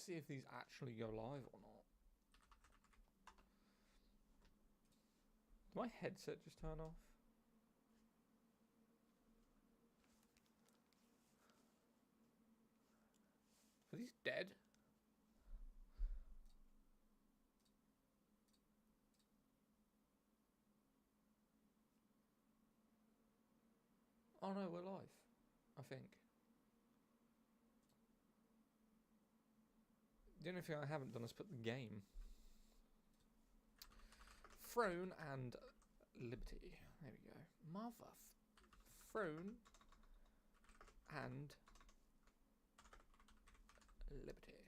see if these actually go live or not. Did my headset just turn off? Are these dead? Oh no, we're live, I think. The only thing I haven't done is put the game. Throne and Liberty. There we go. Throne and Liberty.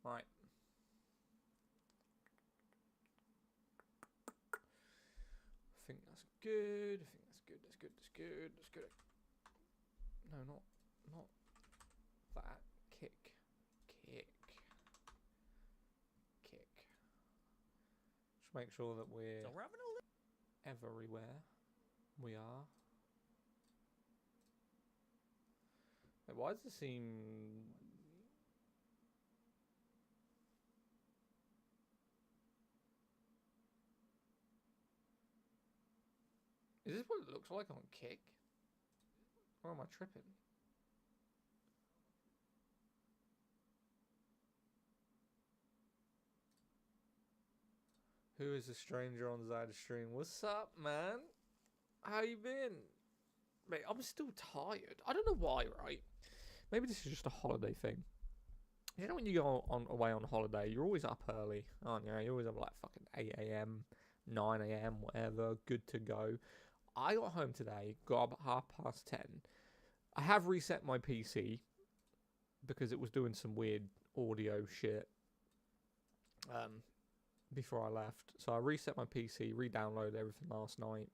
Right. I think that's good. I think that's good. That's good. That's good. That's good. No, not that. Kick. Just make sure that we're everywhere. We are. Wait, why does it seem... Is this what it looks like on Kick? Or am I tripping? Who is a stranger on Zaddak stream? What's up, man? How you been? Mate, I'm still tired. I don't know why, right? Maybe this is just a holiday thing. You know when you go away on holiday, you're always up early, aren't you? You're always up like fucking 8 AM, 9 AM, whatever, good to go. I got home today, got up at 10:30. I have reset my PC because it was doing some weird audio shit before I left. So I reset my PC, re-downloaded everything last night.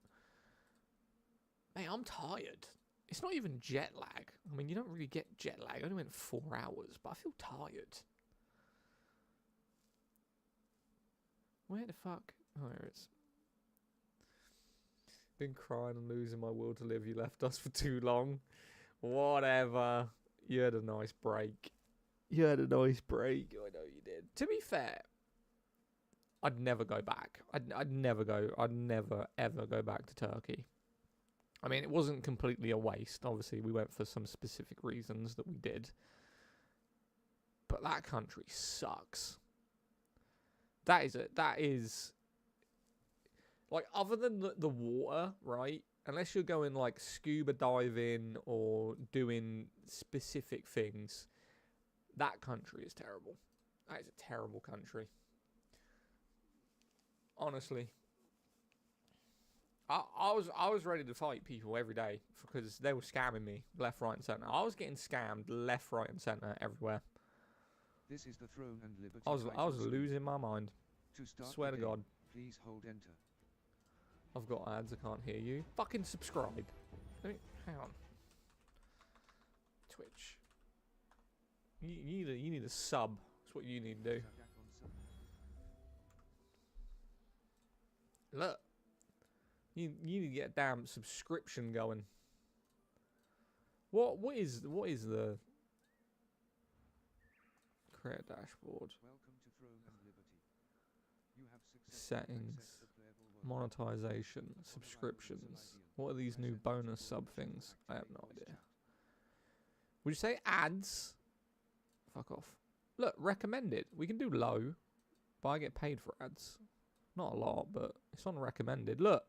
Mate, I'm tired. It's not even jet lag. I mean, you don't really get jet lag. I only went 4 hours, but I feel tired. Where the fuck? Oh, there it is. Been crying and losing my will to live. You left us for too long. Whatever. You had a nice break. I know you did. To be fair, I'd never go back. I'd never ever go back to Turkey. I mean, it wasn't completely a waste. Obviously, we went for some specific reasons that we did. But that country sucks. That is like, other than the water, right? Unless you're going like scuba diving or doing specific things, that country is terrible. That is a terrible country. Honestly. I was ready to fight people every day because they were scamming me left, right, and centre. I was getting scammed left, right, and centre everywhere. This is the Throne and Liberty. I was losing my mind. To start Swear to God. Please hold enter. I've got ads. I can't hear you. Fucking subscribe. Hang on. Twitch. You need a sub. That's what you need to do. Look. You need to get a damn subscription going. What is the create dashboard? Welcome to Throne and Liberty. You have Settings, monetization, subscriptions. What are these new bonus sub things? I have no idea. Would you say ads? Fuck off. Look, recommended. We can do low, but I get paid for ads. Not a lot, but it's on recommended. Look.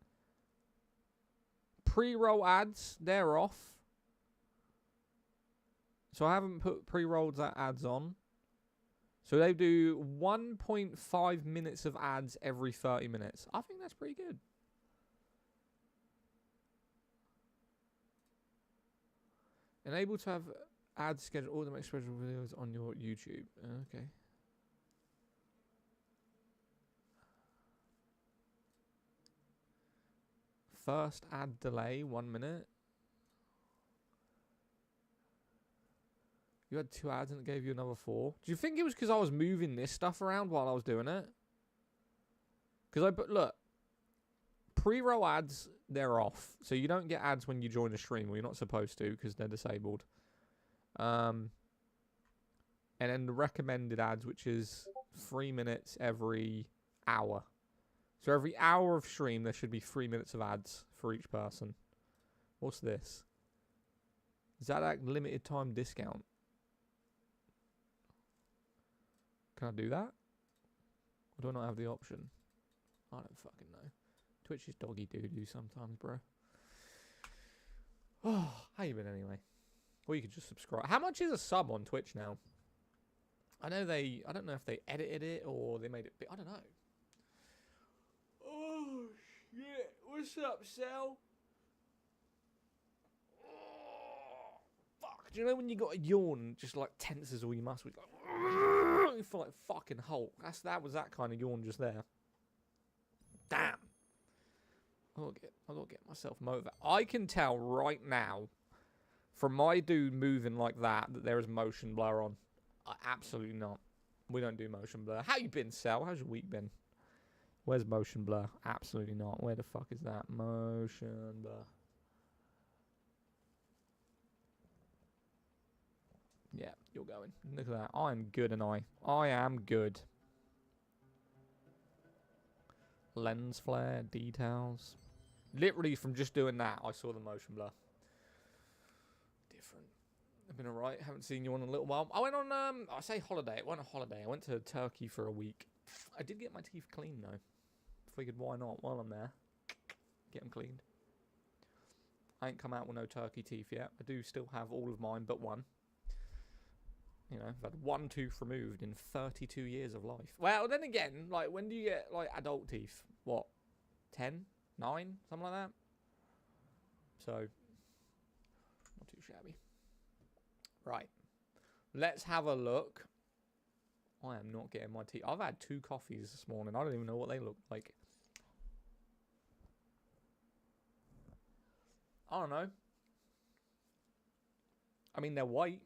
Pre-roll ads, they're off. So I haven't put pre-rolled ads on. So they do 1.5 minutes of ads every 30 minutes. I think that's pretty good. Enable to have ads scheduled, automatic scheduled videos on your YouTube. Okay. First ad delay, 1 minute. You had 2 ads and it gave you another 4. Do you think it was because I was moving this stuff around while I was doing it? Because look, pre-roll ads, they're off. So you don't get ads when you join a stream, or you're not supposed to because they're disabled. And then the recommended ads, which is 3 minutes every hour. So every hour of stream, there should be 3 minutes of ads for each person. What's this? Zaddak limited time discount. Can I do that? Or do I not have the option? I don't fucking know. Twitch is doggy doo-doo sometimes, bro. Oh, how you been anyway? Or you could just subscribe. How much is a sub on Twitch now? I don't know if they edited it or they made it big. I don't know. Oh, shit. What's up, Sal? Oh, fuck. Do you know when you got a yawn, just like tenses all your muscles? Like, you feel like fucking Hulk. That was that kind of yawn just there. Damn. I'll get myself motivated. I can tell right now from my dude moving like that there is motion blur on. Absolutely not. We don't do motion blur. How you been, Sal? How's your week been? Where's motion blur? Absolutely not. Where the fuck is that? Motion blur. Yeah, you're going. Look at that. I am good, and I am good. Lens flare, details. Literally from just doing that, I saw the motion blur. Different. I've been alright. Haven't seen you in a little while. I went on, I say holiday. It wasn't a holiday. I went to Turkey for a week. I did get my teeth cleaned, though. Figured, why not? While I'm there, get them cleaned. I ain't come out with no turkey teeth yet. I do still have all of mine but one. You know, I've had one tooth removed in 32 years of life. Well, then again, like, when do you get, like, adult teeth? What? 10? 9? Something like that? So, not too shabby. Right. Let's have a look. I am not getting my teeth. I've had 2 coffees this morning. I don't even know what they look like. I don't know. I mean, they're white.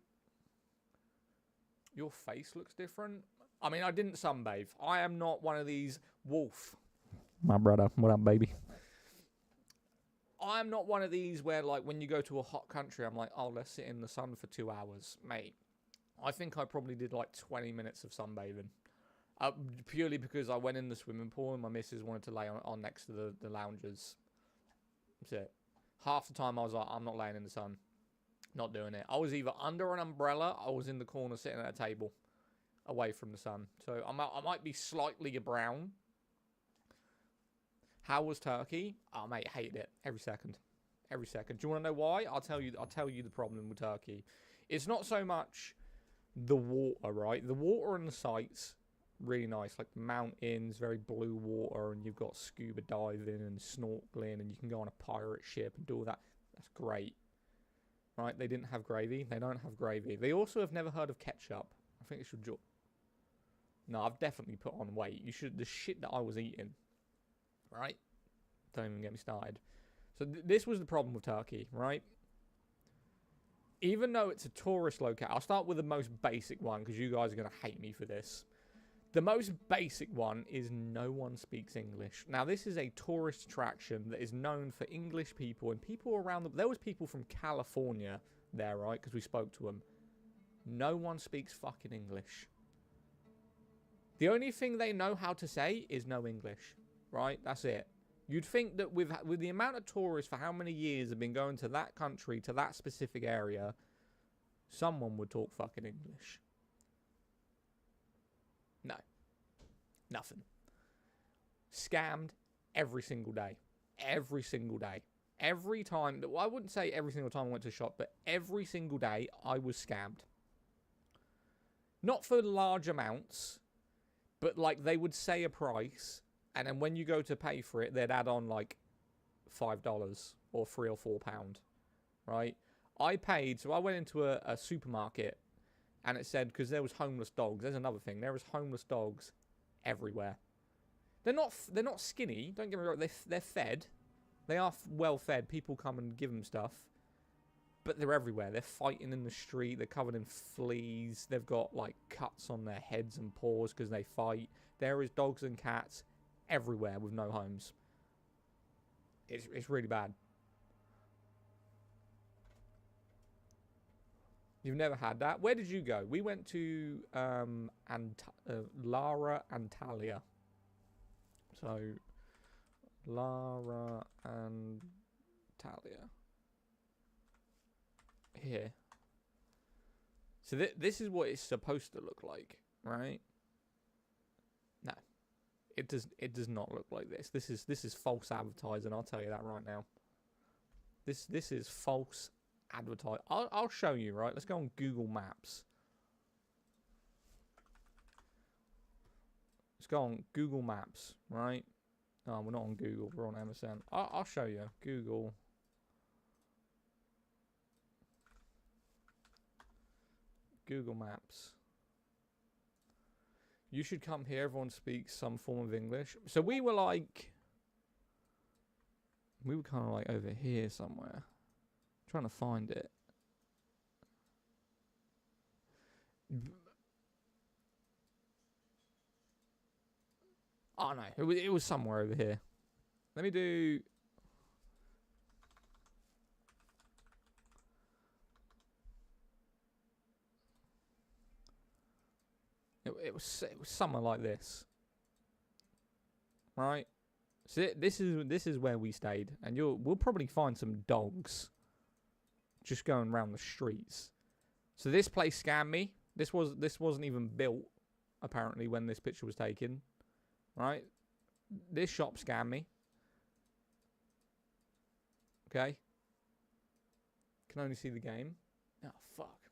Your face looks different. I mean, I didn't sunbathe. I am not one of these wolf. My brother. What up, baby? I'm not one of these where, like, when you go to a hot country, I'm like, oh, let's sit in the sun for 2 hours. Mate, I think I probably did, like, 20 minutes of sunbathing. Purely because I went in the swimming pool and my missus wanted to lay on next to the loungers. That's it. Half the time I was like, I'm not laying in the sun. Not doing it. I was either under an umbrella, I was in the corner sitting at a table, away from the sun. So I might be slightly brown. How was Turkey? Oh mate, hated it every second. Every second. Do you want to know why? I'll tell you the problem with Turkey. It's not so much the water, right? The water and the sights, really nice. Like the mountains, very blue water, and you've got scuba diving and snorkeling, and you can go on a pirate ship and do all that. That's great. Right, they didn't have gravy. They don't have gravy. They also have never heard of ketchup. I think it should. No, I've definitely put on weight. You should. The shit that I was eating. Right? Don't even get me started. So this was the problem with Turkey, right? Even though it's a tourist locale, I'll start with the most basic one because you guys are going to hate me for this. The most basic one is no one speaks English. Now, this is a tourist attraction that is known for English people and people around the... There was people from California there, right? Because we spoke to them. No one speaks fucking English. The only thing they know how to say is no English, right? That's it. You'd think that with the amount of tourists for how many years have been going to that country, to that specific area, someone would talk fucking English. No. Nothing. Scammed every single day. Every single day. Every time. Well, I wouldn't say every single time I went to a shop, but every single day I was scammed. Not for large amounts, but like they would say a price, and then when you go to pay for it, they'd add on like $5 or £3 or £4. Right? I paid, so I went into a supermarket. And it said, because there was homeless dogs. There's another thing. There was homeless dogs everywhere. They're not skinny. Don't get me wrong. They're fed. They are well fed. People come and give them stuff. But they're everywhere. They're fighting in the street. They're covered in fleas. They've got like cuts on their heads and paws because they fight. There is dogs and cats everywhere with no homes. It's really bad. You've never had that? Where did you go? We went to Lara Antalya. So, Lara Antalya. Here. So this is what it's supposed to look like, right? No. It does not look like this. This is false advertising, I'll tell you that right now. This is false advertising. I'll show you, right? Let's go on Google Maps. Let's go on Google Maps, right? Oh, we're not on Google, we're on MSN. I'll show you. Google. Google Maps. You should come here. Everyone speaks some form of English. So we were kind of like over here somewhere. Trying to find it. Oh no, it was somewhere over here. Let me do. It was somewhere like this, right? So this is where we stayed, and we'll probably find some dogs just going around the streets. So this place scammed me. This wasn't even built apparently when this picture was taken, right? This shop scammed me. Okay. Can only see the game. Oh fuck.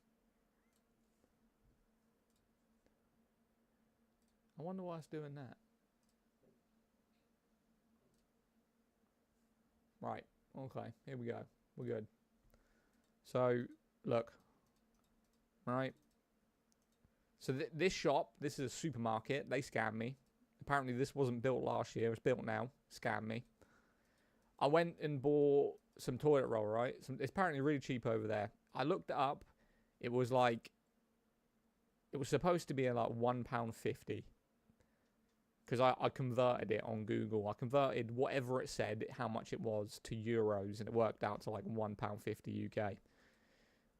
I wonder why it's doing that. Right. Okay. Here we go. We're good. So, look. Right. So this shop, this is a supermarket. They scammed me. Apparently this wasn't built last year. It's built now. Scammed me. I went and bought some toilet roll, right? It's apparently really cheap over there. I looked it up. It was supposed to be like £1.50. Because I converted it on Google. I converted whatever it said, how much it was, to euros. And it worked out to like £1.50 UK.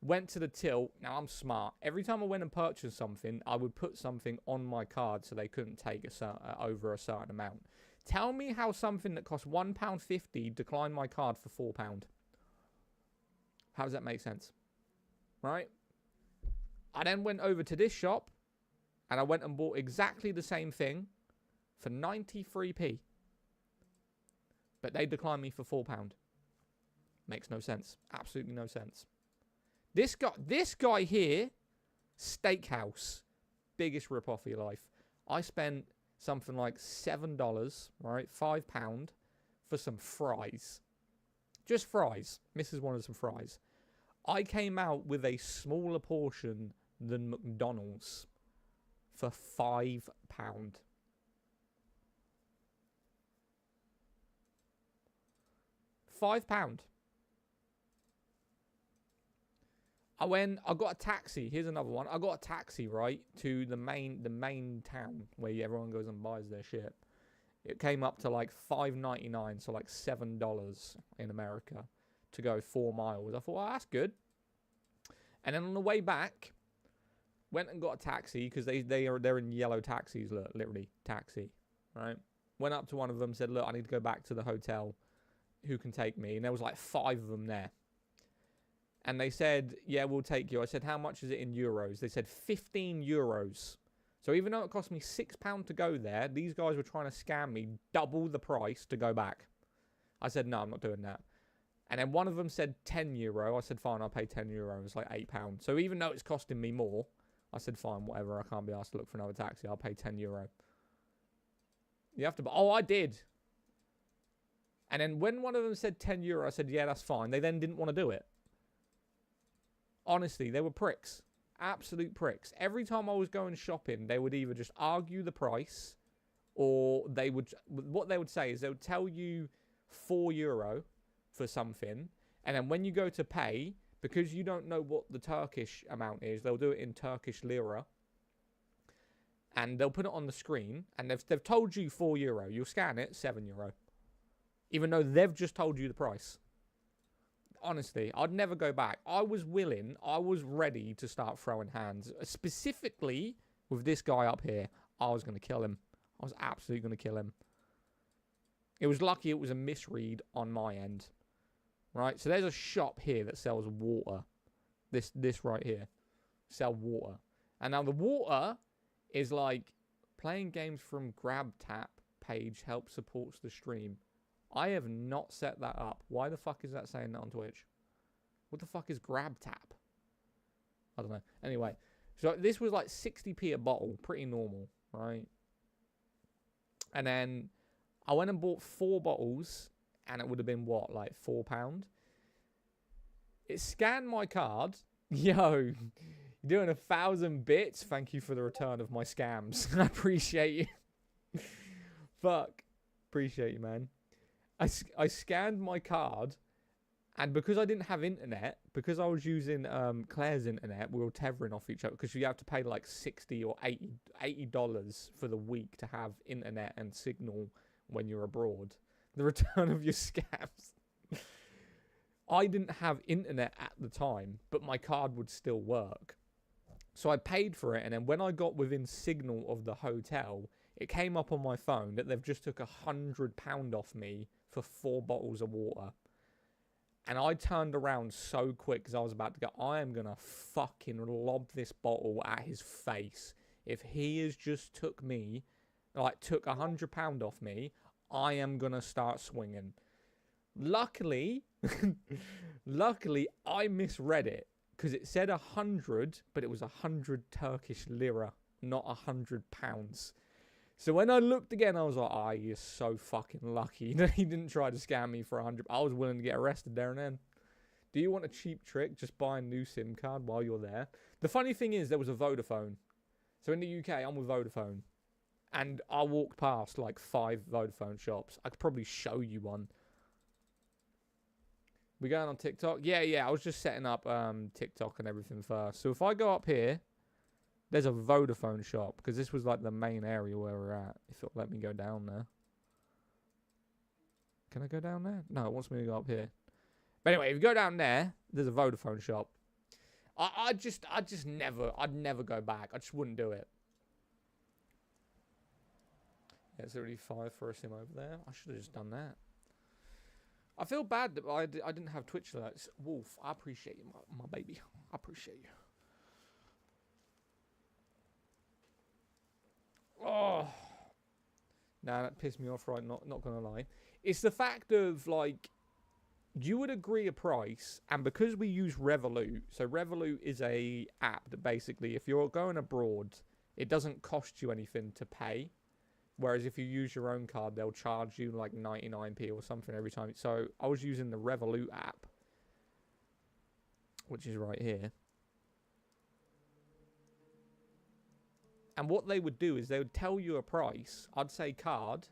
Went to the till. Now, I'm smart. Every time I went and purchased something, I would put something on my card so they couldn't take over a certain amount. Tell me how something that cost £1.50 declined my card for £4. How does that make sense? Right? I then went over to this shop. And I went and bought exactly the same thing for 93p. But they declined me for £4. Makes no sense. Absolutely no sense. This guy here, Steakhouse, biggest rip-off of your life. I spent something like $7, right, £5 for some fries. Just fries. Mrs. wanted some fries. I came out with a smaller portion than McDonald's for £5. £5. I got a taxi. Here's another one. I got a taxi, right, to the main town where everyone goes and buys their shit. It came up to like $5.99, so like $7 in America to go 4 miles. I thought, well, that's good. And then on the way back, went and got a taxi because they're in yellow taxis, literally taxi, right? Went up to one of them, said, look, I need to go back to the hotel. Who can take me? And there was like 5 of them there. And they said, yeah, we'll take you. I said, how much is it in euros? They said 15 euros. So even though it cost me £6 to go there, these guys were trying to scam me double the price to go back. I said, no, I'm not doing that. And then one of them said €10. I said, fine, I'll pay €10. It's like £8. So even though it's costing me more, I said, fine, whatever. I can't be asked to look for another taxi. I'll pay €10. You have to... Oh, I did. And then when one of them said €10, I said, yeah, that's fine. They then didn't want to do it. Honestly, they were pricks. Absolute pricks. Every time I was going shopping, they would either just argue the price or they would... What they would say is they would tell you €4 for something. And then when you go to pay, because you don't know what the Turkish amount is, they'll do it in Turkish lira. And they'll put it on the screen. And they've told you €4. You'll scan it, €7. Even though they've just told you the price. Honestly, I'd never go back. I was willing, I was ready to start throwing hands. Specifically with this guy up here. I was going to kill him. I was absolutely going to kill him. It was lucky it was a misread on my end. Right? So there's a shop here that sells water. This right here. Sell water. And now the water is like playing games from GrabTap page helps supports the stream. I have not set that up. Why the fuck is that saying that on Twitch? What the fuck is GrabTap? I don't know. Anyway, so this was like 60p a bottle. Pretty normal, right? And then I went and bought 4 bottles, and it would have been what, like £4? It scanned my card. Yo, you're doing 1,000 bits. Thank you for the return of my scams. I appreciate you. Fuck. Appreciate you, man. I scanned my card, and because I didn't have internet, because I was using Claire's internet, we were tethering off each other, because you have to pay like $60 or $80 for the week to have internet and signal when you're abroad. The return of your scams. I didn't have internet at the time, but my card would still work. So I paid for it, and then when I got within signal of the hotel, it came up on my phone that they've just took £100 off me for 4 bottles of water. And I turned around so quick because I was about to go, I am going to fucking lob this bottle at his face. If he has just took £100 off me, I am going to start swinging. Luckily, I misread it because it said 100, but it was 100 Turkish lira, not £100. So when I looked again, I was like, "Ah, you're so fucking lucky." He didn't try to scam me for 100. I was willing to get arrested there and then. Do you want a cheap trick? Just buy a new SIM card while you're there. The funny thing is, there was a Vodafone. So in the UK, I'm with Vodafone. And I walked past like 5 Vodafone shops. I could probably show you one. We going on TikTok? Yeah. I was just setting up TikTok and everything first. So if I go up here, there's a Vodafone shop, because this was like the main area where we're at. If it'll let me go down there. Can I go down there? No, it wants me to go up here. But anyway, if you go down there, there's a Vodafone shop. I'd never go back. I just wouldn't do it. Yeah, it's already 5 for a sim over there. I should have just done that. I feel bad that I didn't have Twitch alerts. Wolf, I appreciate you, my baby. I appreciate you. Oh, nah, that pissed me off, right? Not gonna lie. It's the fact of, like, you would agree a price, and because we use Revolut, so Revolut is a app that basically, if you're going abroad, it doesn't cost you anything to pay. Whereas if you use your own card, they'll charge you like 99p or something every time. So I was using the Revolut app, which is right here. And what they would do is they would tell you a price. I'd say card,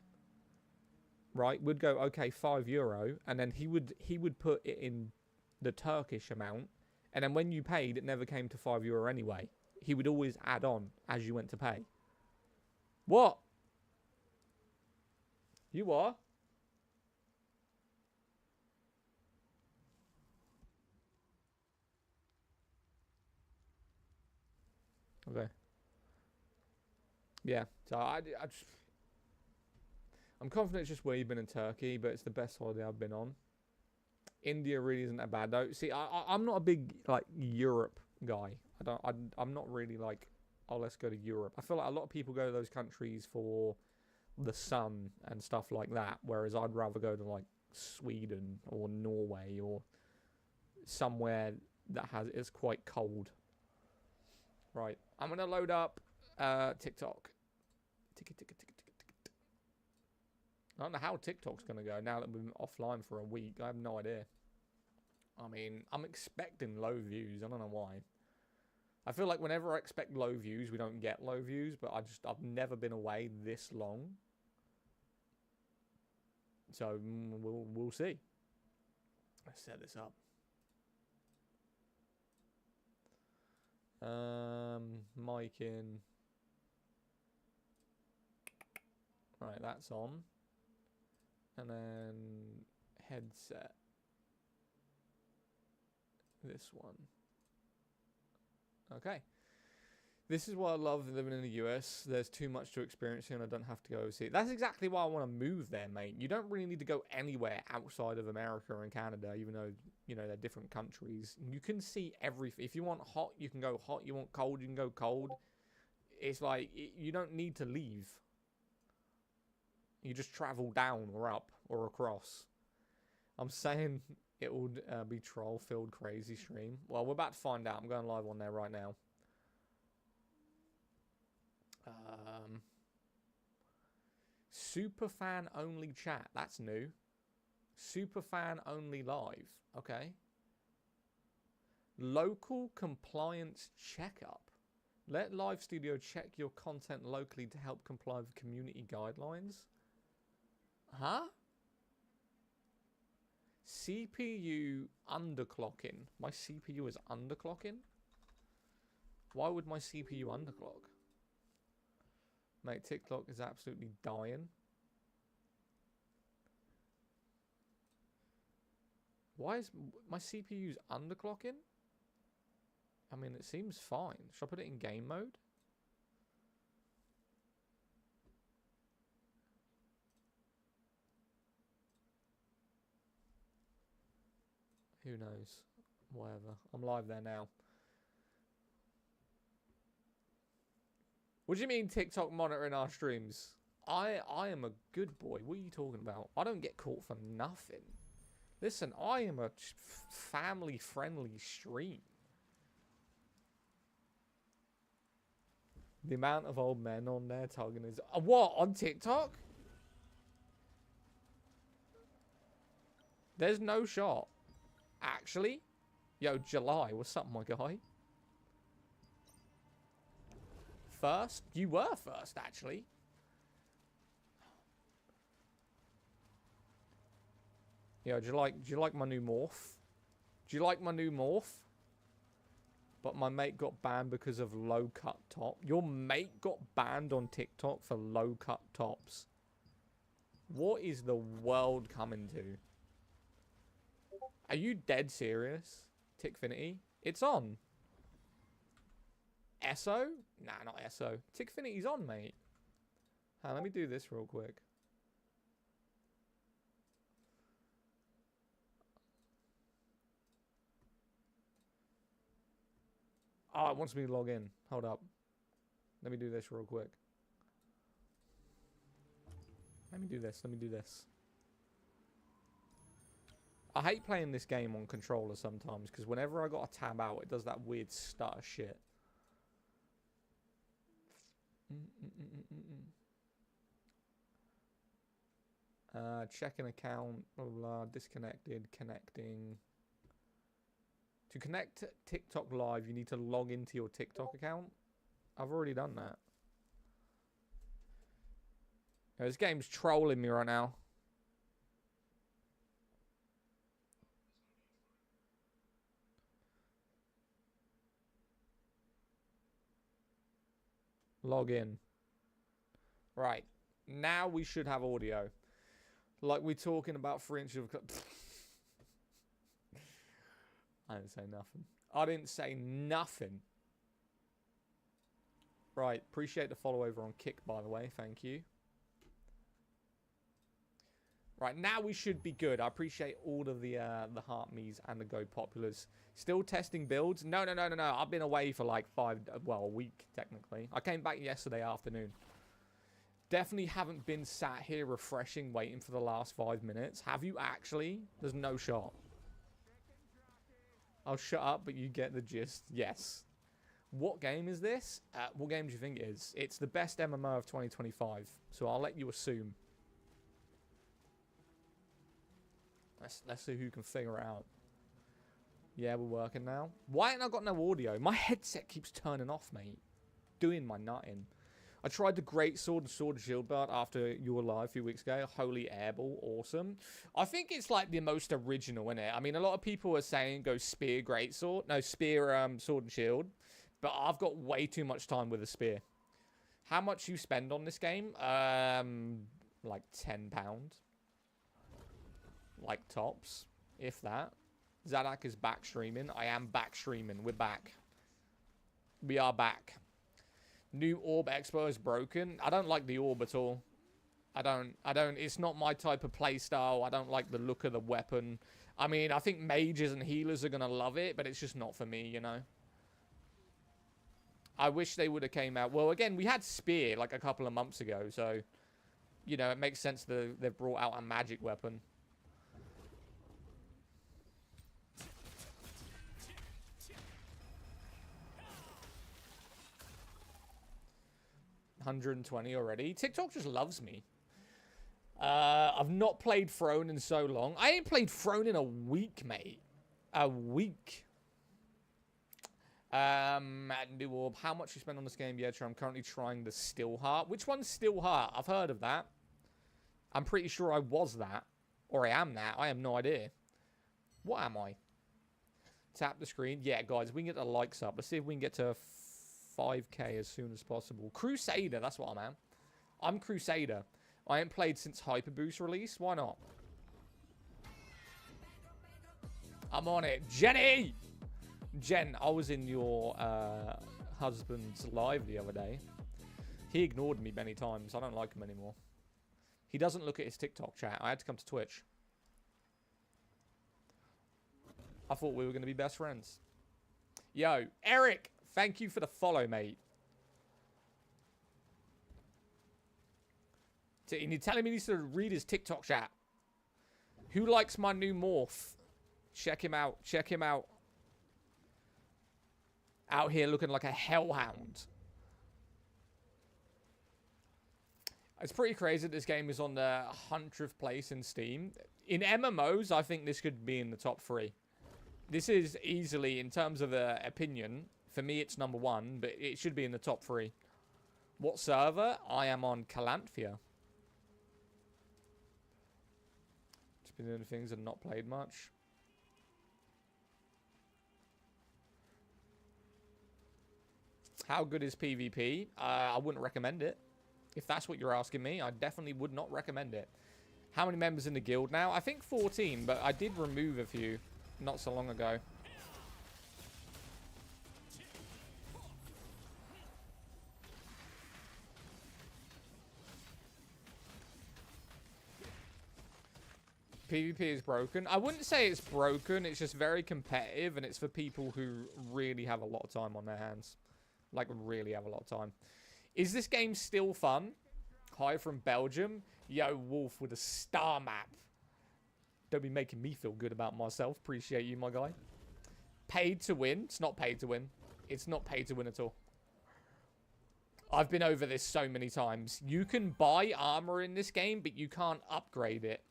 right? We'd go, okay, €5, and then he would put it in the Turkish amount, and then when you paid, it never came to €5 anyway. He would always add on as you went to pay. What? You are? Okay. Yeah, so I'm confident it's just where you've been in Turkey, but it's the best holiday I've been on. India really isn't that bad though. See, I'm not a big like Europe guy. I'm not really like, oh, let's go to Europe. I feel like a lot of people go to those countries for the sun and stuff like that, whereas I'd rather go to like Sweden or Norway or somewhere that is quite cold. Right, I'm gonna load up TikTok. I don't know how TikTok's going to go now that we've been offline for a week. I have no idea. I mean, I'm expecting low views. I don't know why. I feel like whenever I expect low views, we don't get low views. But I've never been away this long. So we'll see. Let's set this up. Mic in. Right, that's on. And then headset. This one. Okay. This is why I love living in the US. There's too much to experience here and I don't have to go overseas. That's exactly why I want to move there, mate. You don't really need to go anywhere outside of America and Canada, even though, you know, they're different countries. You can see everything. If you want hot, you can go hot. You want cold, you can go cold. It's like, you don't need to leave. You just travel down or up or across. I'm saying it would be troll-filled crazy stream. Well, we're about to find out. I'm going live on there right now. Superfan only chat. That's new. Superfan only live. Okay. Local compliance checkup. Let Live Studio check your content locally to help comply with community guidelines. Huh? CPU underclocking. My CPU is underclocking? Why would my CPU underclock? Mate, TikTok is absolutely dying. Why is my CPU's underclocking? I mean, it seems fine. Should I put it in game mode? Who knows? Whatever. I'm live there now. What do you mean TikTok monitoring our streams? I am a good boy. What are you talking about? I don't get caught for nothing. Listen, I am a family-friendly stream. The amount of old men on there tugging is... what? On TikTok? There's no shot. Actually? Yo, July, what's up, my guy? First? You were first, actually. Yo, do you like my new morph? Do you like my new morph? But my mate got banned because of low cut top. Your mate got banned on TikTok for low cut tops. What is the world coming to? Are you dead serious? Tickfinity? It's on. ESO? Nah, not ESO. Tickfinity's on, mate. Let me do this real quick. Oh, it wants me to log in. Hold up. Let me do this real quick. Let me do this. I hate playing this game on controller sometimes, because whenever I got a tab out, it does that weird stutter shit. Checking account, blah, blah, blah, disconnected, connecting. To connect to TikTok Live, you need to log into your TikTok account. I've already done that. This game's trolling me right now. Log in. Right. Now we should have audio. Like we're talking about 3 inches of... I didn't say nothing. I didn't say nothing. Right. Appreciate the follow over on Kick, by the way. Thank you. Right. Now we should be good. I appreciate all of the heart me's and the go populars. Still testing builds? No. I've been away for like a week, technically. I came back yesterday afternoon. Definitely haven't been sat here refreshing, waiting for the last 5 minutes. Have you actually? There's no shot. I'll shut up, but you get the gist. Yes. What game is this? What game do you think it is? It's the best MMO of 2025. So I'll let you assume. Let's see who can figure it out. Yeah, we're working now. Why ain't I got no audio? My headset keeps turning off, mate. Doing my nutting. I tried the Great Sword and Sword and Shield belt after you were live a few weeks ago. Holy airball, awesome. I think it's like the most original, isn't it? I mean, a lot of people are saying go spear Great Sword. No, spear Sword and Shield. But I've got way too much time with a spear. How much you spend on this game? Like £10. Like tops, if that. Zaddak is back streaming. I am back streaming. We're back. We are back. New Orb Expo is broken. I don't like the Orb at all. I don't. It's not my type of play style. I don't like the look of the weapon. I mean, I think mages and healers are going to love it, but it's just not for me, you know. I wish they would have came out. Well, again, we had Spear like a couple of months ago, so, you know, it makes sense that they've brought out a magic weapon. $120 already. TikTok just loves me. I've not played Throne in so long. I ain't played Throne in a week, mate. A week. New Orb. How much you spend on this game? Yeah, I'm currently trying the Still Heart. Which one's Still Heart? I've heard of that. I'm pretty sure I was that. Or I am that. I have no idea. What am I? Tap the screen. Yeah, guys, we can get the likes up. Let's see if we can get to 5K as soon as possible. Crusader, that's what I'm at. I'm Crusader. I ain't played since Hyper Boost release. Why not? I'm on it. Jenny! Jen, I was in your husband's live the other day. He ignored me many times. I don't like him anymore. He doesn't look at his TikTok chat. I had to come to Twitch. I thought we were going to be best friends. Yo, Eric, thank you for the follow, mate. And you're telling me he needs to read his TikTok chat. Who likes my new morph? Check him out. Check him out. Out here looking like a hellhound. It's pretty crazy that this game is on the 100th place in Steam. In MMOs, I think this could be in the top 3. This is easily, in terms of opinion, for me it's number 1, but it should be in the top 3. What server? I am on Calanthea. Just been doing things and not played much. How good is PvP? I wouldn't recommend it. If that's what you're asking me, I definitely would not recommend it. How many members in the guild now? I think 14, but I did remove a few not so long ago. PvP is broken. I wouldn't say it's broken. It's just very competitive, and it's for people who really have a lot of time on their hands. Like, really have a lot of time. Is this game still fun? Hi from Belgium. Yo, Wolf with a star map. Don't be making me feel good about myself. Appreciate you, my guy. Paid to win. It's not paid to win. It's not paid to win at all. I've been over this so many times. You can buy armor in this game, but you can't upgrade it.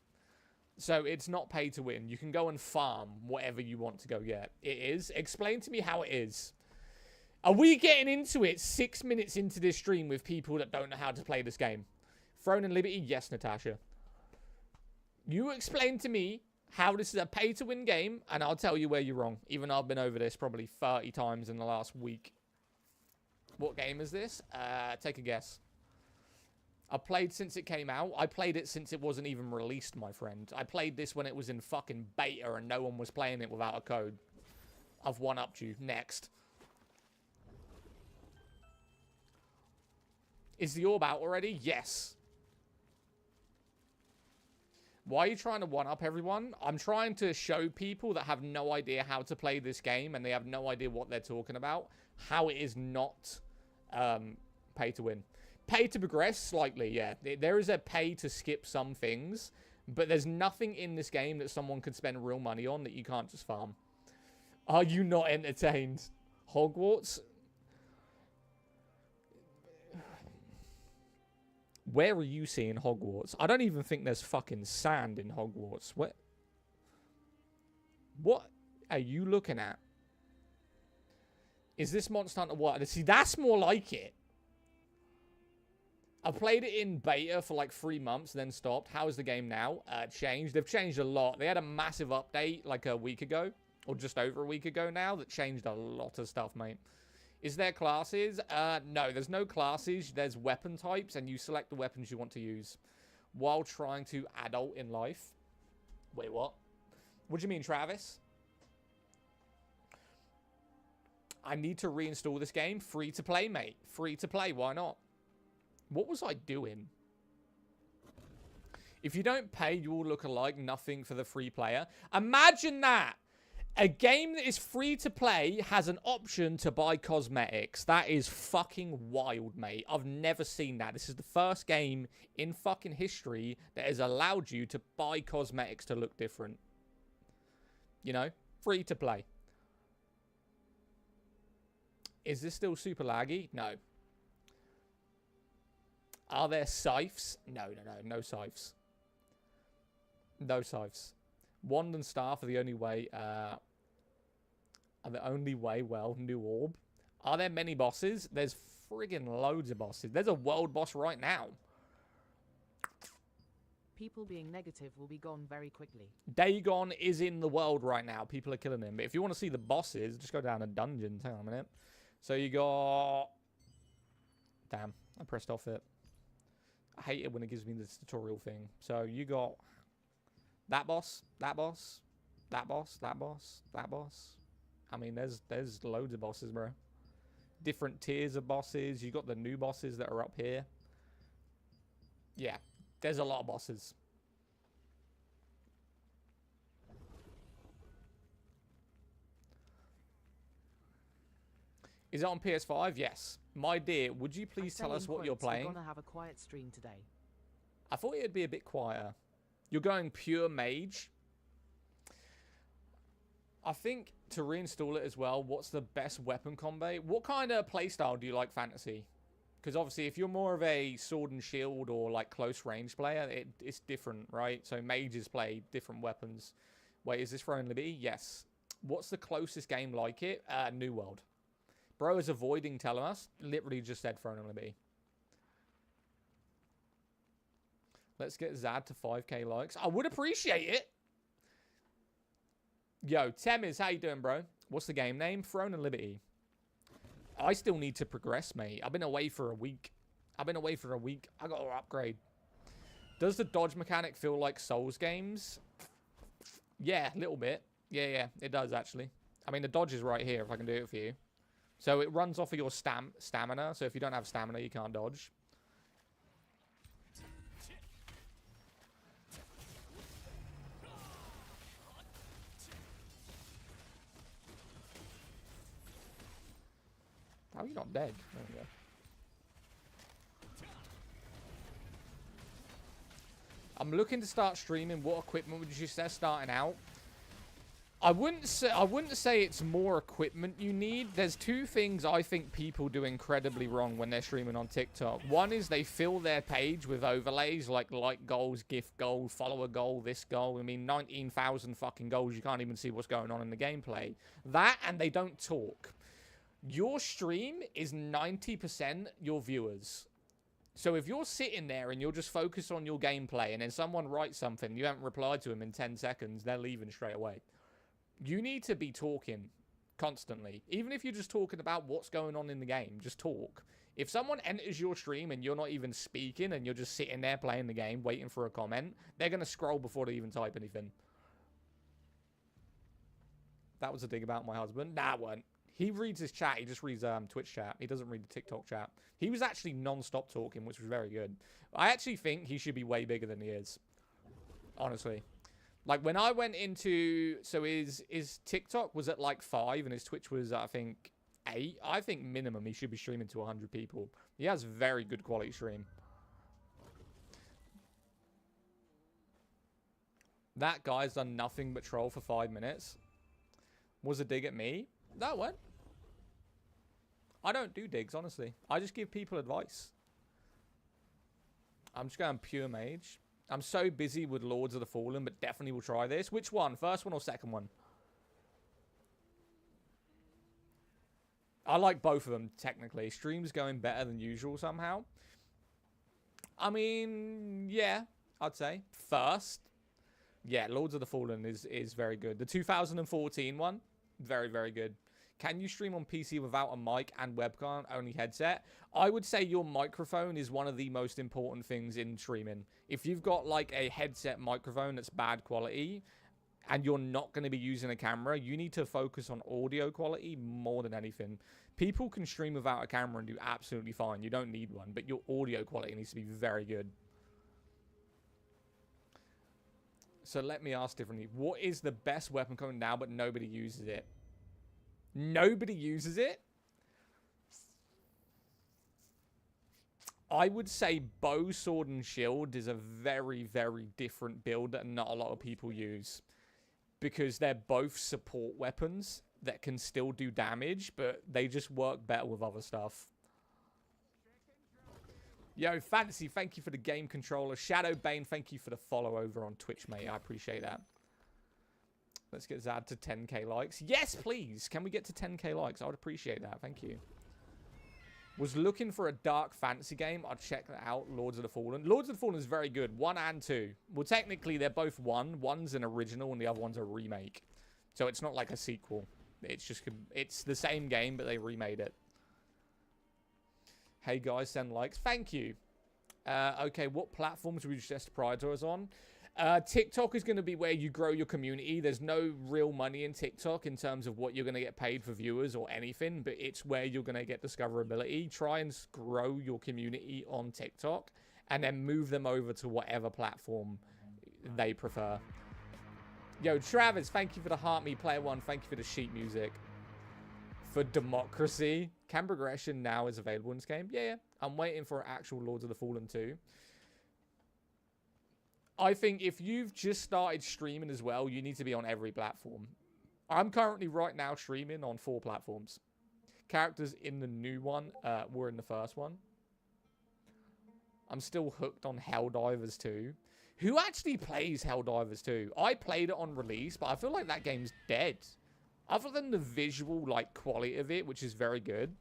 So it's not pay to win. You can go and farm whatever you want to go get. It is. Explain to me how it is. Are we getting into it 6 minutes into this stream with people that don't know how to play this game? Throne and Liberty? Yes, Natasha. You explain to me how this is a pay-to-win game, and I'll tell you where you're wrong. Even though I've been over this probably 30 times in the last week. What game is this? Take a guess. I played since it came out. I played it since it wasn't even released, my friend. I played this when it was in fucking beta and no one was playing it without a code. I've one-upped you. Next. Is the orb out already? Yes. Why are you trying to one-up everyone? I'm trying to show people that have no idea how to play this game and they have no idea what they're talking about, how it is not pay to win. Pay to progress, slightly, yeah. There is a pay to skip some things, but there's nothing in this game that someone could spend real money on that you can't just farm. Are you not entertained? Hogwarts? Where are you seeing Hogwarts? I don't even think there's fucking sand in Hogwarts. What are you looking at? Is this Monster Hunter what? See, that's more like it. I played it in beta for like 3 months, then stopped. How is the game now? Changed. They've changed a lot. They had a massive update like a week ago, or just over a week ago now, that changed a lot of stuff, mate. Is there classes? No, there's no classes. There's weapon types, and you select the weapons you want to use while trying to adult in life. Wait, what? What do you mean, Travis? I need to reinstall this game. Free to play, mate. Free to play. Why not? What was I doing? If you don't pay, you all look alike. Nothing for the free player. Imagine that. A game that is free to play has an option to buy cosmetics. That is fucking wild, mate. I've never seen that. This is the first game in fucking history that has allowed you to buy cosmetics to look different. You know? Free to play. Is this still super laggy? No. Are there scythes? No scythes. No scythes. Wand and staff are the only way. Well, new orb. Are there many bosses? There's friggin' loads of bosses. There's a world boss right now. People being negative will be gone very quickly. Dagon is in the world right now. People are killing him. But if you want to see the bosses, just go down to dungeons. Hang on a minute. So you got... Damn, I pressed off it. I hate it when it gives me this tutorial thing. So you got that boss, that boss, that boss, that boss, that boss. I mean, there's loads of bosses, bro. Different tiers of bosses. You got the new bosses that are up here. Yeah, there's a lot of bosses. Is it on PS5? Yes. My dear, would you please tell us what you're playing? We're gonna have a quiet stream today. I thought it'd be a bit quieter. You're going pure mage. I think to reinstall it as well, what's the best weapon combo? What kind of playstyle do you like fantasy? Because obviously if you're more of a sword and shield or like close range player, it's different, right? So mages play different weapons. Wait, is this Throne Liberty? Yes. What's the closest game like it? New World. Bro is avoiding telling us. Literally just said Throne Liberty. Let's get Zad to 5k likes. I would appreciate it. Yo, Temiz, how you doing, bro? What's the game name? Throne and Liberty. I still need to progress, mate. I've been away for a week. I got to upgrade. Does the dodge mechanic feel like Souls games? Yeah, a little bit. Yeah, it does, actually. I mean, the dodge is right here, if I can do it for you. So it runs off of your stamina. So if you don't have stamina, you can't dodge. How are you not dead? There we go. I'm looking to start streaming. What equipment would you say starting out? I wouldn't say it's more equipment you need. There's two things I think people do incredibly wrong when they're streaming on TikTok. One is they fill their page with overlays like goals, gift goal, follower goal, this goal. I mean, 19,000 fucking goals. You can't even see what's going on in the gameplay. That, and they don't talk. Your stream is 90% your viewers. So if you're sitting there and you're just focused on your gameplay and then someone writes something, you haven't replied to them in 10 seconds, they're leaving straight away. You need to be talking constantly. Even if you're just talking about what's going on in the game, just talk. If someone enters your stream and you're not even speaking and you're just sitting there playing the game, waiting for a comment, they're going to scroll before they even type anything. That was a dig about my husband. Nah, it weren't. He reads his chat. He just reads Twitch chat. He doesn't read the TikTok chat. He was actually non-stop talking, which was very good. I actually think he should be way bigger than he is. Honestly. Like, when I went into... So his TikTok was at, like, 5, and his Twitch was, I think, 8. I think minimum he should be streaming to 100 people. He has very good quality stream. That guy's done nothing but troll for 5 minutes. Was a dig at me? That one. I don't do digs, honestly. I just give people advice. I'm just going pure mage. I'm so busy with Lords of the Fallen, but definitely will try this. Which one? First one or second one? I like both of them, technically. Stream's going better than usual somehow. I mean, yeah, I'd say. First. Yeah, Lords of the Fallen is very good. The 2014 one, very, very good. Can you stream on PC without a mic and webcam, only headset? I would say your microphone is one of the most important things in streaming. If you've got like a headset microphone that's bad quality and you're not going to be using a camera, you need to focus on audio quality more than anything. People can stream without a camera and do absolutely fine. You don't need one, but your audio quality needs to be very good. So let me ask differently. What is the best weapon coming now, but nobody uses it? Nobody uses it? I would say bow, sword, and shield is a very, very different build that not a lot of people use. Because they're both support weapons that can still do damage, but they just work better with other stuff. Yo, Fantasy, thank you for the game controller. Shadow Bane, thank you for the follow over on Twitch, mate. I appreciate that. Let's get Zad to 10k likes. Yes, please. Can we get to 10k likes? I would appreciate that. Thank you. Was looking for a dark fantasy game. I'd check that out. Lords of the Fallen. Lords of the Fallen is very good. 1 and 2. Well, technically, they're both 1. One's an original and the other one's a remake. So it's not like a sequel. It's the same game, but they remade it. Hey, guys, send likes. Thank you. Okay, what platforms would you suggest to prioritize on? TikTok is going to be where you grow your community. There's no real money in TikTok in terms of what you're going to get paid for viewers or anything, but it's where you're going to get discoverability. Try and grow your community on TikTok and then move them over to whatever platform they prefer. Yo, Travis, thank you for the Heart Me Player 1. Thank you for the sheet music. For democracy. Can progression now is available in this game? Yeah. I'm waiting for actual Lords of the Fallen 2. I think if you've just started streaming as well, you need to be on every platform. I'm currently right now streaming on 4 platforms. Characters in the new one were in the first one. I'm still hooked on Helldivers 2. Who actually plays Helldivers 2? I played it on release, but I feel like that game's dead. Other than the visual quality of it, which is very good,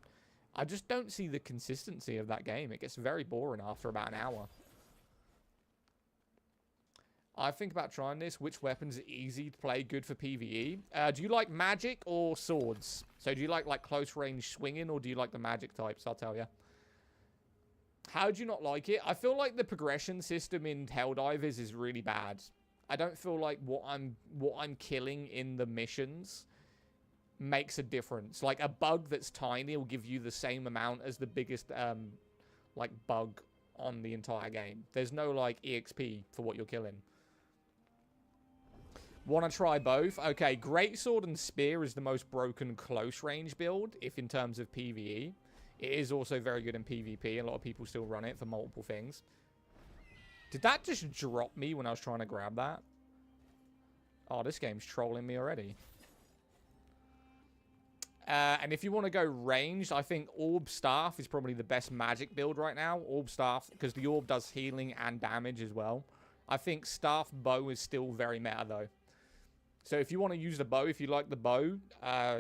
I just don't see the consistency of that game. It gets very boring after about an hour. I think about trying this. Which weapons are easy to play, good for PvE? Do you like magic or swords? So do you like close range swinging, or do you like the magic types? I'll tell you. How do you not like it? I feel like the progression system in Helldivers is really bad. I don't feel like what I'm killing in the missions makes a difference. Like a bug that's tiny will give you the same amount as the biggest bug on the entire game. There's no EXP for what you're killing. Want to try both? Okay, Greatsword and Spear is the most broken close range build, if in terms of PvE. It is also very good in PvP. A lot of people still run it for multiple things. Did that just drop me when I was trying to grab that? Oh, this game's trolling me already. And if you want to go ranged, I think Orb Staff is probably the best magic build right now. Orb Staff, because the Orb does healing and damage as well. I think Staff Bow is still very meta, though. So if you want to use the bow, if you like the bow,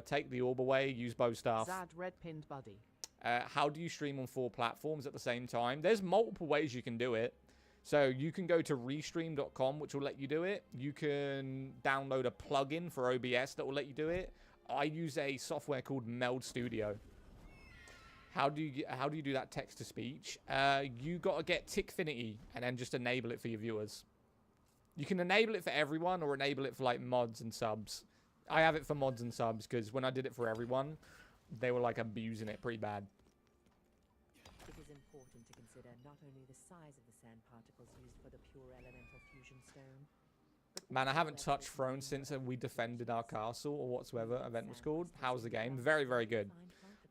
take the Orb away, use Bow Staff. Zad red pinned buddy. How do you stream on 4 platforms at the same time? There's multiple ways you can do it. So you can go to restream.com, which will let you do it. You can download a plugin for OBS that will let you do it. I use a software called Meld Studio. How do you do that text to speech? You got to get Tickfinity and then just enable it for your viewers. You can enable it for everyone or enable it for mods and subs. I have it for mods and subs because when I did it for everyone, they were abusing it pretty bad. It is important to consider not only the size of the sand particles used for the pure elemental fusion stone. Man, I haven't touched Throne since we defended our castle or whatsoever event was called. How's the game? Very, very good.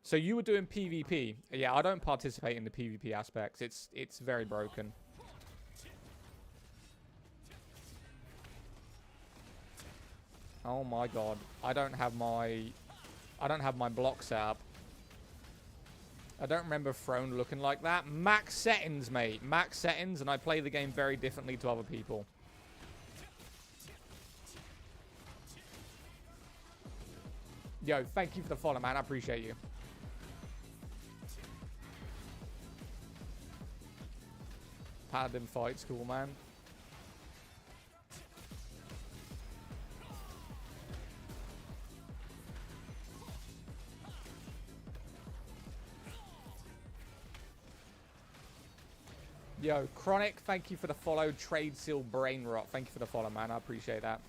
So you were doing PvP. Yeah, I don't participate in the PvP aspects. It's very broken. Oh my god. I don't have my block set up. I don't remember Throne looking like that. Max settings, mate. Max settings, and I play the game very differently to other people. Yo, thank you for the follow, man. I appreciate you. Paladin fights, cool, man. Yo, Chronic, thank you for the follow. Trade Seal Brain Rot, thank you for the follow, man. I appreciate that.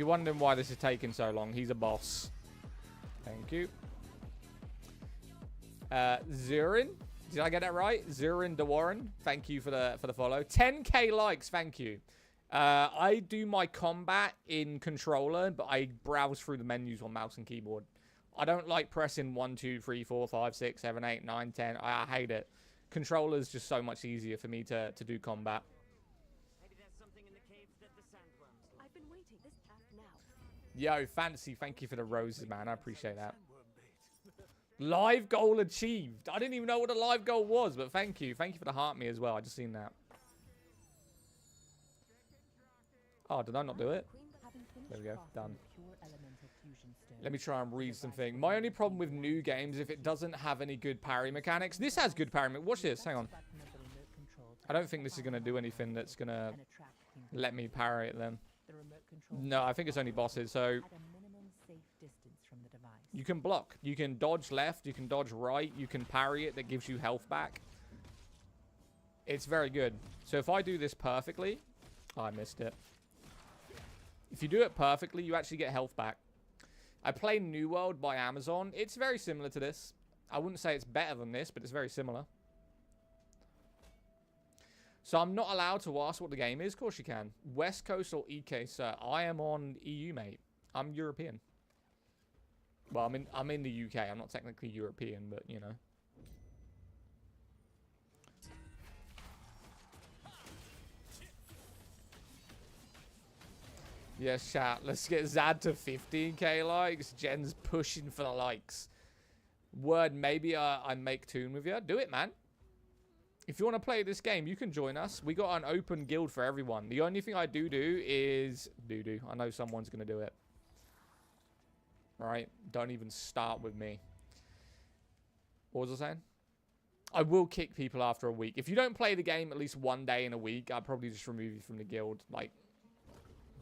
you're wondering why this is taking so long, he's a boss. Thank you. Zurin, did I get that right? Zurin DeWarren, thank you for the follow. 10k likes, thank you. I do my combat in controller, but I browse through the menus on mouse and keyboard. I don't like pressing 1, 2, 3, 4, 5, 6, 7, 8, 9, 10. I hate it. Controller's just so much easier for me to do combat. Maybe there's something in the caves that the sandworms like. I've been waiting this now. Yo, Fancy, thank you for the roses, man. I appreciate that. Live goal achieved. I didn't even know what a live goal was, but thank you. Thank you for the heart me as well. I just seen that. Oh, did I not do it? There we go. Done. Let me try and read something. My only problem with new games, if it doesn't have any good parry mechanics. This has good parry mechanics. Watch this. Hang on. I don't think this is going to do anything that's going to let me parry it then. No, I think it's only bosses. So you can block. You can dodge left. You can dodge right. You can parry it. That gives you health back. It's very good. So if I do this perfectly... Oh, I missed it. If you do it perfectly, you actually get health back. I play New World by Amazon. It's very similar to this. I wouldn't say it's better than this, but it's very similar. So I'm not allowed to ask what the game is. Of course you can. West Coast or EK, sir? I am on EU, mate. I'm European. Well, I'm in the UK. I'm not technically European, but, you know. Yes, chat. Let's get Zad to 15k likes. Jen's pushing for the likes. Word, maybe I make tune with you. Do it, man. If you want to play this game, you can join us. We got an open guild for everyone. The only thing I do is... I know someone's going to do it. Right? Don't even start with me. What was I saying? I will kick people after a week. If you don't play the game at least one day in a week, I'll probably just remove you from the guild. Like...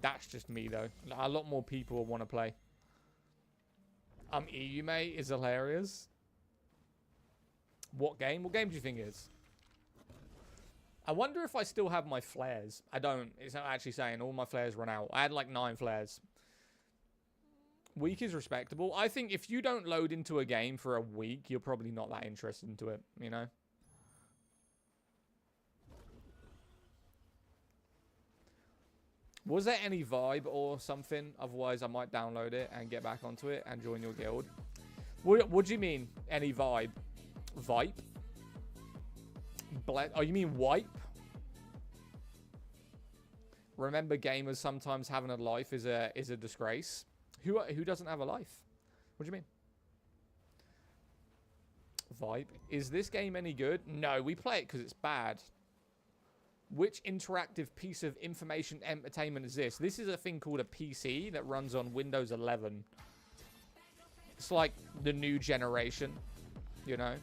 That's just me, though. A lot more people will want to play. EU, mate, is hilarious. What game? What game do you think it is? I wonder if I still have my flares. I don't. It's not actually saying all my flares run out. I had like 9 flares. Week is respectable. I think if you don't load into a game for a week, you're probably not that interested into it, you know? Was there any vibe or something? Otherwise, I might download it and get back onto it and join your guild. What do you mean? Any vibe? Vibe? Oh, you mean wipe? Remember, gamers sometimes having a life is a disgrace. Who doesn't have a life? What do you mean? Vibe. Is this game any good? No, we play it because it's bad. Which interactive piece of information entertainment is this? This is a thing called a PC that runs on Windows 11. It's like the new generation, you know?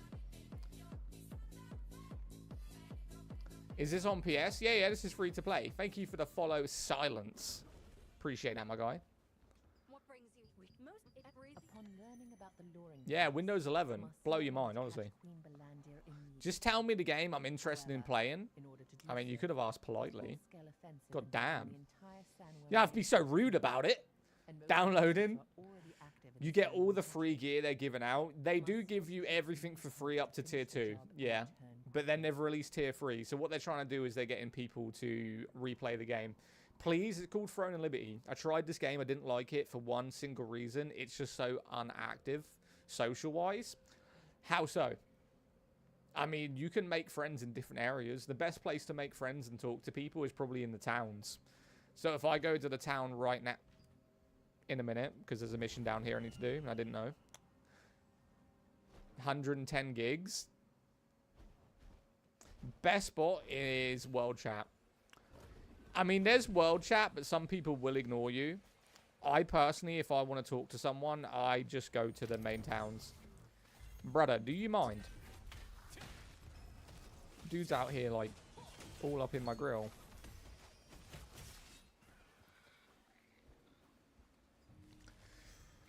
Is this on PS? Yeah, this is free to play. Thank you for the follow, Silence. Appreciate that, my guy. What brings you upon learning about the luring Yeah, Windows 11. Blow your mind, honestly. Just tell me the game I'm interested in playing. I mean, you could have asked politely. God damn. You have to be so rude about it. Downloading. You get all the free gear they're giving out. They do give you everything for free up to tier 2. Yeah. But then they've released tier 3. So what they're trying to do is they're getting people to replay the game. Please, it's called Throne and Liberty. I tried this game. I didn't like it for one single reason. It's just so unactive, social-wise. How so? I mean, you can make friends in different areas. The best place to make friends and talk to people is probably in the towns. So if I go to the town right now, in a minute, because there's a mission down here I need to do, and I didn't know. 110 gigs. Best spot is World Chat. I mean, there's World Chat, but some people will ignore you. I personally, if I want to talk to someone, I just go to the main towns. Brother, do you mind? Dude's out here, like, all up in my grill.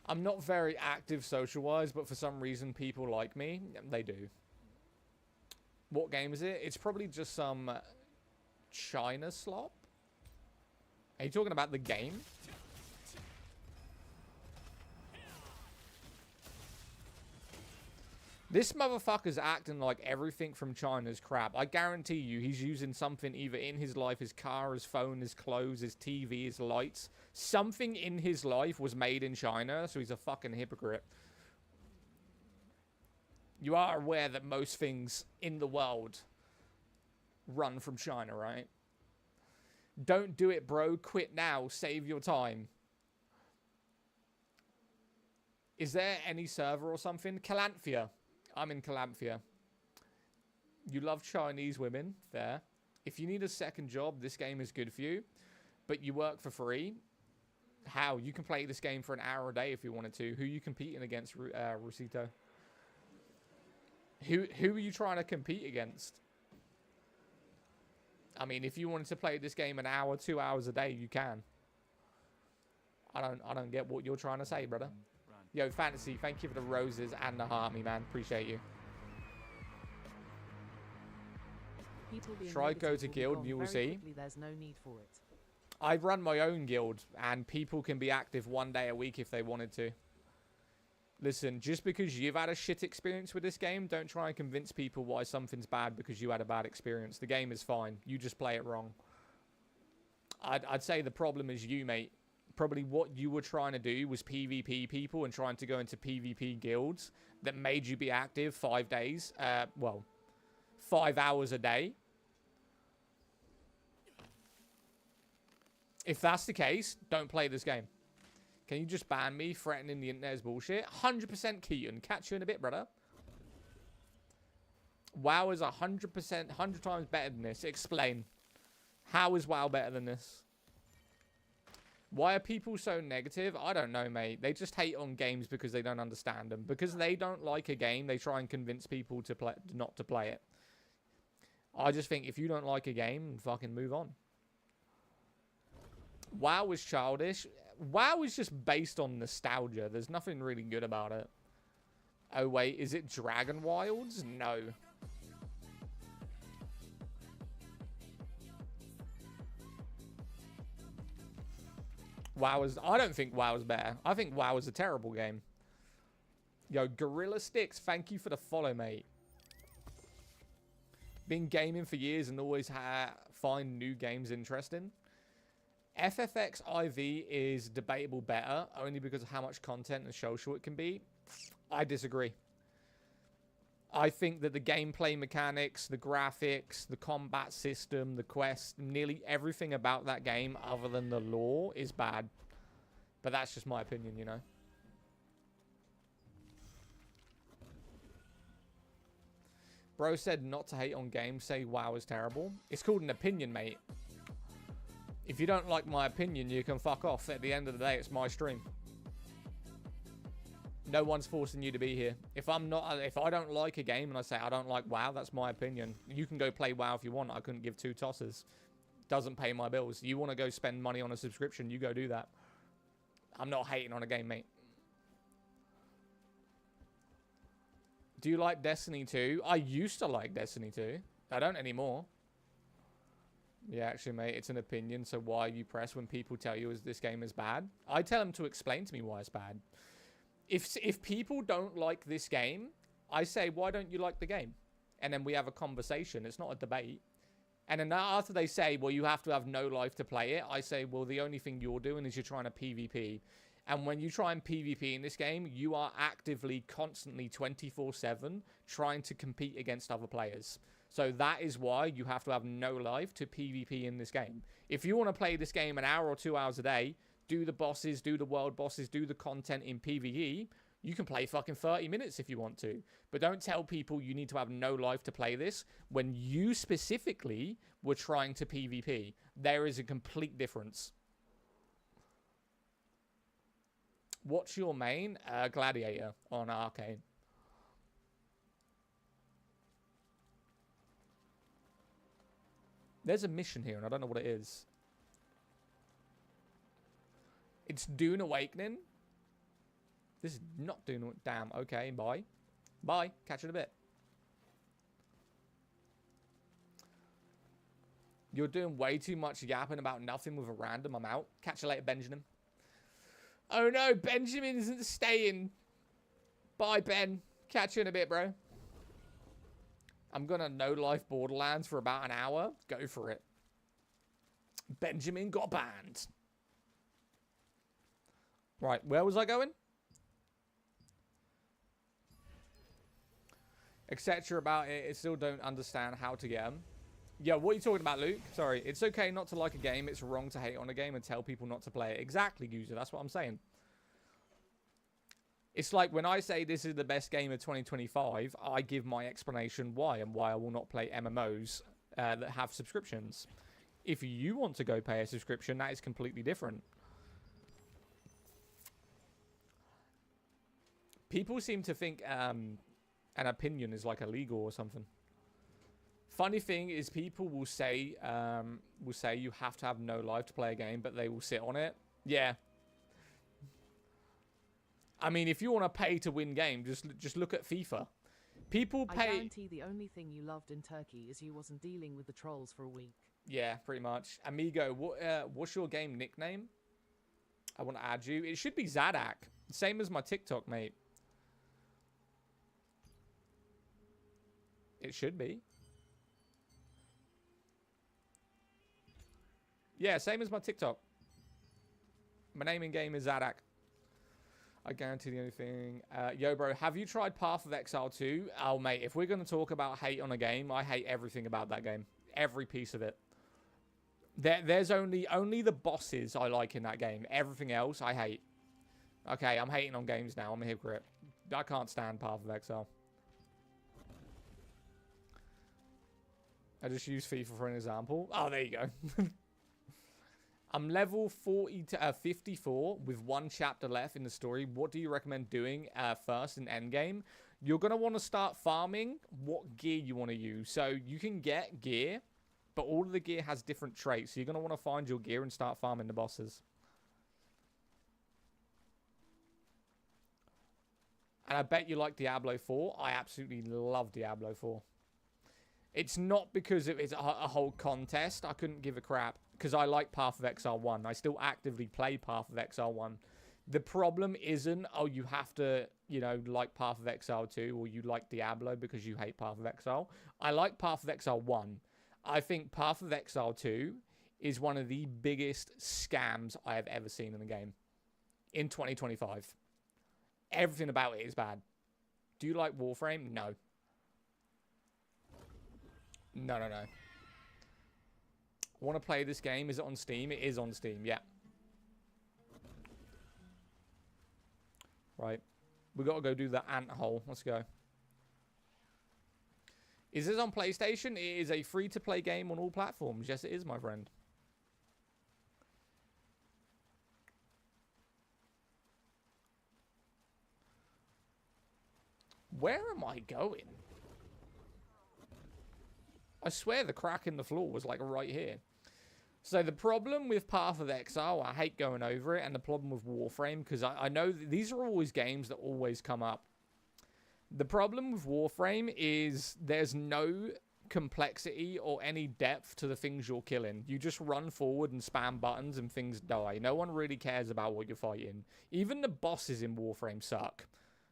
I'm not very active social-wise, but for some reason people like me. They do. What game is it? It's probably just some China slop. Are you talking about the game? This motherfucker's acting like everything from China's crap. I guarantee you he's using something either in his life, his car, his phone, his clothes, his TV, his lights. Something in his life was made in China, so he's a fucking hypocrite. You are aware that most things in the world run from China, right? Don't do it, bro. Quit now. Save your time. Is there any server or something? Calanthea. I'm in Calanthea. You love Chinese women. Fair. If you need a second job, this game is good for you. But you work for free. How? You can play this game for an hour a day if you wanted to. Who are you competing against, Rusito? Who are you trying to compete against? I mean, if you wanted to play this game an hour, 2 hours a day, you can. I don't get what you're trying to say, brother. Yo, Fantasy, thank you for the roses and the heart, me man. Appreciate you. People being Try go negative to will be guild, gone you will very see. quickly, there's no need for it. I run my own guild, and people can be active 1 day a week if they wanted to. Listen, just because you've had a shit experience with this game, don't try and convince people why something's bad because you had a bad experience. The game is fine. You just play it wrong. I'd say the problem is you, mate. Probably what you were trying to do was PvP people and trying to go into PvP guilds that made you be active 5 days. Well, 5 hours a day. If that's the case, don't play this game. Can you just ban me? Threatening the internet is bullshit. 100% Keaton. Catch you in a bit, brother. WoW is 100%, 100 times better than this. Explain. How is WoW better than this? Why are people so negative? I don't know, mate. They just hate on games because they don't understand them. Because they don't like a game, they try and convince people to play, not to play it. I just think if you don't like a game, fucking move on. WoW is childish. WoW is just based on nostalgia. There's nothing really good about it. Oh, wait. Is it Dragon Wilds? No. WoW is... I don't think WoW is better. I think WoW is a terrible game. Yo, Gorilla Sticks, thank you for the follow, mate. Been gaming for years and always find new games interesting. FFX IV is debatable better, only because of how much content and social it can be. I disagree. I think that the gameplay mechanics, the graphics, the combat system, the quest, nearly everything about that game other than the lore is bad. But that's just my opinion, you know. Bro said not to hate on games, say WoW is terrible. It's called an opinion, mate. If you don't like my opinion, you can fuck off. At the end of the day, it's my stream. No one's forcing you to be here. If I don't like a game and I say I don't like WoW, that's my opinion. You can go play WoW if you want. I couldn't give two tosses. Doesn't pay my bills. You want to go spend money on a subscription, you go do that. I'm not hating on a game, mate. Do you like Destiny 2? I used to like Destiny 2. I don't anymore. Yeah, actually, mate, it's an opinion, so why are you pressed when people tell you this game is bad? I tell them to explain to me why it's bad. If people don't like this game, I say, why don't you like the game? And then we have a conversation. It's not a debate. And then after they say, well, you have to have no life to play it, I say, well, the only thing you're doing is you're trying to PvP. And when you try and PvP in this game, you are actively, constantly, 24/7 trying to compete against other players. So that is why you have to have no life to PvP in this game. If you want to play this game an hour or 2 hours a day, do the bosses, do the world bosses, do the content in PvE, you can play fucking 30 minutes if you want to. But don't tell people you need to have no life to play this when you specifically were trying to PvP. There is a complete difference. What's your main? Gladiator on Arcane. There's a mission here, and I don't know what it is. It's Dune Awakening. This is not Dune... Damn, okay, bye. Bye, catch you in a bit. You're doing way too much yapping about nothing with a random. I'm out. Catch you later, Benjamin. Oh no, Benjamin isn't staying. Bye, Ben. Catch you in a bit, bro. I'm gonna no-life Borderlands for about an hour. Go for it. Benjamin got banned. Right, where was I going? Etc. about it. I still don't understand how to get them. Yeah, what are you talking about, Luke? Sorry. It's okay not to like a game. It's wrong to hate on a game and tell people not to play it. Exactly, user. That's what I'm saying. It's like when I say this is the best game of 2025, I give my explanation why and why I will not play MMOs that have subscriptions. If you want to go pay a subscription, that is completely different. People seem to think an opinion is like illegal or something. Funny thing is, people will say you have to have no life to play a game, but they will sit on it. Yeah. I mean, if you want to pay to win game, just look at FIFA. People pay. I guarantee the only thing you loved in Turkey is you wasn't dealing with the trolls for a week. Yeah, pretty much. Amigo, what's your game nickname? I want to add you. It should be Zaddak. Same as my TikTok, mate. It should be. Yeah, same as my TikTok. My name in game is Zaddak. I guarantee the only thing. Yo, bro, have you tried Path of Exile 2? Oh, mate, if we're going to talk about hate on a game, I hate everything about that game. Every piece of it. There's only the bosses I like in that game. Everything else, I hate. Okay, I'm hating on games now. I'm a hypocrite. I can't stand Path of Exile. I just use FIFA for an example. Oh, there you go. I'm level 54 with one chapter left in the story. What do you recommend doing first in endgame? You're going to want to start farming what gear you want to use. So you can get gear, but all of the gear has different traits. So you're going to want to find your gear and start farming the bosses. And I bet you like Diablo 4. I absolutely love Diablo 4. It's not because it's a whole contest. I couldn't give a crap. Because I like Path of Exile 1. I still actively play Path of Exile 1. The problem isn't, oh, you have to, you know, like Path of Exile 2 or you like Diablo because you hate Path of Exile. I like Path of Exile 1. I think Path of Exile 2 is one of the biggest scams I have ever seen in a game in 2025. Everything about it is bad. Do you like Warframe? No. No. Want to play this game? Is it on Steam? It is on Steam, yeah. Right. We got to go do the ant hole. Let's go. Is this on PlayStation? It is a free-to-play game on all platforms. Yes, it is, my friend. Where am I going? I swear the crack in the floor was like right here. So the problem with Path of Exile, I hate going over it, and the problem with Warframe, because I know these are always games that always come up. The problem with Warframe is there's no complexity or any depth to the things you're killing. You just run forward and spam buttons and things die. No one really cares about what you're fighting. Even the bosses in Warframe suck.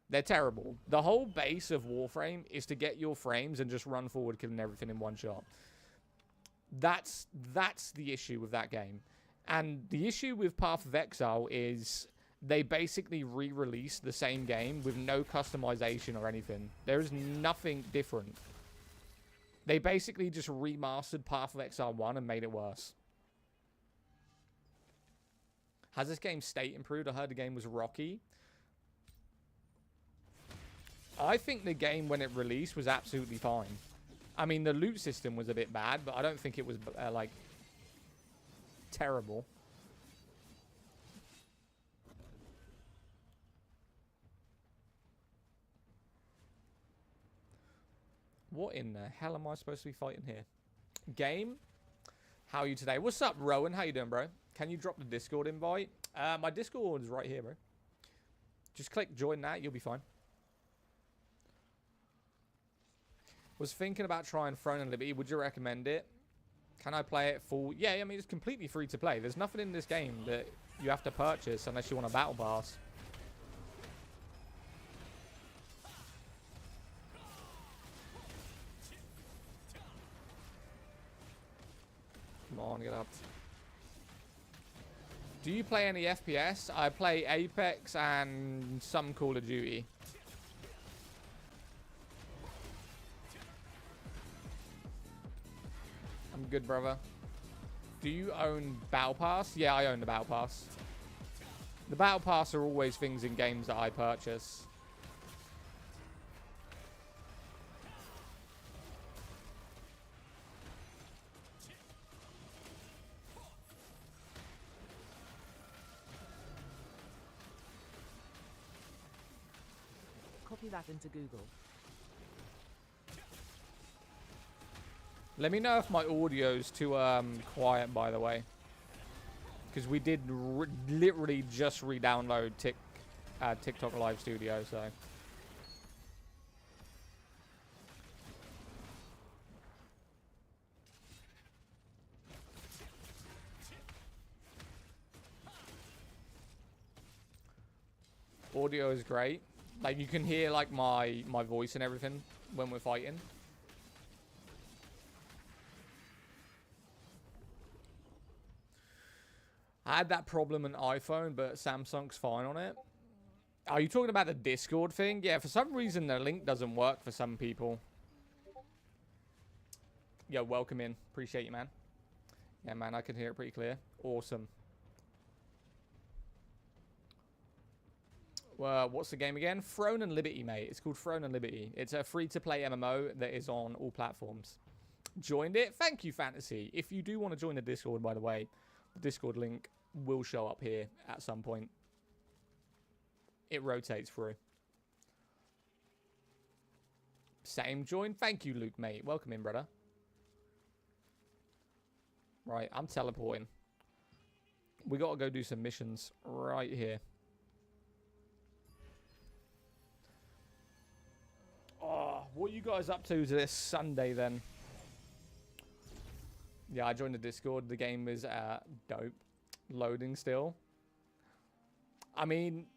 They're terrible. The whole base of Warframe is to get your frames and just run forward, killing everything in one shot. That's the issue with that game. And the issue with Path of Exile is they basically re-released the same game with no customization or anything. There is nothing different. They basically just remastered Path of Exile 1 and made it worse. Has this game's state improved? I heard the game was rocky. I think the game, when it released, was absolutely fine. I mean, the loot system was a bit bad, but I don't think it was, like, terrible. What in the hell am I supposed to be fighting here? Game? How are you today? What's up, Rowan? How you doing, bro? Can you drop the Discord invite? My Discord is right here, bro. Just click join that. You'll be fine. Was thinking about trying Throne and Liberty. Would you recommend it? Can I play it full? Yeah, I mean, it's completely free to play. There's nothing in this game that you have to purchase unless you want a battle pass. on, get up. Do you play any FPS? I play Apex and some Call of Duty. I'm good, brother. Do you own Battle Pass? Yeah, I own the Battle Pass. The Battle Pass are always things in games that I purchase. Copy that into Google. Let me know if my audio's too quiet, by the way. Because we did literally just re-download TikTok Live Studio, so... Audio is great. Like, you can hear, like, my voice and everything when we're fighting. I had that problem on iPhone, but Samsung's fine on it. Are you talking about the Discord thing? Yeah, for some reason the link doesn't work for some people. Yo, welcome in. Appreciate you, man. Yeah, man, I can hear it pretty clear. Awesome. Well, what's the game again? Throne and Liberty, mate. It's called Throne and Liberty. It's a free-to-play MMO that is on all platforms. Joined it? Thank you, Fantasy. If you do want to join the Discord, by the way, the Discord link will show up here at some point. It rotates through. Same join. Thank you, Luke, mate. Welcome in, brother. Right, I'm teleporting. We got to go do some missions right here. Oh, what are you guys up to this Sunday, then? Yeah, I joined the Discord. The game is dope. Loading still. I mean,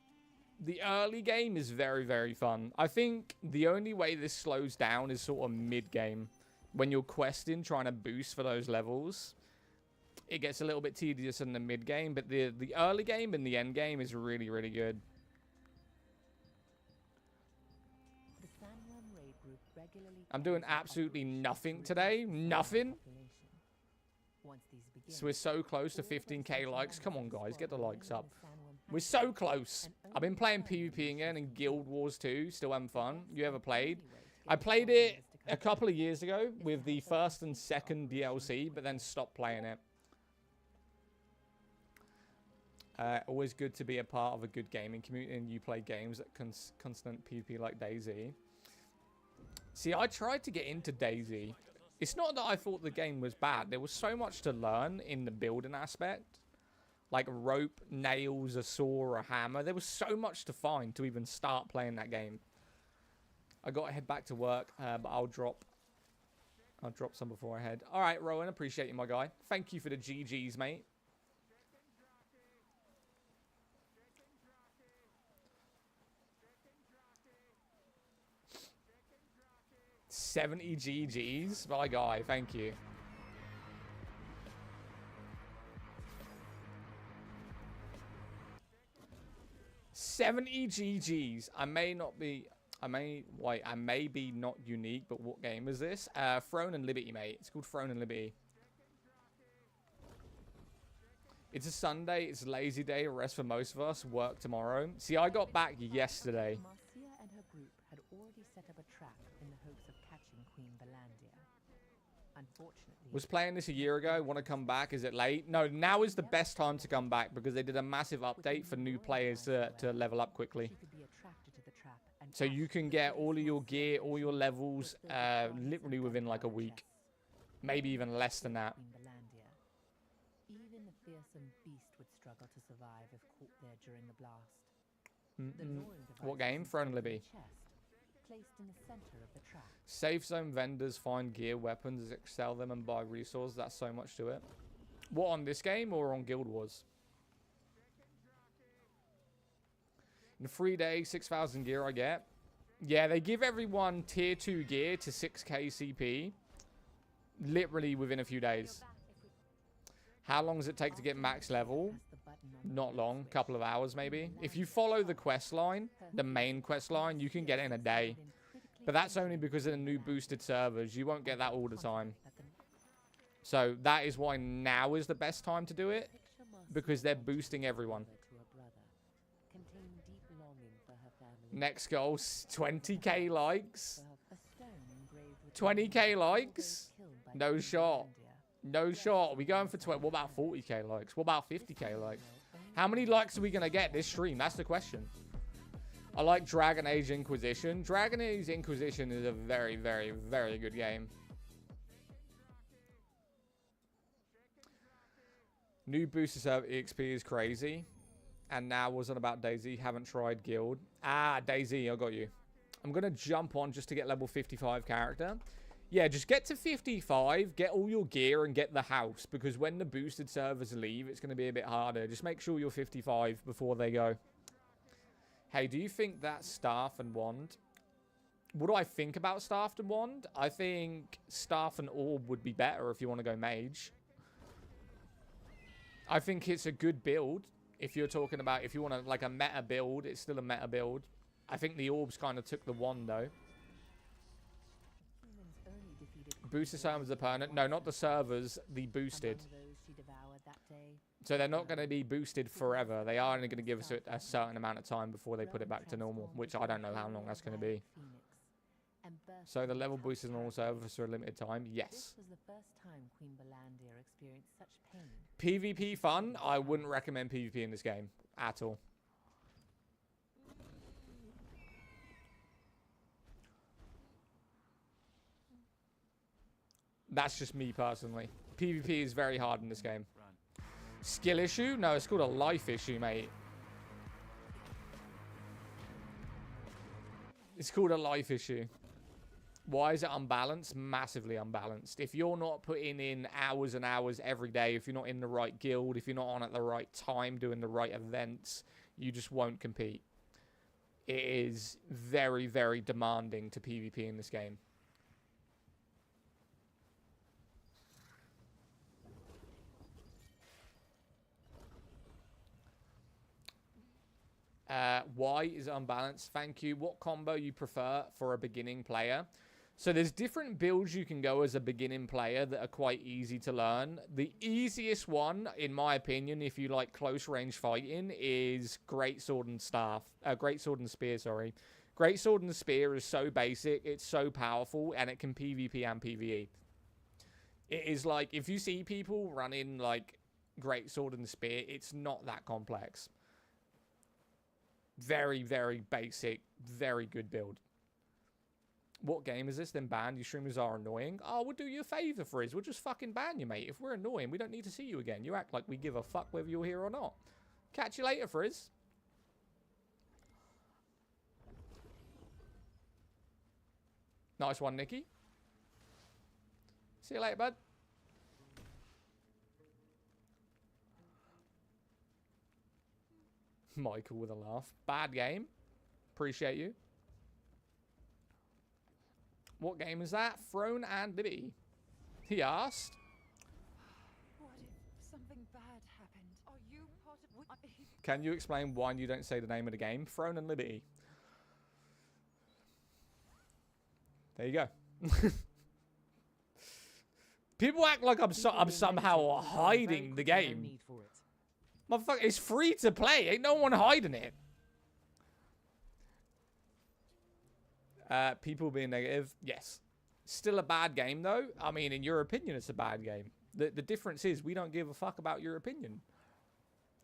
the early game is very, very fun. I think the only way this slows down is sort of mid-game. When you're questing, trying to boost for those levels, it gets a little bit tedious in the mid-game. But the early game and the end game is really, really good. I'm doing absolutely nothing today. Nothing. So we're so close to 15k likes. Come on, guys. Get the likes up. We're so close. I've been playing PvP again and Guild Wars 2. Still having fun. You ever played? I played it a couple of years ago with the first and second DLC, but then stopped playing it. Always good to be a part of a good gaming community, and you play games that constant PvP like DayZ. See, I tried to get into DayZ. It's not that I thought the game was bad. There was so much to learn in the building aspect. Like rope, nails, a saw, a hammer. There was so much to find to even start playing that game. I got to head back to work, but I'll drop some before I head. All right, Rowan, appreciate you, my guy. Thank you for the GGs, mate. 70 GGs? My guy, thank you. $70 GGs. I may be not unique, but what game is this? Throne and Liberty, mate. It's called Throne and Liberty. It's a Sunday. It's a lazy day. Rest for most of us. Work tomorrow. See, I got back yesterday. Marcia and her group had already set up a trap in the hopes of catching Queen Valandia. Unfortunately, Was playing this a year ago. Want to come back? Is it late? No, now is the best time to come back because they did a massive update for new players to level up quickly. she could be attracted to the trap and So you can get all of your gear, all your levels, literally within like a week. Maybe even less than that. Queen Valandia. Even the fearsome beast would struggle to survive if caught there during the blast. The luring device What game? was Throne and installed in Liberty. a chest, placed in the center of the trap. Safe zone vendors find gear, weapons, sell them and buy resources. That's so much to it. What, on this game or on Guild Wars? In 3 days, 6,000 gear I get. Yeah, they give everyone tier 2 gear to 6k CP. Literally within a few days. How long does it take to get max level? Press the button on the Not light long, switch. couple of hours maybe. If you follow the quest line, the main quest line, you can get it in a day. But that's only because of the new boosted servers. You won't get that all the time. So that is why now is the best time to do it, because they're boosting everyone. Next goal, 20k likes. 20k likes? No shot. No shot. Are we going for 20? What about 40k likes? What about 50k likes? How many likes are we going to get this stream? That's the question. I like Dragon Age Inquisition. Dragon Age Inquisition is a very, very, very good game. New booster server EXP is crazy. And now wasn't about Daisy. Haven't tried Guild. Ah, Daisy, I got you. I'm going to jump on just to get level 55 character. Yeah, just get to 55, get all your gear, and get the house. Because when the boosted servers leave, it's going to be a bit harder. Just make sure you're 55 before they go. Hey, do you think that Staff and Wand... What do I think about Staff and Wand? I think Staff and Orb would be better if you want to go Mage. I think it's a good build. If you're talking about, if you want to, like, a meta build, it's still a meta build. I think the Orbs kind of took the Wand, though. Boosted servers opponent. No, not the servers, the boosted. So they're not going to be boosted forever. They are only going to give us a certain amount of time before they put it back to normal, which I don't know how long that's going to be. So the level boosters on all servers for a limited time? Yes. PvP fun? I wouldn't recommend PvP in this game at all. That's just me personally. PvP is very hard in this game. Skill issue? No, it's called a life issue, mate. It's called a life issue. Why is it unbalanced? Massively unbalanced. If you're not putting in hours and hours every day, if you're not in the right guild, if you're not on at the right time, doing the right events, you just won't compete. It is very, very demanding to PvP in this game. Why is it unbalanced? Thank you. What combo you prefer for a beginning player? So there's different builds you can go as a beginning player that are quite easy to learn. The easiest one, in my opinion, if you like close range fighting, is Greatsword and Staff. Greatsword and Spear, sorry. Greatsword and Spear is so basic, it's so powerful, and it can PvP and PvE. It is like, if you see people running like Greatsword and Spear, it's not that complex. Very, very basic, very good build. What game is this? Then banned. You streamers are annoying. Oh, we'll do you a favour, Frizz. We'll just fucking ban you, mate. If we're annoying, we don't need to see you again. You act like we give a fuck whether you're here or not. Catch you later, Frizz. Nice one, Nikki. See you later, bud. Michael with a laugh. Bad game. Appreciate you. What game is that? Throne and Liberty. He asked. What if something bad happened? Are you part of... Can you explain why you don't say the name of the game? Throne and Liberty. There you go. People act like I'm somehow hiding the game. Motherfucker, it's free to play. Ain't no one hiding it. People being negative. Yes. Still a bad game, though. I mean, in your opinion, it's a bad game. The difference is we don't give a fuck about your opinion.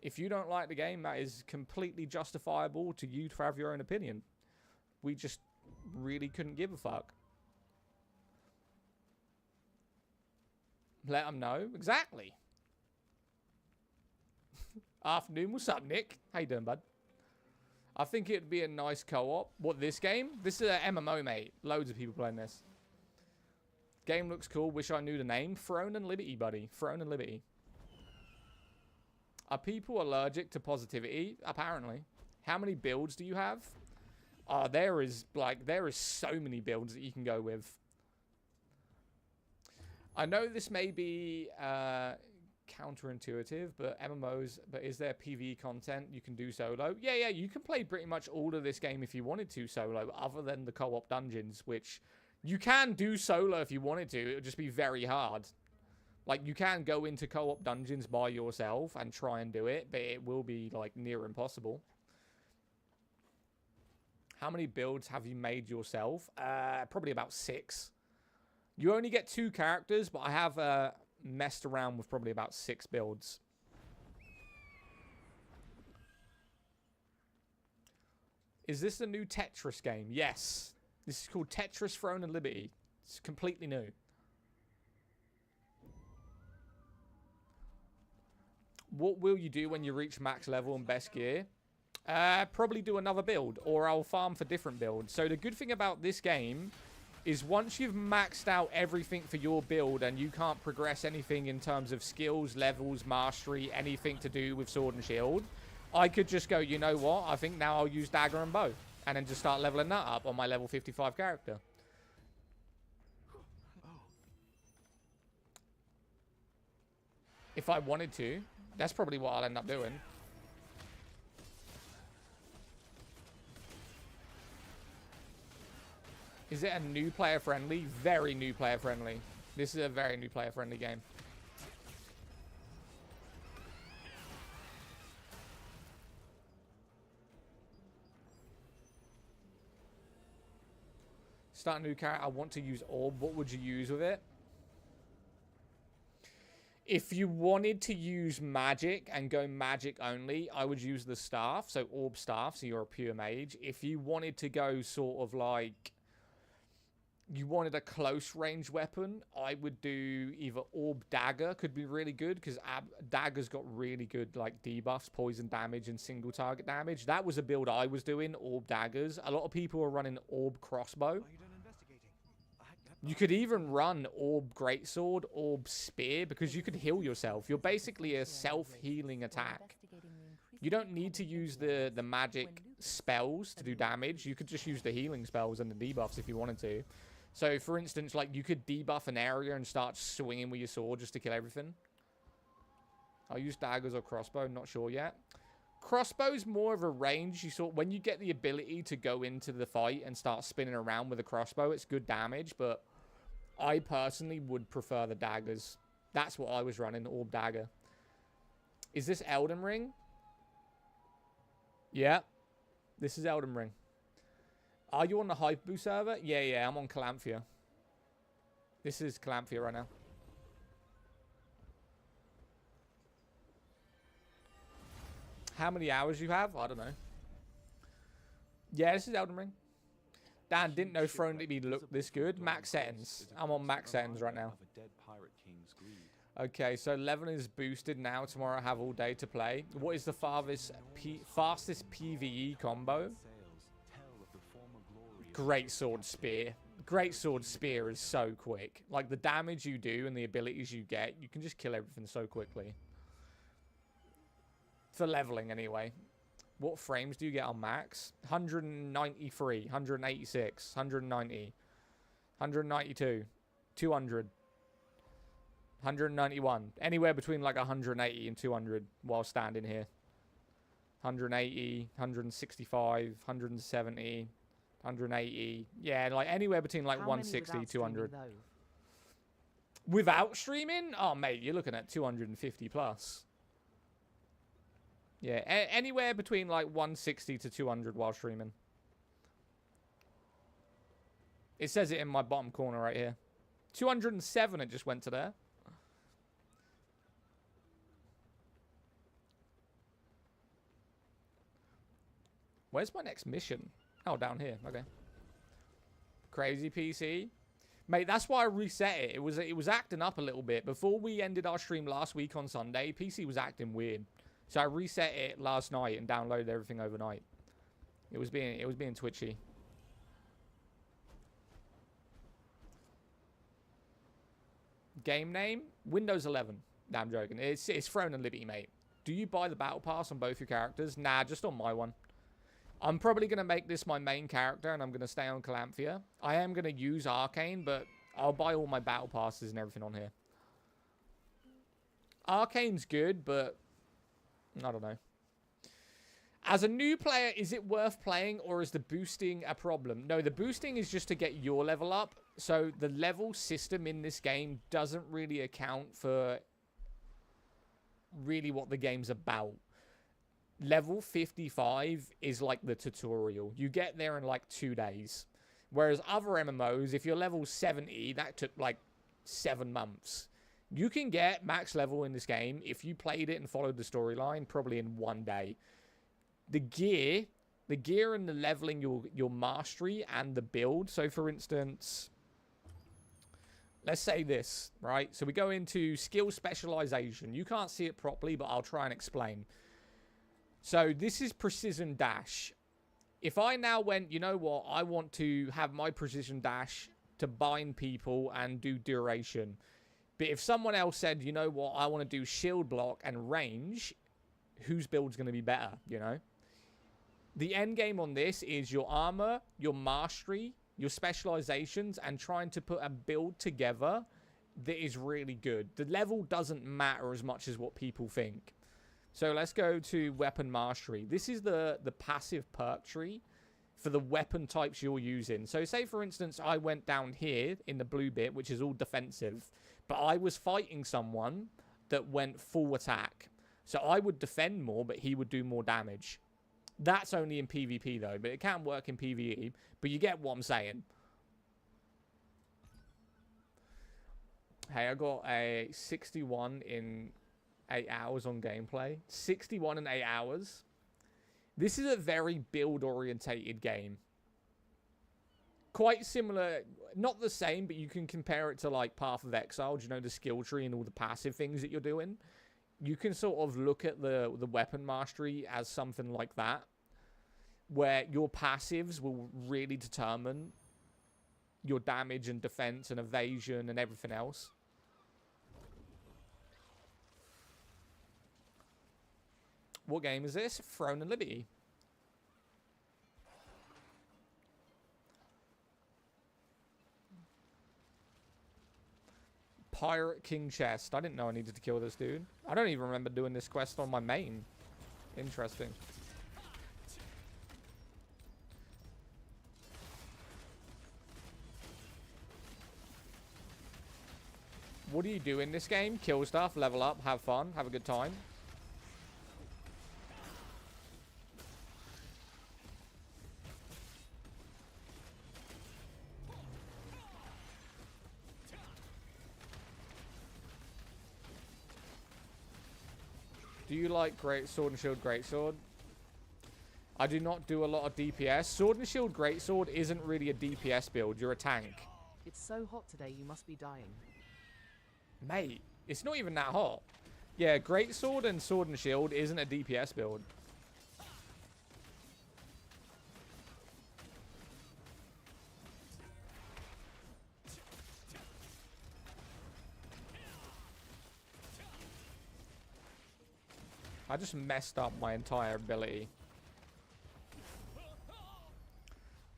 If you don't like the game, that is completely justifiable to you to have your own opinion. We just really couldn't give a fuck. Let them know. Exactly. Afternoon. What's up, Nick? How you doing, bud? I think it'd be a nice co-op. What, this game? This is an MMO, mate. Loads of people playing this. Game looks cool. Wish I knew the name. Throne and Liberty, buddy. Throne and Liberty. Are people allergic to positivity? Apparently. How many builds do you have? There is so many builds that you can go with. I know this may be counterintuitive, but MMOs, but is there PvE content you can do solo? Yeah, you can play pretty much all of this game if you wanted to solo, other than the co-op dungeons, which you can do solo if you wanted to. It would just be very hard. Like, you can go into co-op dungeons by yourself and try and do it, but it will be, like, near impossible. How many builds have you made yourself? Probably about 6. You only get 2 characters, but I have messed around with probably about 6 builds. Is this the new Tetris game? Yes. This is called Tetris Throne and Liberty. It's completely new. What will you do when you reach max level and best gear? Probably do another build, or I'll farm for different builds. So the good thing about this game is once you've maxed out everything for your build and you can't progress anything in terms of skills, levels, mastery, anything to do with sword and shield, I could just go, you know what, I think now I'll use dagger and bow, and then just start leveling that up on my level 55 character. If I wanted to. That's probably what I'll end up doing. Is it a new player friendly? Very new player friendly. This is a very new player friendly game. Start a new character. I want to use orb. What would you use with it? If you wanted to use magic and go magic only, I would use the staff, so orb staff, so you're a pure mage. If you wanted to go sort of like, you wanted a close range weapon, I would do either orb dagger, could be really good, because dagger's got really good like debuffs, poison damage, and single target damage. That was a build I was doing, orb daggers. A lot of people are running orb crossbow. You could even run orb greatsword, orb spear, because you could heal yourself. You're basically a self-healing attack. You don't need to use the magic spells to do damage. You could just use the healing spells and the debuffs if you wanted to. So, for instance, like, you could debuff an area and start swinging with your sword just to kill everything. I'll use daggers or crossbow, not sure yet. Crossbow's more of a range. When you get the ability to go into the fight and start spinning around with a crossbow, it's good damage, but I personally would prefer the daggers. That's what I was running, orb dagger. Is this Elden Ring? Yeah. This is Elden Ring. Are you on the Hyperboo server? Yeah, I'm on Calamphia. This is Calamphia right now. How many hours you have? I don't know. Yeah, this is Elden Ring. Dan didn't know Throne to be look this good. Max settings. I'm on max settings right now. Okay, so leveling is boosted now. Tomorrow I have all day to play. What is the fastest PvE combo? Great sword spear. Great sword spear is so quick. Like, the damage you do and the abilities you get, you can just kill everything so quickly. For leveling, anyway. What frames do you get on max? 193, 186, 190, 192, 200, 191. Anywhere between like 180 and 200 while standing here. 180, 165, 170, 180. Yeah, like anywhere between like 160, 200. Without streaming? Oh, mate, you're looking at 250 plus. Yeah, anywhere between like 160 to 200 while streaming. It says it in my bottom corner right here. 207 it just went to there. Where's my next mission? Oh, down here. Okay. Crazy PC. Mate, that's why I reset it. It was acting up a little bit. Before we ended our stream last week on Sunday, PC was acting weird. So I reset it last night and downloaded everything overnight. It was being twitchy. Game name? Windows 11. Nah, I'm joking. It's Throne and Liberty, mate. Do you buy the battle pass on both your characters? Nah, just on my one. I'm probably going to make this my main character and I'm going to stay on Calamphia. I am going to use Arcane, but I'll buy all my battle passes and everything on here. Arcane's good, but I don't know. As a new player, is it worth playing, or is the boosting a problem? No, the boosting is just to get your level up. So the level system in this game doesn't really account for really what the game's about. Level 55 is like the tutorial. You get there in like 2 days. Whereas other MMOs, if you're level 70, that took like 7 months. You can get max level in this game, if you played it and followed the storyline, probably in 1 day. The gear and the leveling your mastery and the build. So for instance, let's say this, right? So we go into skill specialization. You can't see it properly, but I'll try and explain. So this is precision dash. If I now went, you know what, I want to have my precision dash to bind people and do duration. But if someone else said, you know what, I want to do shield block and range, whose build's going to be better, you know? The end game on this is your armor, your mastery, your specializations, and trying to put a build together that is really good. The level doesn't matter as much as what people think. So let's go to weapon mastery. This is the passive perk tree for the weapon types you're using. So say, for instance, I went down here in the blue bit, which is all defensive, but I was fighting someone that went full attack. So I would defend more, but he would do more damage. That's only in PvP, though, but it can work in PvE. But you get what I'm saying. Hey, I got a 61 in 8 hours on gameplay. 61 in 8 hours. This is a very build-orientated game. Quite similar, not the same, but you can compare it to, like, Path of Exile. Do you know the skill tree and all the passive things that you're doing? You can sort of look at the weapon mastery as something like that, where your passives will really determine your damage and defense and evasion and everything else. What game is this? Throne and Liberty. Pirate King Chest. I didn't know I needed to kill this dude. I don't even remember doing this quest on my main. Interesting. What do you do in this game? Kill stuff, level up, have fun, have a good time. Do you like Great Sword and Shield Greatsword? I do not do a lot of DPS. Sword and Shield Greatsword isn't really a DPS build. You're a tank. It's so hot today, you must be dying. Mate, it's not even that hot. Yeah, Greatsword and Sword and Shield isn't a DPS build. I just messed up my entire ability.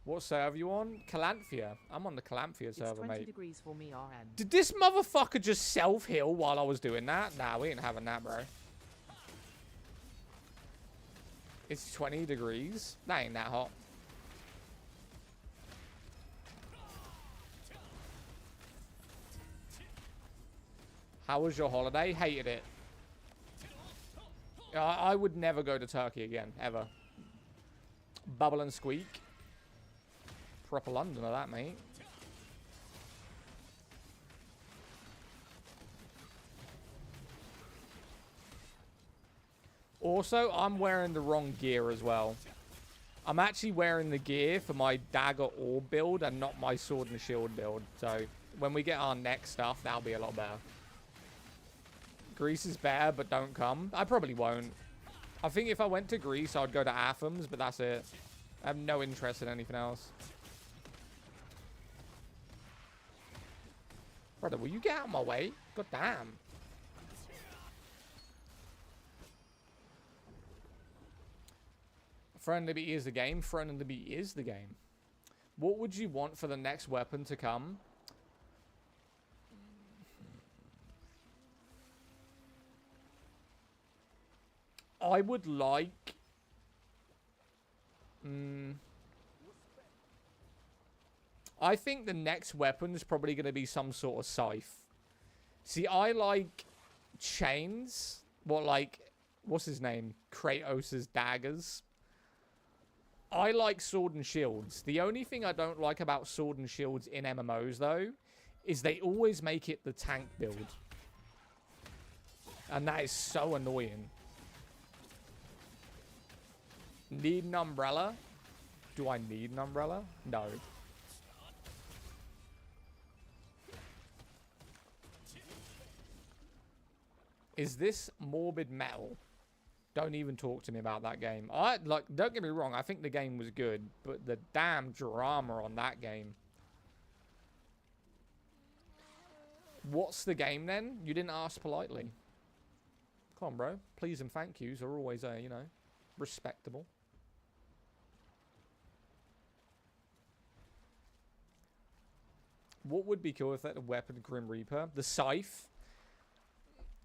What server you on? Calanthea. I'm on the Calanthea server, It's 20 mate. degrees for me, RN. Did this motherfucker just self-heal while I was doing that? Nah, we ain't having that, bro. It's 20 degrees. That ain't that hot. How was your holiday? Hated it. I would never go to Turkey again, ever. Bubble and Squeak. Proper Londoner, that, mate. Also, I'm wearing the wrong gear as well. I'm actually wearing the gear for my dagger orb build and not my sword and shield build. So, when we get our next stuff, that'll be a lot better. Greece is better, but don't come. I probably won't. I think if I went to Greece, I'd go to Athens, but that's it. I have no interest in anything else. Brother, will you get out of my way? God damn. Throne and Liberty is the game. Throne and Liberty is the game. What would you want for the next weapon to come? I would like... I think the next weapon is probably going to be some sort of scythe. See, I like chains. What's his name? Kratos' daggers. I like sword and shields. The only thing I don't like about sword and shields in MMOs, though, is they always make it the tank build. And that is so annoying. Need an umbrella? Do I need an umbrella? No. Is this Morbid Metal? Don't even talk to me about that game. Don't get me wrong, I think the game was good, but the damn drama on that game. What's the game then? You didn't ask politely. Come on, bro. Please and thank yous are always, you know, respectable. What would be cool if that weapon, Grim Reaper? The scythe.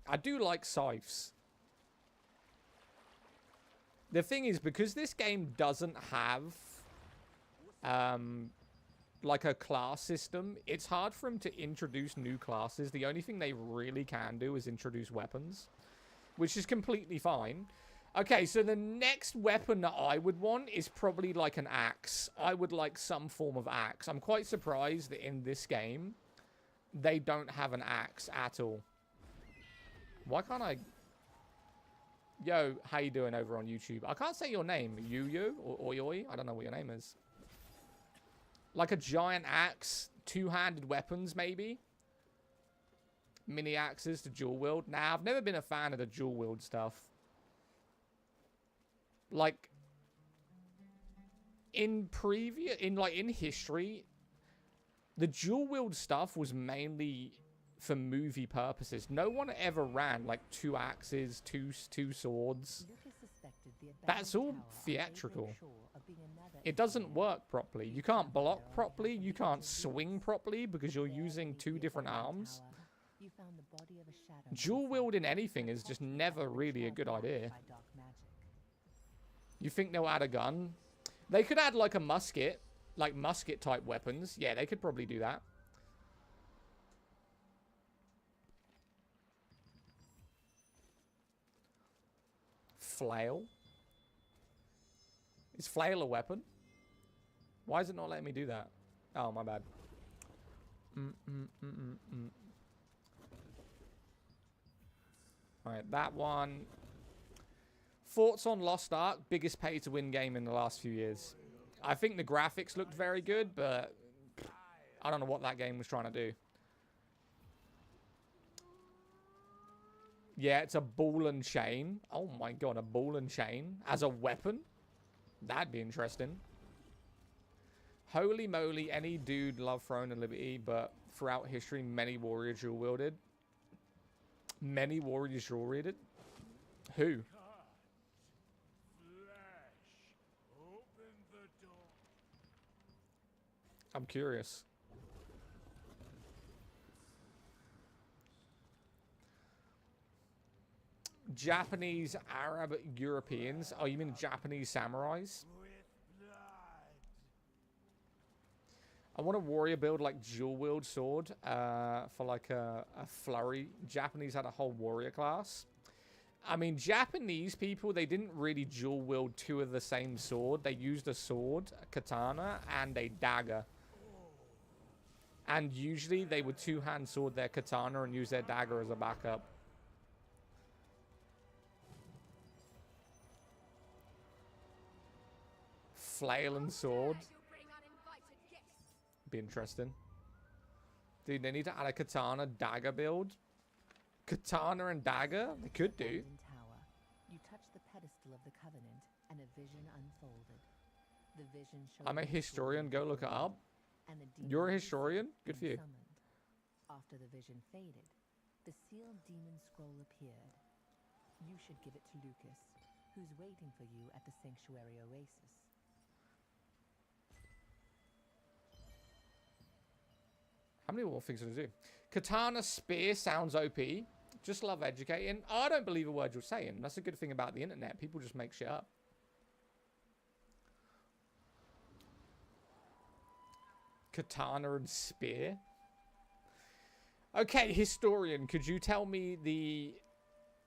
I do like scythes. The thing is, because this game doesn't have like a class system, it's hard for them to introduce new classes. The only thing they really can do is introduce weapons, which is completely fine. Okay, so the next weapon that I would want is probably like an axe. I would like some form of axe. I'm quite surprised that in this game, they don't have an axe at all. Why can't I... Yo, how you doing over on YouTube? I can't say your name. Yu or Oyoi? I don't know what your name is. Like a giant axe, two-handed weapons, maybe? Mini axes to dual wield. Nah, I've never been a fan of the dual wield stuff. Like, in history, the dual wield stuff was mainly for movie purposes. No one ever ran like two axes, two swords. That's all theatrical. It doesn't work properly. You can't block properly. You can't swing properly because you're using two different arms. Dual wielding anything is just never really a good idea. You think they'll add a gun? They could add like a musket, like musket type weapons. Yeah, they could probably do that. Flail? Is flail a weapon? Why is it not letting me do that? Oh, my bad. Alright, that one. Thoughts on Lost Ark? Biggest pay-to-win game in the last few years. I think the graphics looked very good, but I don't know what that game was trying to do. Yeah, it's a ball and chain. Oh my god, a ball and chain as a weapon? That'd be interesting. Holy moly, any dude loved Throne and Liberty, but throughout history, many warriors dual wielded. Many warriors dual wielded? Who? I'm curious. Japanese, Arab, Europeans. Oh, you mean Japanese samurais? I want a warrior build like dual wield sword for like a flurry. Japanese had a whole warrior class. I mean, Japanese people, they didn't really dual wield two of the same sword. They used a sword, a katana, and a dagger. And usually they would two-hand sword their katana and use their dagger as a backup. Flail and sword. Be interesting. Dude, they need to add a katana dagger build. Katana and dagger? They could do. You touch the pedestal of the covenant and a vision unfolded. The vision showed I'm a historian, go look it up. You're a historian? Good for you. After the vision faded, the sealed demon scroll appeared. You should give it to Lucas, who's waiting for you at the sanctuary oasis. How many more things do I do? Katana spear sounds OP. Just love educating. I don't believe a word you're saying. That's a good thing about the internet. People just make shit up. Katana and spear. Okay, historian, could you tell me the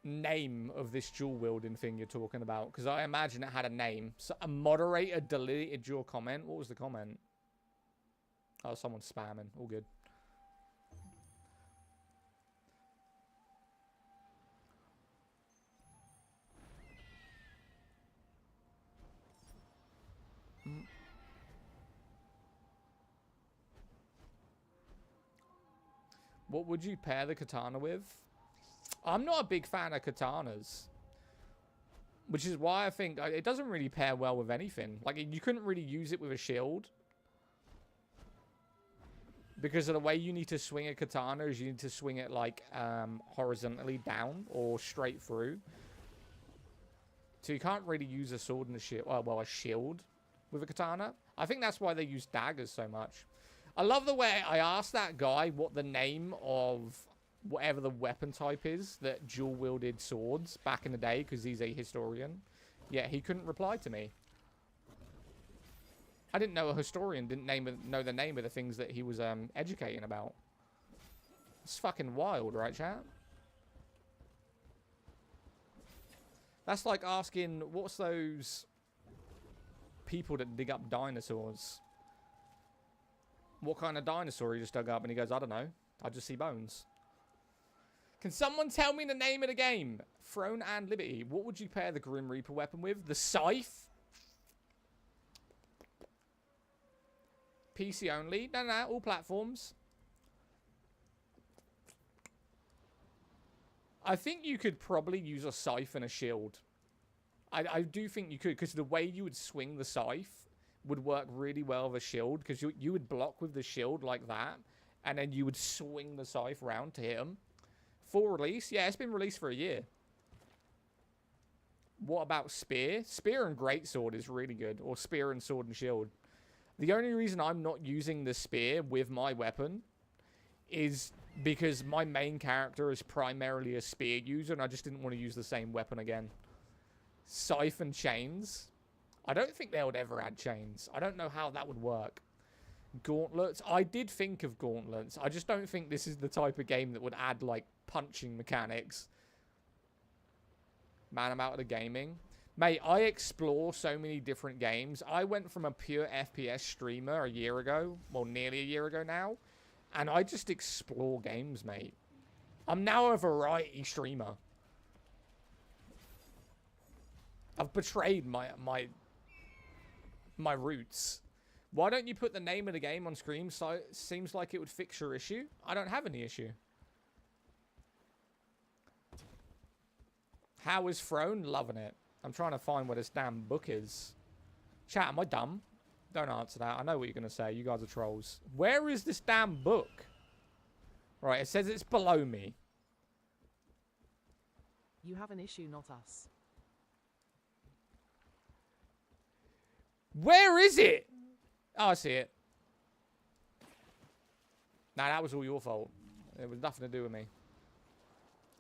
name of this dual wielding thing you're talking about? Because I imagine it had a name. So a moderator deleted your comment. What was the comment? Oh, someone's spamming. All good. What would you pair the katana with? I'm not a big fan of katanas. Which is why I think it doesn't really pair well with anything. Like, you couldn't really use it with a shield. Because of the way you need to swing a katana is you need to swing it, like, horizontally down or straight through. So you can't really use a sword and a shield. Well, a shield with a katana. I think that's why they use daggers so much. I love the way I asked that guy what the name of whatever the weapon type is that dual-wielded swords back in the day, because he's a historian. Yeah, he couldn't reply to me. I didn't know a historian didn't know the name of the things that he was educating about. It's fucking wild, right, chat? That's like asking, what's those people that dig up dinosaurs? What kind of dinosaur he just dug up? And he goes, I don't know. I just see bones. Can someone tell me the name of the game? Throne and Liberty. What would you pair the Grim Reaper weapon with? The Scythe? PC only? No, all platforms. I think you could probably use a Scythe and a shield. I do think you could, because the way you would swing the Scythe would work really well with a shield, because you would block with the shield like that, and then you would swing the Scythe round to hit him. Full release? Yeah, it's been released for a year. What about Spear? Spear and Greatsword is really good, or Spear and Sword and Shield. The only reason I'm not using the Spear with my weapon is because my main character is primarily a Spear user, and I just didn't want to use the same weapon again. Scythe and Chains? I don't think they would ever add chains. I don't know how that would work. Gauntlets? I did think of gauntlets. I just don't think this is the type of game that would add, like, punching mechanics. Man, I'm out of the gaming. Mate, I explore so many different games. I went from a pure FPS streamer a year ago, well, nearly a year ago now, and I just explore games, mate. I'm now a variety streamer. I've betrayed my roots. Why don't you put the name of the game on screen? So seems like it would fix your issue. I don't have any issue. How is Throne? Loving it. I'm trying to find where this damn book is. Chat, am I dumb? Don't answer that. I know what you're going to say. You guys are trolls. Where is this damn book? Right, it says it's below me. You have an issue, not us. Where is it? Oh, I see it. Nah, that was all your fault. It was nothing to do with me.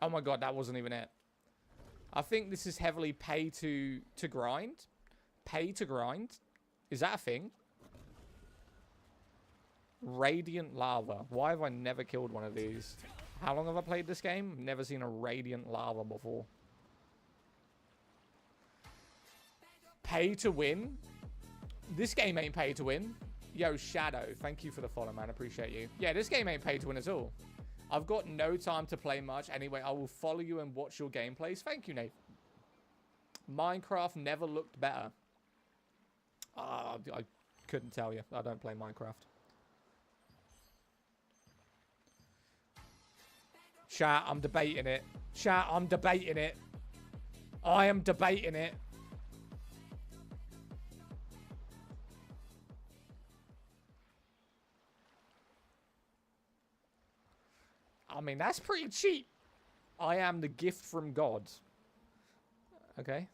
Oh my god, that wasn't even it. I think this is heavily pay to grind. Pay to grind? Is that a thing? Radiant Lava. Why have I never killed one of these? How long have I played this game? Never seen a Radiant Lava before. Pay to win? This game ain't pay to win. Yo, Shadow, thank you for the follow, man. Appreciate you. Yeah, this game ain't pay to win at all. I've got no time to play much. Anyway, I will follow you and watch your gameplays. Thank you, Nate. Minecraft never looked better. I couldn't tell you. I don't play Minecraft. Chat, I'm debating it. Chat, I'm debating it. I am debating it. I mean, that's pretty cheap. I am the gift from God. Okay.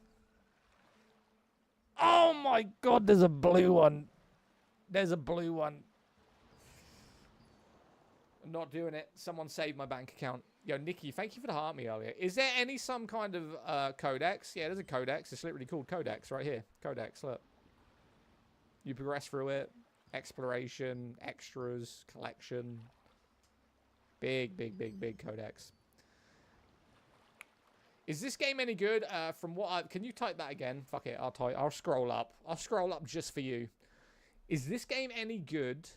Oh my god, there's a blue one. There's a blue one. I'm not doing it. Someone saved my bank account. Yo, Nikki, thank you for the heart me earlier. Is there some kind of codex? Yeah, there's a codex. It's literally called codex right here. Codex, look. You progress through it. Exploration, extras, collection. Big, big, big, big codex. Is this game any good? From what I... Can you type that again? Fuck it, I'll scroll up. I'll scroll up just for you. Is this game any good?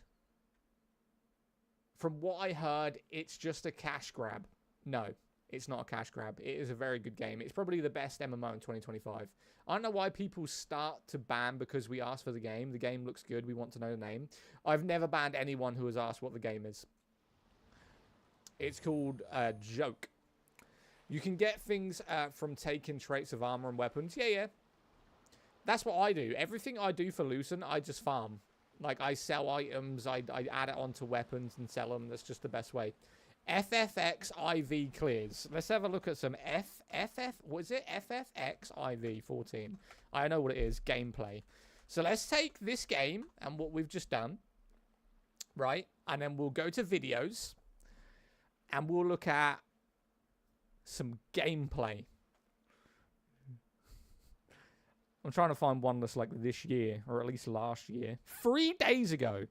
From what I heard, it's just a cash grab. No, it's not a cash grab. It is a very good game. It's probably the best MMO in 2025. I don't know why people start to ban because we asked for the game. The game looks good. We want to know the name. I've never banned anyone who has asked what the game is. It's called Joke. You can get things from taking traits of armor and weapons. Yeah, yeah. That's what I do. Everything I do for Lucent, I just farm. Like, I sell items, I add it onto weapons and sell them. That's just the best way. FFX IV clears. Let's have a look at some what is it? FFX IV 14. I know what it is. Gameplay. So let's take this game and what we've just done. Right? And then we'll go to videos. And we'll look at some gameplay. I'm trying to find one that's like this year, or at least last year. 3 days ago.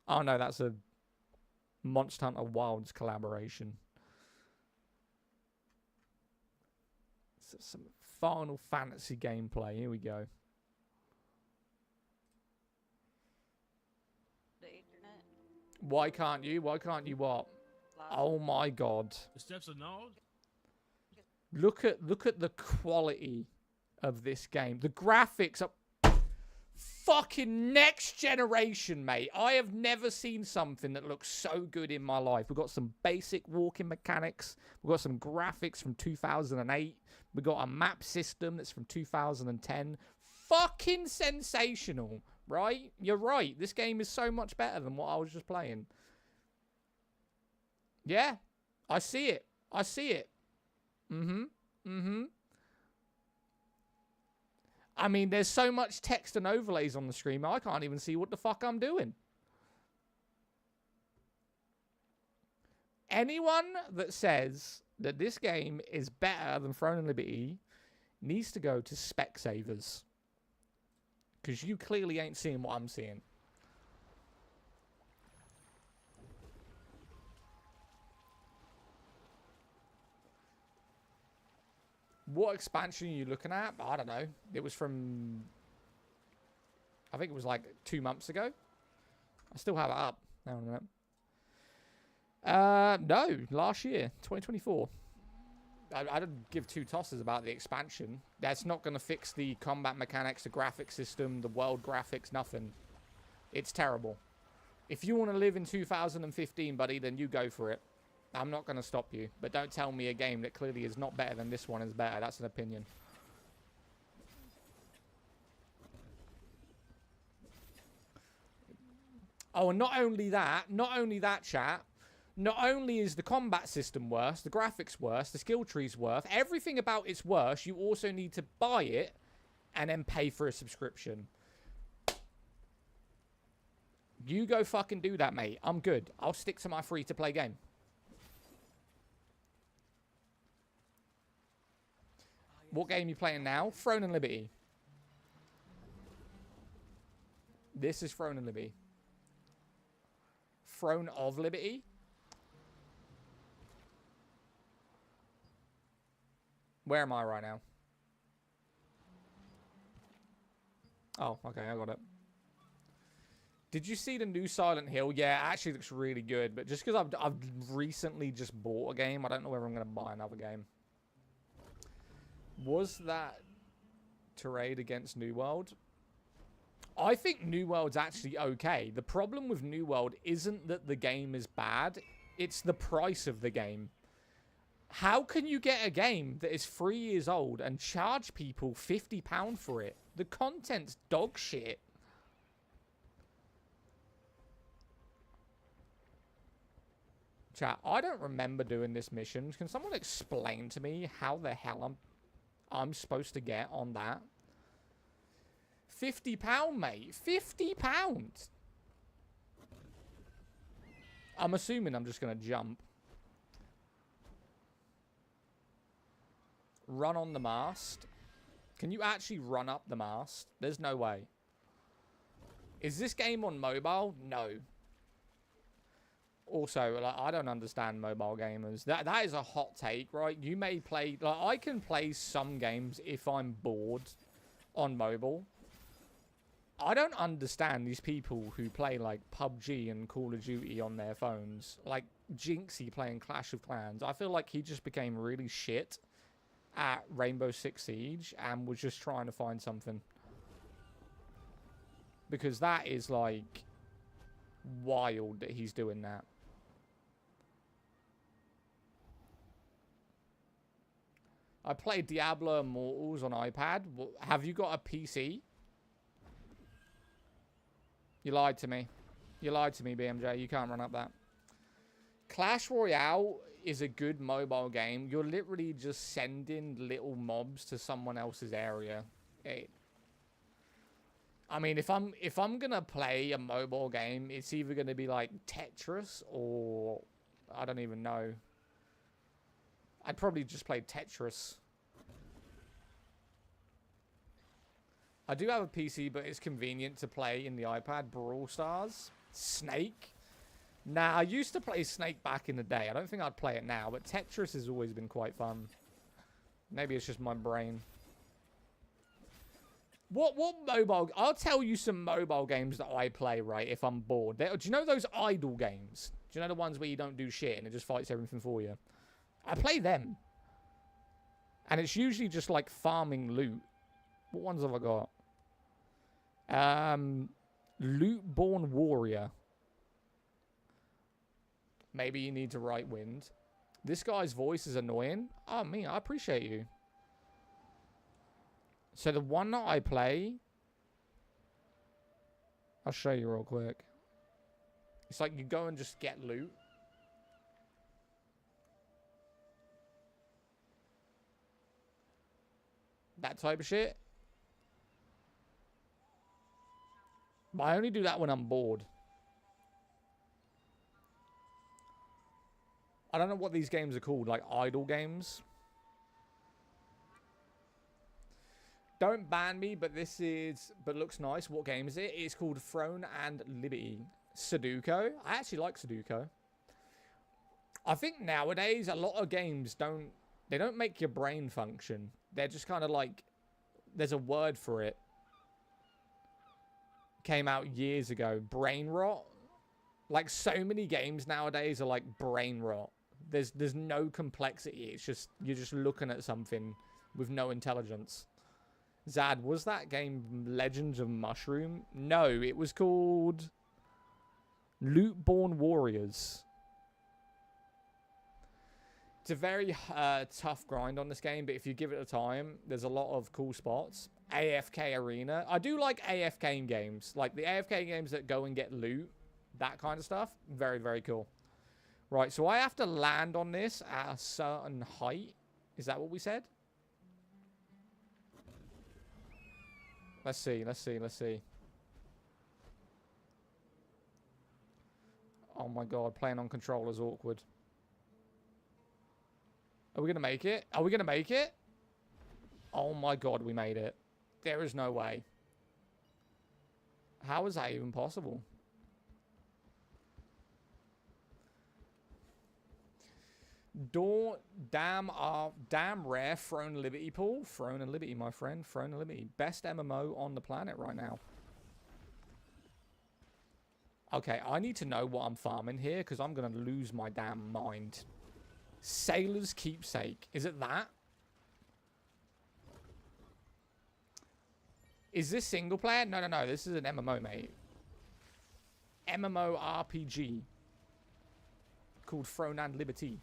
Oh no, that's a Monster Hunter Wilds collaboration. So some Final Fantasy gameplay. Here we go. The internet. Why can't you? Why can't you what? Oh my god. The steps are gnawed. Look at the quality of this game. The graphics are fucking next generation, mate. I have never seen something that looks so good in my life. We've got some basic walking mechanics. We've got some graphics from 2008. We've got a map system that's from 2010. Fucking sensational, right? You're right. This game is so much better than what I was just playing. Yeah, I see it. I see it. I mean, there's so much text and overlays on the screen, I can't even see what the fuck I'm doing. Anyone that says that this game is better than Throne and Liberty needs to go to Specsavers. Because you clearly ain't seeing what I'm seeing. What expansion are you looking at? I don't know. It was from... I think it was like 2 months ago. I still have it up. Hang on a minute. No, last year, 2024. I didn't give 2 tosses about the expansion. That's not going to fix the combat mechanics, the graphics system, the world graphics, nothing. It's terrible. If you want to live in 2015, buddy, then you go for it. I'm not going to stop you. But don't tell me a game that clearly is not better than this one is better. That's an opinion. Oh, and not only that, chat. Not only is the combat system worse, the graphics worse, the skill tree's worse, everything about it's worse, you also need to buy it and then pay for a subscription. You go fucking do that, mate. I'm good. I'll stick to my free-to-play game. What game are you playing now? Throne and Liberty. This is Throne and Liberty. Throne of Liberty? Where am I right now? Oh, okay, I got it. Did you see the new Silent Hill? Yeah, it actually looks really good. But just because I've recently just bought a game, I don't know whether I'm going to buy another game. Was that Terrain against New World? I think New World's actually okay. The problem with New World isn't that the game is bad. It's the price of the game. How can you get a game that is 3 years old and charge people £50 for it? The content's dog shit. Chat, I don't remember doing this mission. Can someone explain to me how the hell I'm supposed to get on that? £50, mate. £50. I'm assuming I'm just going to jump. Run on the mast. Can you actually run up the mast? There's no way. Is this game on mobile? No. Also, like, I don't understand mobile gamers. That is a hot take, right? You may play... Like, I can play some games if I'm bored on mobile. I don't understand these people who play, like, PUBG and Call of Duty on their phones. Like, Jinxie playing Clash of Clans. I feel like he just became really shit at Rainbow Six Siege and was just trying to find something. Because that is, like, wild that he's doing that. I played Diablo Immortals on iPad. Have you got a PC? You lied to me. You lied to me, BMJ. You can't run up that. Clash Royale is a good mobile game. You're literally just sending little mobs to someone else's area. I mean, if I'm gonna play a mobile game, it's either gonna be like Tetris or I don't even know. I'd probably just play Tetris. I do have a PC, but it's convenient to play in the iPad. Brawl Stars. Snake. Nah, I used to play Snake back in the day. I don't think I'd play it now, but Tetris has always been quite fun. Maybe it's just my brain. What mobile... I'll tell you some mobile games that I play, right, if I'm bored. Do you know those idle games? Do you know the ones where you don't do shit and it just fights everything for you? I play them. And it's usually just like farming loot. What ones have I got? Loot-born Warrior. Maybe you need to right wind. This guy's voice is annoying. Oh, me, I appreciate you. So the one that I play... I'll show you real quick. It's like you go and just get loot. That type of shit. But I only do that when I'm bored. I don't know what these games are called, like idle games. Don't ban me, but this is... But looks nice. What game is it? It's called Throne and Liberty. Sudoku. I actually like Sudoku. I think nowadays a lot of games don't... They don't make your brain function. They're just kind of like... There's a word for it. Came out years ago. Brain rot. Like, so many games nowadays are like brain rot. There's no complexity. It's just... You're just looking at something with no intelligence. Zad, was that game Legends of Mushroom? No, it was called... Loot-born Warriors. It's a very tough grind on this game, but if you give it a time, there's a lot of cool spots. AFK Arena. I do like AFK games. Like the AFK games that go and get loot. That kind of stuff. Very, very cool. Right, so I have to land on this at a certain height. Is that what we said? Let's see, let's see, let's see. Oh my god, playing on controller's awkward. Are we going to make it? Are we going to make it? Oh my god, we made it. There is no way. How is that even possible? Damn rare Throne Liberty pool. Throne and Liberty, my friend. Throne and Liberty. Best MMO on the planet right now. Okay, I need to know what I'm farming here because I'm going to lose my damn mind. Sailor's Keepsake. Is it that? Is this single player? No, no, no. This is an MMO, mate. MMO RPG. Called Throne and Liberty.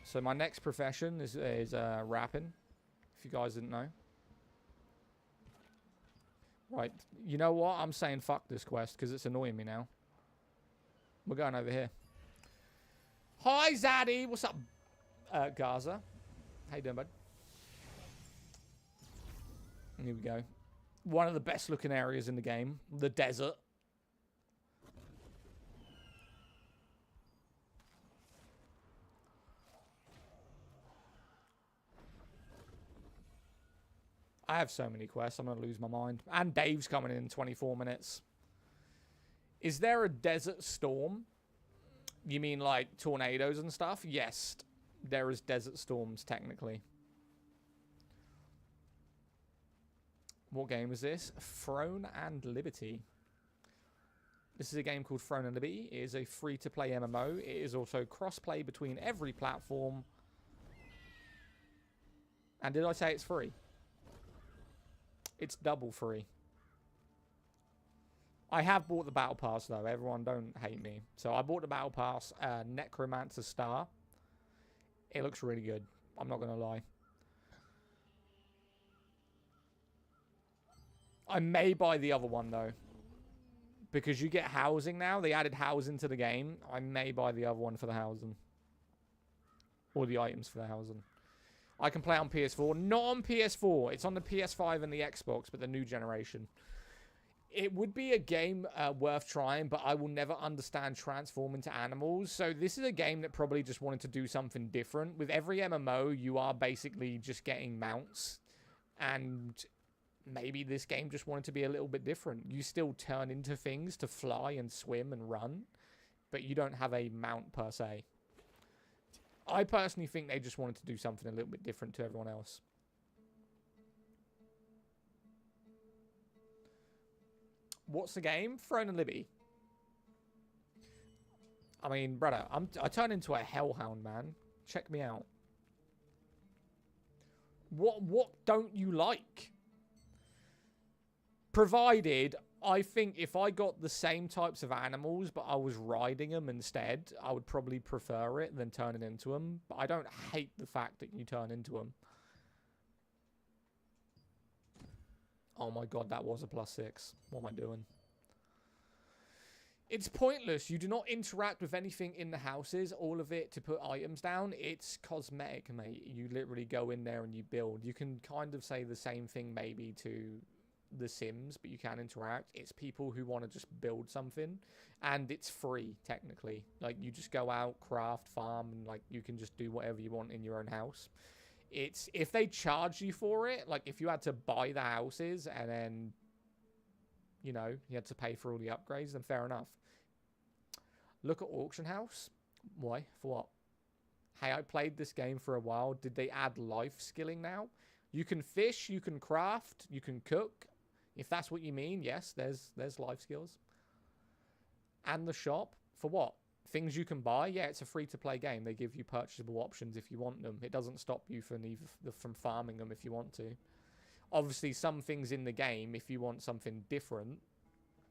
So my next profession is rapping. If you guys didn't know. Right. You know what? I'm saying fuck this quest because it's annoying me now. We're going over here. Hi, Zaddy. What's up, Gaza? How you doing, bud? Here we go. One of the best looking areas in the game. The desert. I have so many quests. I'm going to lose my mind. And Dave's coming in 24 minutes. Is there a desert storm? You mean like tornadoes and stuff? Yes, there is desert storms technically. What game is this? Throne and Liberty. This is a game called Throne and Liberty. It is a free-to-play MMO. It is also cross-play between every platform. And did I say it's free? It's double free. I have bought the Battle Pass, though. Everyone don't hate me. So I bought the Battle Pass, Necromancer Star. It looks really good. I'm not going to lie. I may buy the other one, though. Because you get housing now. They added housing to the game. I may buy the other one for the housing. Or the items for the housing. I can play on PS4. Not on PS4. It's on the PS5 and the Xbox, but the new generation. It would be a game worth trying, but I will never understand transform into animals. So this is a game that probably just wanted to do something different. With every MMO, you are basically just getting mounts. And maybe this game just wanted to be a little bit different. You still turn into things to fly and swim and run, but you don't have a mount per se. I personally think they just wanted to do something a little bit different to everyone else. What's the game? Throne and Liberty. I mean, brother, I turn into a hellhound, man. Check me out. What don't you like? Provided, I think if I got the same types of animals, but I was riding them instead, I would probably prefer it than turning into them. But I don't hate the fact that you turn into them. Oh my god, that was a +6. What am I doing? It's pointless. You do not interact with anything in the houses. All of it to put items down. It's cosmetic, mate. You literally go in there and you build. You can kind of say the same thing maybe to The Sims, but you can interact. It's people who want to just build something. And it's free, technically. Like, you just go out, craft, farm, and like you can just do whatever you want in your own house. It's if they charge you for it, like if you had to buy the houses and then, you know, you had to pay for all the upgrades, then fair enough. Look at Auction House. Why? For what? Hey, I played this game for a while. Did they add life skilling now? You can fish, you can craft, you can cook. If that's what you mean, yes, there's life skills. And the shop, for what? Things you can buy? Yeah, it's a free-to-play game. They give you purchasable options if you want them. It doesn't stop you from farming them if you want to. Obviously, some things in the game, if you want something different,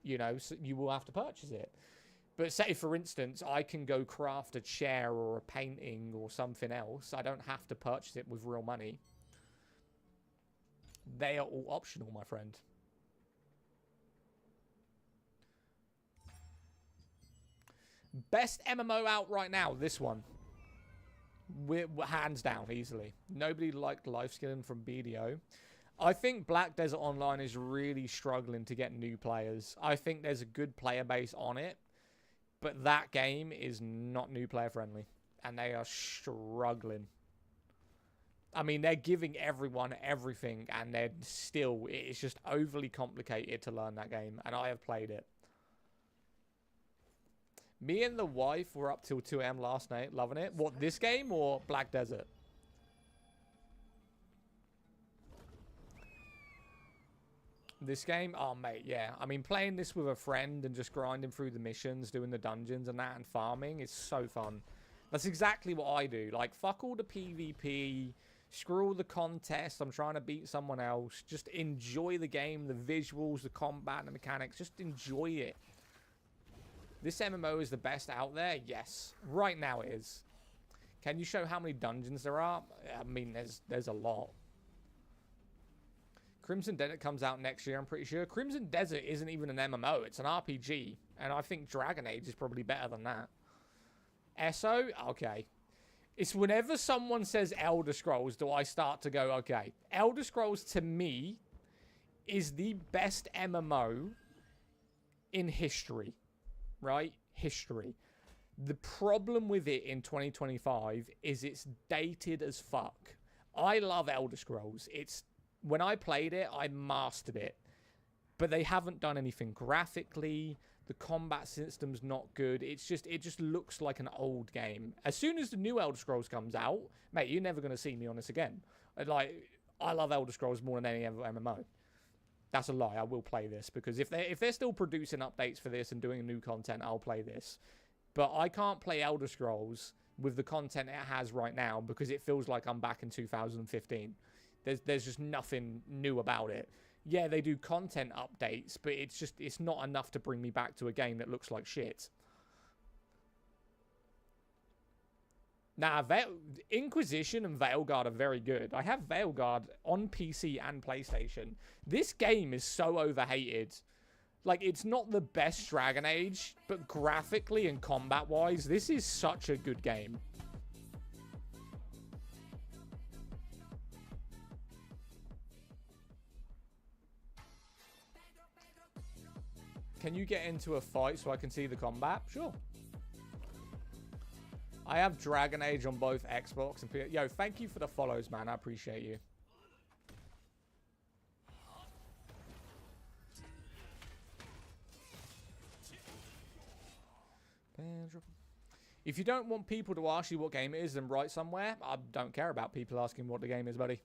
you know, so you will have to purchase it. But say, for instance, I can go craft a chair or a painting or something else. I don't have to purchase it with real money. They are all optional, my friend. Best MMO out right now, this one. We're hands down, easily. Nobody liked life skilling from BDO. I think Black Desert Online is really struggling to get new players. I think there's a good player base on it, but that game is not new player friendly, and they are struggling. I mean, they're giving everyone everything, and they're still, it's just overly complicated to learn that game, and I have played it. Me and the wife were up till 2 AM last night, loving it. What, this game or Black Desert? This game? Oh, mate, yeah. I mean, playing this with a friend and just grinding through the missions, doing the dungeons and that, and farming is so fun. That's exactly what I do. Like, fuck all the PvP, screw all the contests, I'm trying to beat someone else. Just enjoy the game, the visuals, the combat, the mechanics. Just enjoy it. This MMO is the best out there? Yes. Right now it is. Can you show how many dungeons there are? I mean, there's a lot. Crimson Desert comes out next year, I'm pretty sure. Crimson Desert isn't even an MMO. It's an RPG. And I think Dragon Age is probably better than that. ESO? Okay. It's whenever someone says Elder Scrolls do I start to go, okay. Elder Scrolls, to me, is the best MMO in history. Right? History. The problem with it in 2025 is it's dated as fuck. I love Elder Scrolls. It's when I played it, I mastered it. But they haven't done anything graphically. The combat system's not good. It just looks like an old game. As soon as the new Elder Scrolls comes out, mate, you're never going to see me on this again. Like, I love Elder Scrolls more than any other MMO. That's a lie. I will play this because if they're still producing updates for this and doing new content, I'll play this. But I can't play Elder Scrolls with the content it has right now because it feels like I'm back in 2015. There's just nothing new about it. Yeah, they do content updates, but it's not enough to bring me back to a game that looks like shit. Nah, Inquisition and Veilguard are very good. I have Veilguard on PC and PlayStation. This game is so overhated. Like, it's not the best Dragon Age, but graphically and combat-wise, this is such a good game. Can you get into a fight so I can see the combat? Sure. I have Dragon Age on both Xbox and PS. Yo, thank you for the follows, man. I appreciate you. If you don't want people to ask you what game it is, then write somewhere. I don't care about people asking what the game is, buddy.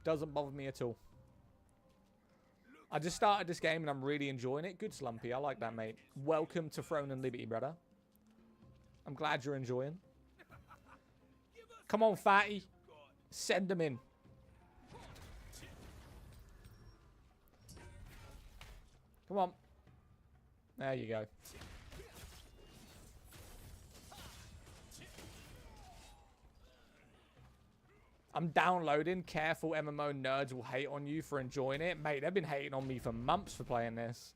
Doesn't bother me at all. I just started this game and I'm really enjoying it. Good, Slumpy. I like that, mate. Welcome to Throne and Liberty, brother. I'm glad you're enjoying. Come on, fatty. Send them in. Come on. There you go. I'm downloading. Careful, MMO nerds will hate on you for enjoying it. Mate, they've been hating on me for months for playing this.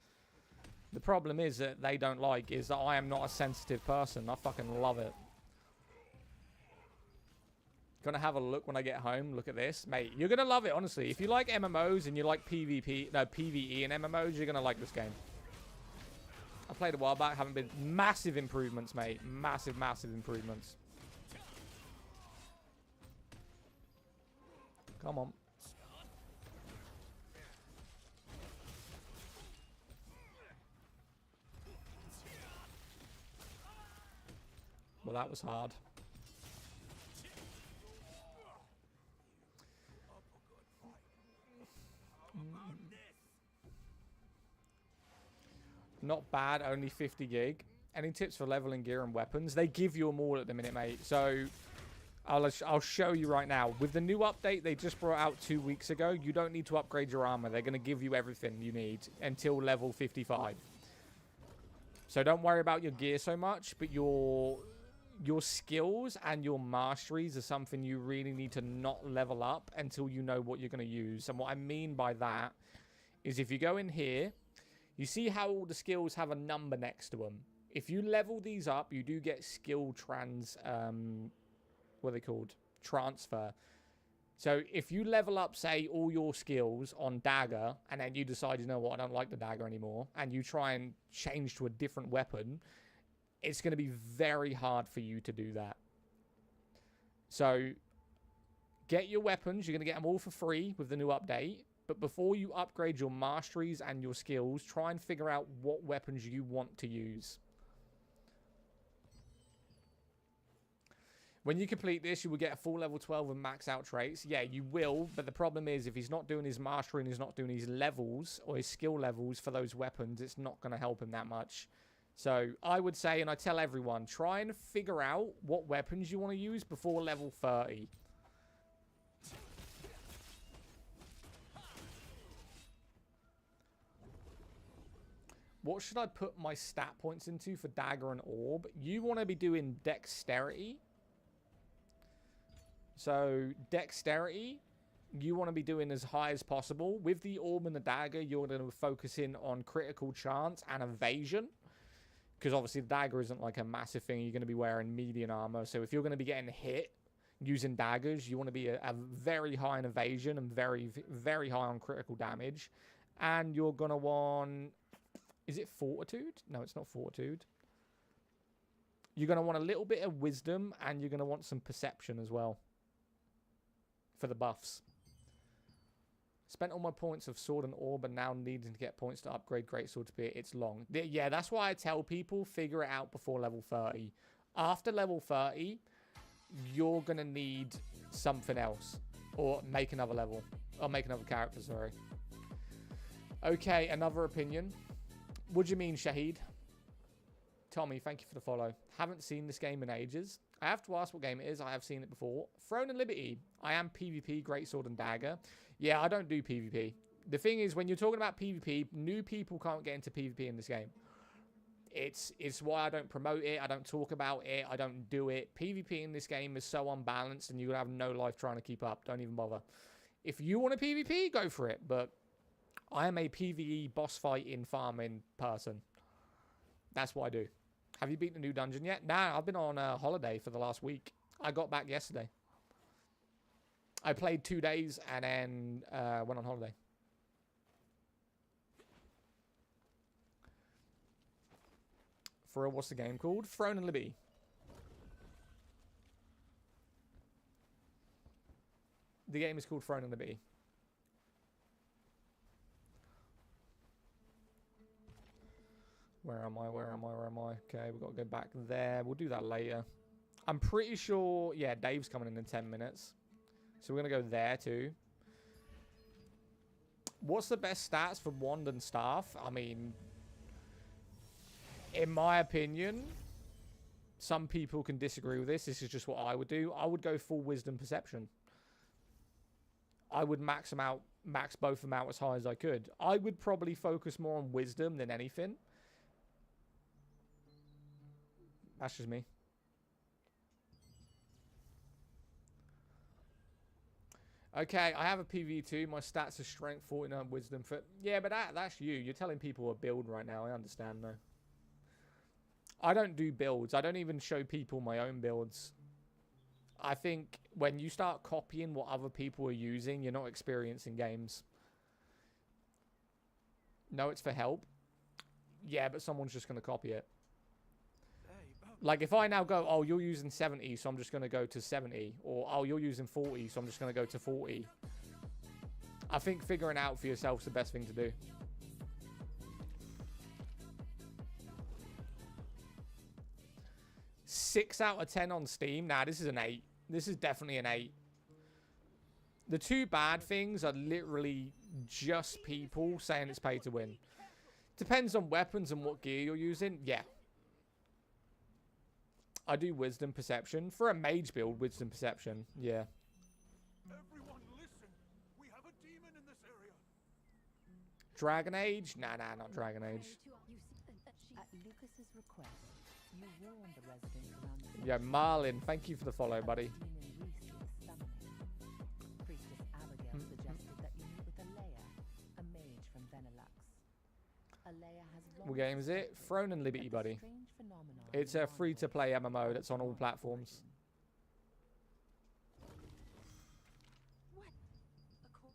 The problem is that they don't like is that I am not a sensitive person. I fucking love it. Gonna have a look when I get home. Look at this. Mate, you're gonna love it, honestly. If you like MMOs and you like PvE and MMOs, you're gonna like this game. I played a while back. Haven't been... Massive improvements, mate. Massive, massive improvements. Come on. Well, that was hard. Not bad, only 50 gig. Any tips for leveling gear and weapons? They give you them all at the minute, mate. So... I'll show you right now. With the new update they just brought out 2 weeks ago, you don't need to upgrade your armor. They're going to give you everything you need until level 55. So don't worry about your gear so much, but your skills and your masteries are something you really need to not level up until you know what you're going to use. And what I mean by that is if you go in here, you see how all the skills have a number next to them. If you level these up, you do get skill what are they called? Transfer. So if you level up, say, all your skills on dagger, and then you decide, you know what, I don't like the dagger anymore, and you try and change to a different weapon, it's going to be very hard for you to do that. So get your weapons. You're going to get them all for free with the new update. But before you upgrade your masteries and your skills, try and figure out what weapons you want to use. When you complete this, you will get a full level 12 and max out traits. Yeah, you will, but the problem is if he's not doing his mastery and he's not doing his levels or his skill levels for those weapons, it's not going to help him that much. So I would say, and I tell everyone, try and figure out what weapons you want to use before level 30. What should I put my stat points into for dagger and orb? You want to be doing dexterity. So, dexterity, you want to be doing as high as possible. With the orb and the dagger, you're going to focus in on critical chance and evasion. Because obviously the dagger isn't like a massive thing. You're going to be wearing medium armor. So if you're going to be getting hit using daggers, you want to be a very high in evasion and very, very high on critical damage. And you're going to want... Is it fortitude? No, it's not fortitude. You're going to want a little bit of wisdom, and you're going to want some perception as well for the buffs. Spent all my points of sword and orb, and now needing to get points to upgrade greatsword to be it's long. Yeah, that's why I tell people figure it out before level 30. After level 30, you're going to need something else. Or make another level. Or make another character, sorry. Okay, another opinion. What do you mean, Shahid? Tommy, thank you for the follow. Haven't seen this game in ages. I have to ask what game it is. I have seen it before. Throne and Liberty. I am PvP, greatsword and dagger. Yeah, I don't do PvP. The thing is, when you're talking about PvP, new people can't get into PvP in this game. It's why I don't promote it. I don't talk about it. I don't do it. PvP in this game is so unbalanced, and you're going to have no life trying to keep up. Don't even bother. If you want a PvP, go for it. But I am a PvE boss fighting farming person. That's what I do. Have you beaten the new dungeon yet? Nah, I've been on a holiday for the last week. I got back yesterday. I played 2 days and then went on holiday. For real, what's the game called? Throne and Liberty. The game is called Throne and Liberty. Where am I? Where am I? Where am I? Okay, we've got to go back there. We'll do that later. I'm pretty sure... Yeah, Dave's coming in 10 minutes. So we're going to go there too. What's the best stats for wand and staff? I mean, in my opinion, some people can disagree with this. This is just what I would do. I would go full wisdom perception. I would max both of them out as high as I could. I would probably focus more on wisdom than anything. That's just me. Okay, I have a PV2. My stats are strength, 49, wisdom. Yeah, but that's you. You're telling people a build right now. I understand, though. I don't do builds. I don't even show people my own builds. I think when you start copying what other people are using, you're not experiencing games. No, it's for help. Yeah, but someone's just going to copy it. Like, if I now go, oh, you're using 70, so I'm just going to go to 70. Or, oh, you're using 40, so I'm just going to go to 40. I think figuring out for yourself is the best thing to do. Six out of 10 on Steam? Nah, this is an 8. This is definitely an 8. The two bad things are literally just people saying it's pay to win. Depends on weapons and what gear you're using. Yeah. I do wisdom perception. For a mage build, wisdom perception. Yeah. Everyone listen. We have a demon in this area. Dragon Age? Nah, not Dragon Age. At Lucas's request, you warned the residents around the Yeah, Marlin, thank you for the follow, buddy. demon Reese was summoning. Priestess Abigail suggested that you meet with Alea, a mage from Benelux. Alea has long What game is it? Throne and Liberty, buddy. strange phenomenon It's a free-to-play MMO that's on all platforms. What? A call?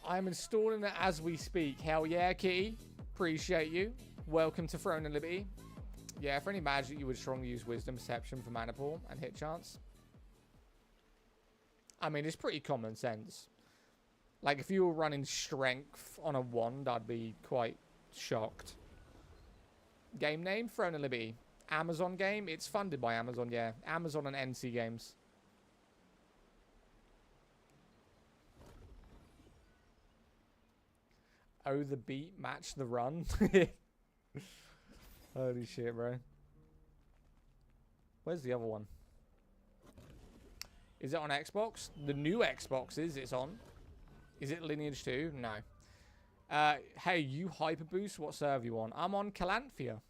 I'm installing it as we speak. Hell yeah, Kitty. Appreciate you. Welcome to Throne and Liberty. Yeah, for any magic, you would strongly use Wisdom, Perception for mana pool and hit chance. I mean, it's pretty common sense. Like, if you were running Strength on a wand, I'd be quite shocked. Game name? Throne and Liberty. Amazon game? It's funded by Amazon, yeah. Amazon and NC Games. Oh, the beat match the run. Holy shit, bro. Where's the other one? Is it on Xbox? The new Xboxes it's on. Is it Lineage 2? No. Hey, you Hyperboost, what server you on? I'm on Calanthea.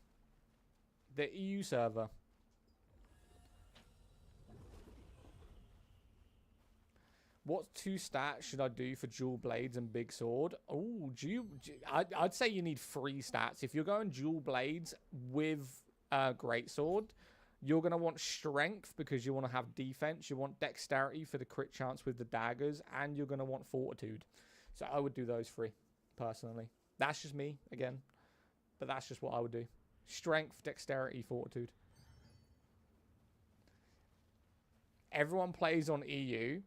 The EU server. What 2 stats should I do for dual blades and big sword? Oh, I'd say you need 3 stats. If you're going dual blades with great sword, you're going to want strength because you want to have defense. You want dexterity for the crit chance with the daggers, and you're going to want fortitude. So I would do those 3, personally. That's just me, again. But that's just what I would do. Strength, dexterity, fortitude. Everyone plays on EU.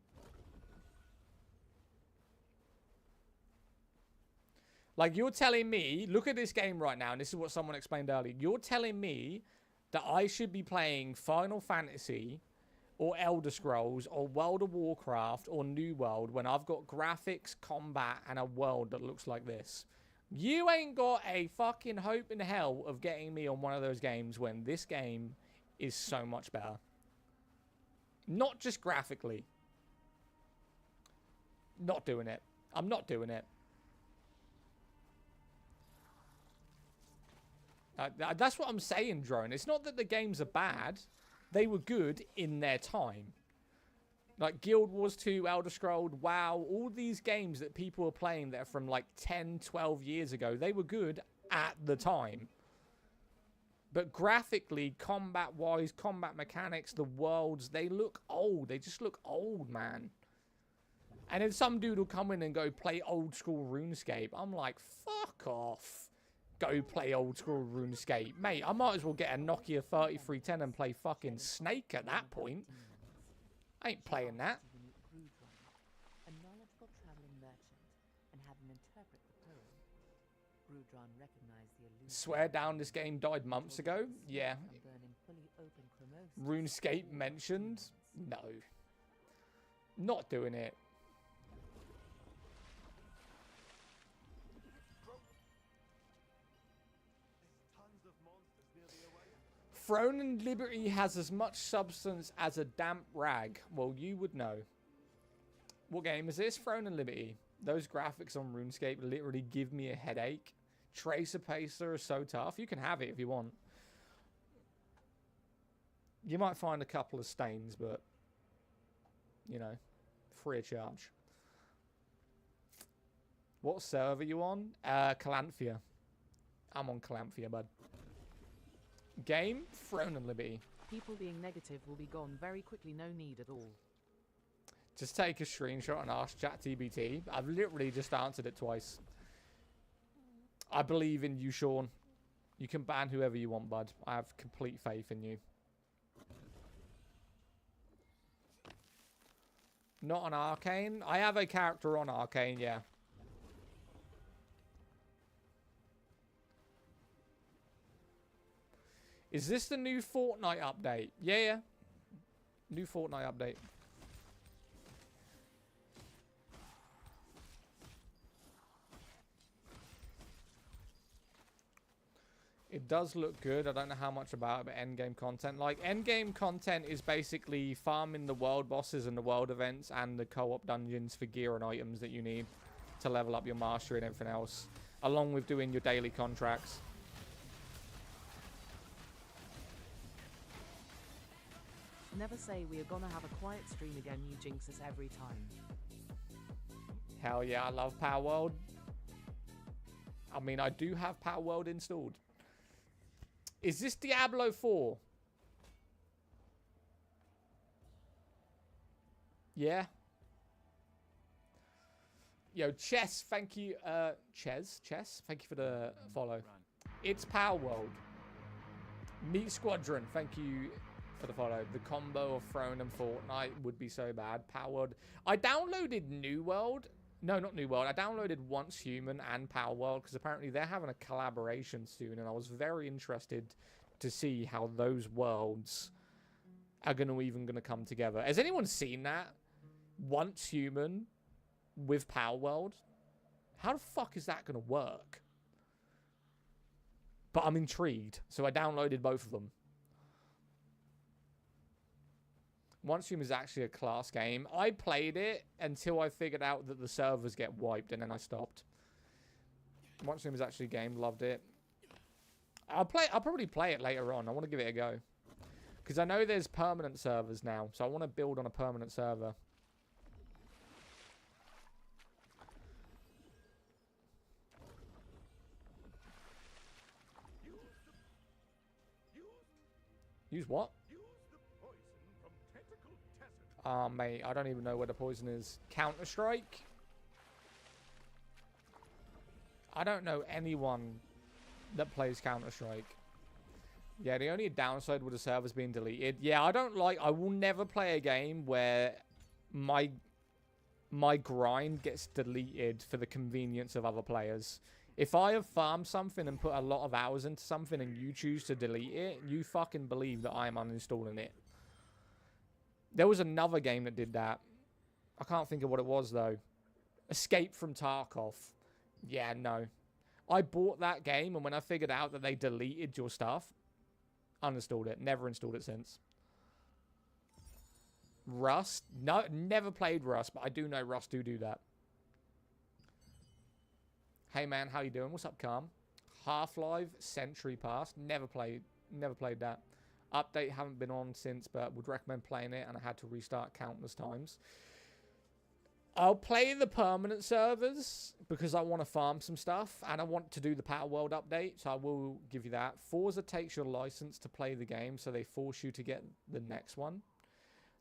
Like, you're telling me, look at this game right now, and this is what someone explained earlier. You're telling me that I should be playing Final Fantasy or Elder Scrolls or World of Warcraft or New World when I've got graphics, combat, and a world that looks like this. You ain't got a fucking hope in hell of getting me on one of those games when this game is so much better. Not just graphically. Not doing it. I'm not doing it. That's what I'm saying, Drone. It's not that the games are bad. They were good in their time. Like Guild Wars 2, Elder Scrolls, WoW, all these games that people are playing that are from like 10, 12 years ago, they were good at the time. But graphically, combat-wise, combat mechanics, the worlds, they look old. They just look old, man. And then some dude will come in and go play old school RuneScape. I'm like, fuck off. Go play old school RuneScape. Mate, I might as well get a Nokia 3310 and play fucking Snake at that point. I ain't playing that. A knowledgeable traveling merchant, and have him interpret the poem. Grudron recognized the illusion. Swear down this game died months ago? Yeah. RuneScape mentioned? No. Not doing it. Throne and Liberty has as much substance as a damp rag. Well, you would know. What game is this? Throne and Liberty. Those graphics on RuneScape literally give me a headache. Tracer Pacer is so tough. You can have it if you want. You might find a couple of stains, but, you know, free of charge. What server are you on? Calanthea. I'm on Calanthea, bud. Game, Throne and Liberty. People being negative will be gone very quickly, no need at all. Just take a screenshot and ask ChatGPT. I've literally just answered it twice. I believe in you, Sean. You can ban whoever you want, bud. I have complete faith in you. Not on Arcane? I have a character on Arcane, yeah. Is this the new Fortnite update? Yeah. New Fortnite update. It does look good. I don't know how much about it, but endgame content. Like, endgame content is basically farming the world bosses and the world events and the co-op dungeons for gear and items that you need to level up your mastery and everything else, along with doing your daily contracts. Never say we are gonna have a quiet stream again, you jinx us every time. Hell yeah, I love Power World. I mean, I do have Power World installed. Is this Diablo 4? Yeah. Yo, Chess, thank you. Chess, thank you for the follow. It's Power World. Meat Squadron, thank you for the follow. The combo of Throne and Fortnite would be so bad. Power World. I downloaded New World. No, not New World. I downloaded Once Human and Power World because apparently they're having a collaboration soon, and I was very interested to see how those worlds are even going to come together. Has anyone seen that? Once Human with Power World? How the fuck is that going to work? But I'm intrigued, so I downloaded both of them. Once Human is actually a class game. I played it until I figured out that the servers get wiped, and then I stopped. Once Human is actually a game. Loved it. I'll probably play it later on. I want to give it a go. Because I know there's permanent servers now, so I want to build on a permanent server. Use what? Mate, I don't even know where the poison is. Counter-Strike? I don't know anyone that plays Counter-Strike. Yeah, the only downside with the servers being deleted. Yeah, I will never play a game where my grind gets deleted for the convenience of other players. If I have farmed something and put a lot of hours into something and you choose to delete it, you fucking believe that I am uninstalling it. There was another game that did that. I can't think of what it was, though. Escape from Tarkov. Yeah, no. I bought that game, and when I figured out that they deleted your stuff, uninstalled it. Never installed it since. Rust? No, never played Rust, but I do know Rust do that. Hey, man, how you doing? What's up, Calm? Half-Life, Century Pass. Never played that. Update, haven't been on since, but would recommend playing it, and I had to restart countless times. I'll play the permanent servers because I want to farm some stuff and I want to do the Power World update, so I will give you that. Forza takes your license to play the game, so they force you to get the next one.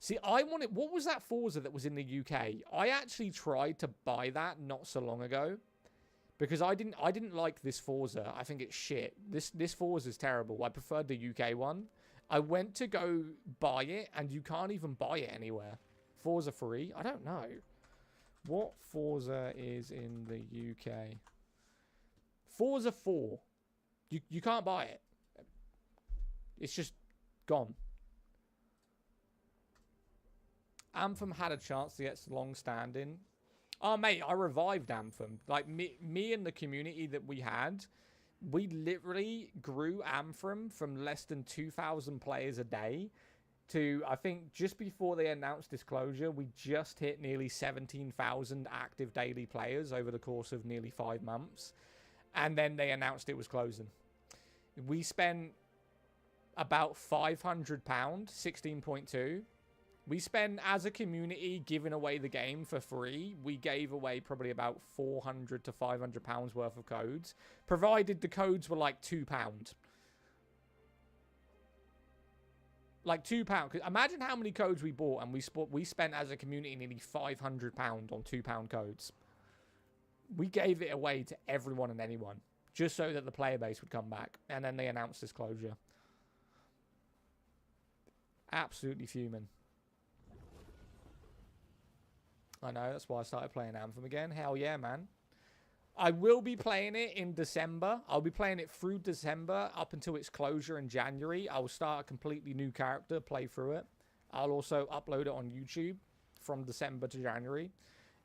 See, what was that Forza that was in the UK? I actually tried to buy that not so long ago because I didn't like this Forza. I think it's shit. This Forza is terrible. I preferred the UK one. I went to go buy it and you can't even buy it anywhere. Forza free? I don't know. What Forza is in the UK? Forza 4. You can't buy it. It's just gone. Anthem had a chance to get long standing. Oh, mate, I revived Anthem. Like, me and the community that we had, we literally grew Anthem from less than 2,000 players a day to, I think, just before they announced disclosure, we just hit nearly 17,000 active daily players over the course of nearly 5 months. And then they announced it was closing. We spent about £500, 16.2. We spent, as a community, giving away the game for free. We gave away probably about £400 to £500 worth of codes, provided the codes were like £2. Like £2. Imagine how many codes we bought, and we spent as a community nearly £500 on £2 codes. We gave it away to everyone and anyone, just so that the player base would come back. And then they announced disclosure. Absolutely fuming. I know, that's why I started playing Anthem again. Hell yeah, man. I will be playing it in December. I'll be playing it through December up until its closure in January. I will start a completely new character, play through it. I'll also upload it on YouTube from December to January.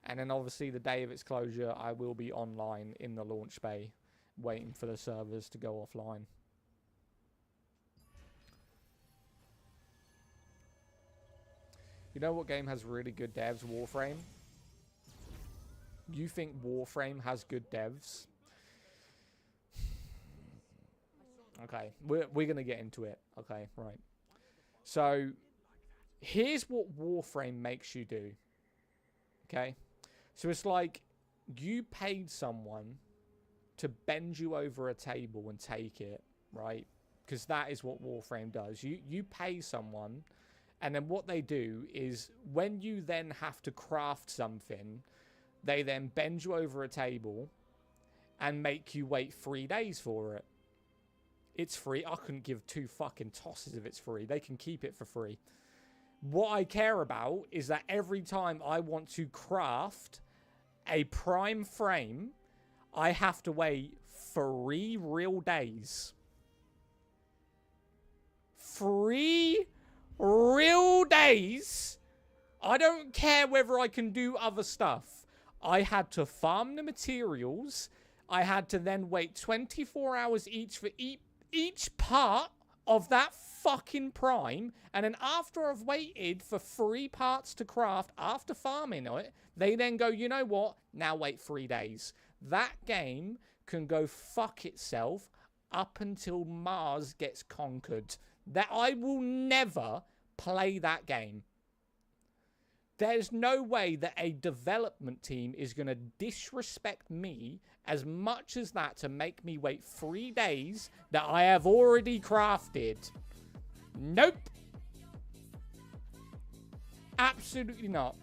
And then obviously the day of its closure, I will be online in the launch bay, waiting for the servers to go offline. You know what game has really good devs? Warframe. You think Warframe has good devs? Okay, we're going to get into it. Okay, right. So, here's what Warframe makes you do. Okay? So, it's like you paid someone to bend you over a table and take it, right? Because that is what Warframe does. You pay someone, and then what they do is when you then have to craft something, they then bend you over a table and make you wait 3 days for it. It's free. I couldn't give two fucking tosses if it's free. They can keep it for free. What I care about is that every time I want to craft a prime frame, I have to wait 3 real days. 3 real days? I don't care whether I can do other stuff. I had to farm the materials. I had to then wait 24 hours each for each part of that fucking prime. And then after I've waited for 3 parts to craft after farming it, they then go, you know what? Now wait 3 days. That game can go fuck itself up until Mars gets conquered. That I will never play that game. There's no way that a development team is going to disrespect me as much as that to make me wait 3 days that I have already crafted. Nope. Absolutely not.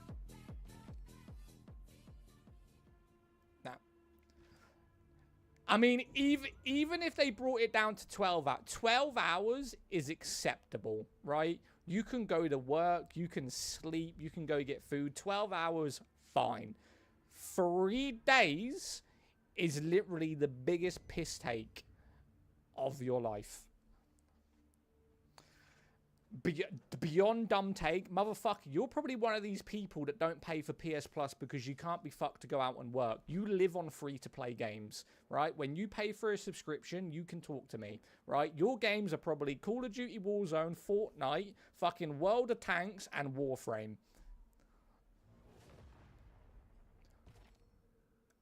No. I mean, even if they brought it down to 12 hours, 12 hours is acceptable, right? You can go to work, you can sleep, you can go get food. 12 hours, fine. 3 days is literally the biggest piss take of your life. Beyond dumb take, motherfucker, you're probably one of these people that don't pay for PS Plus because you can't be fucked to go out and work. You live on free-to-play games, right? When you pay for a subscription, you can talk to me, right? Your games are probably Call of Duty Warzone, Fortnite, fucking World of Tanks, and Warframe.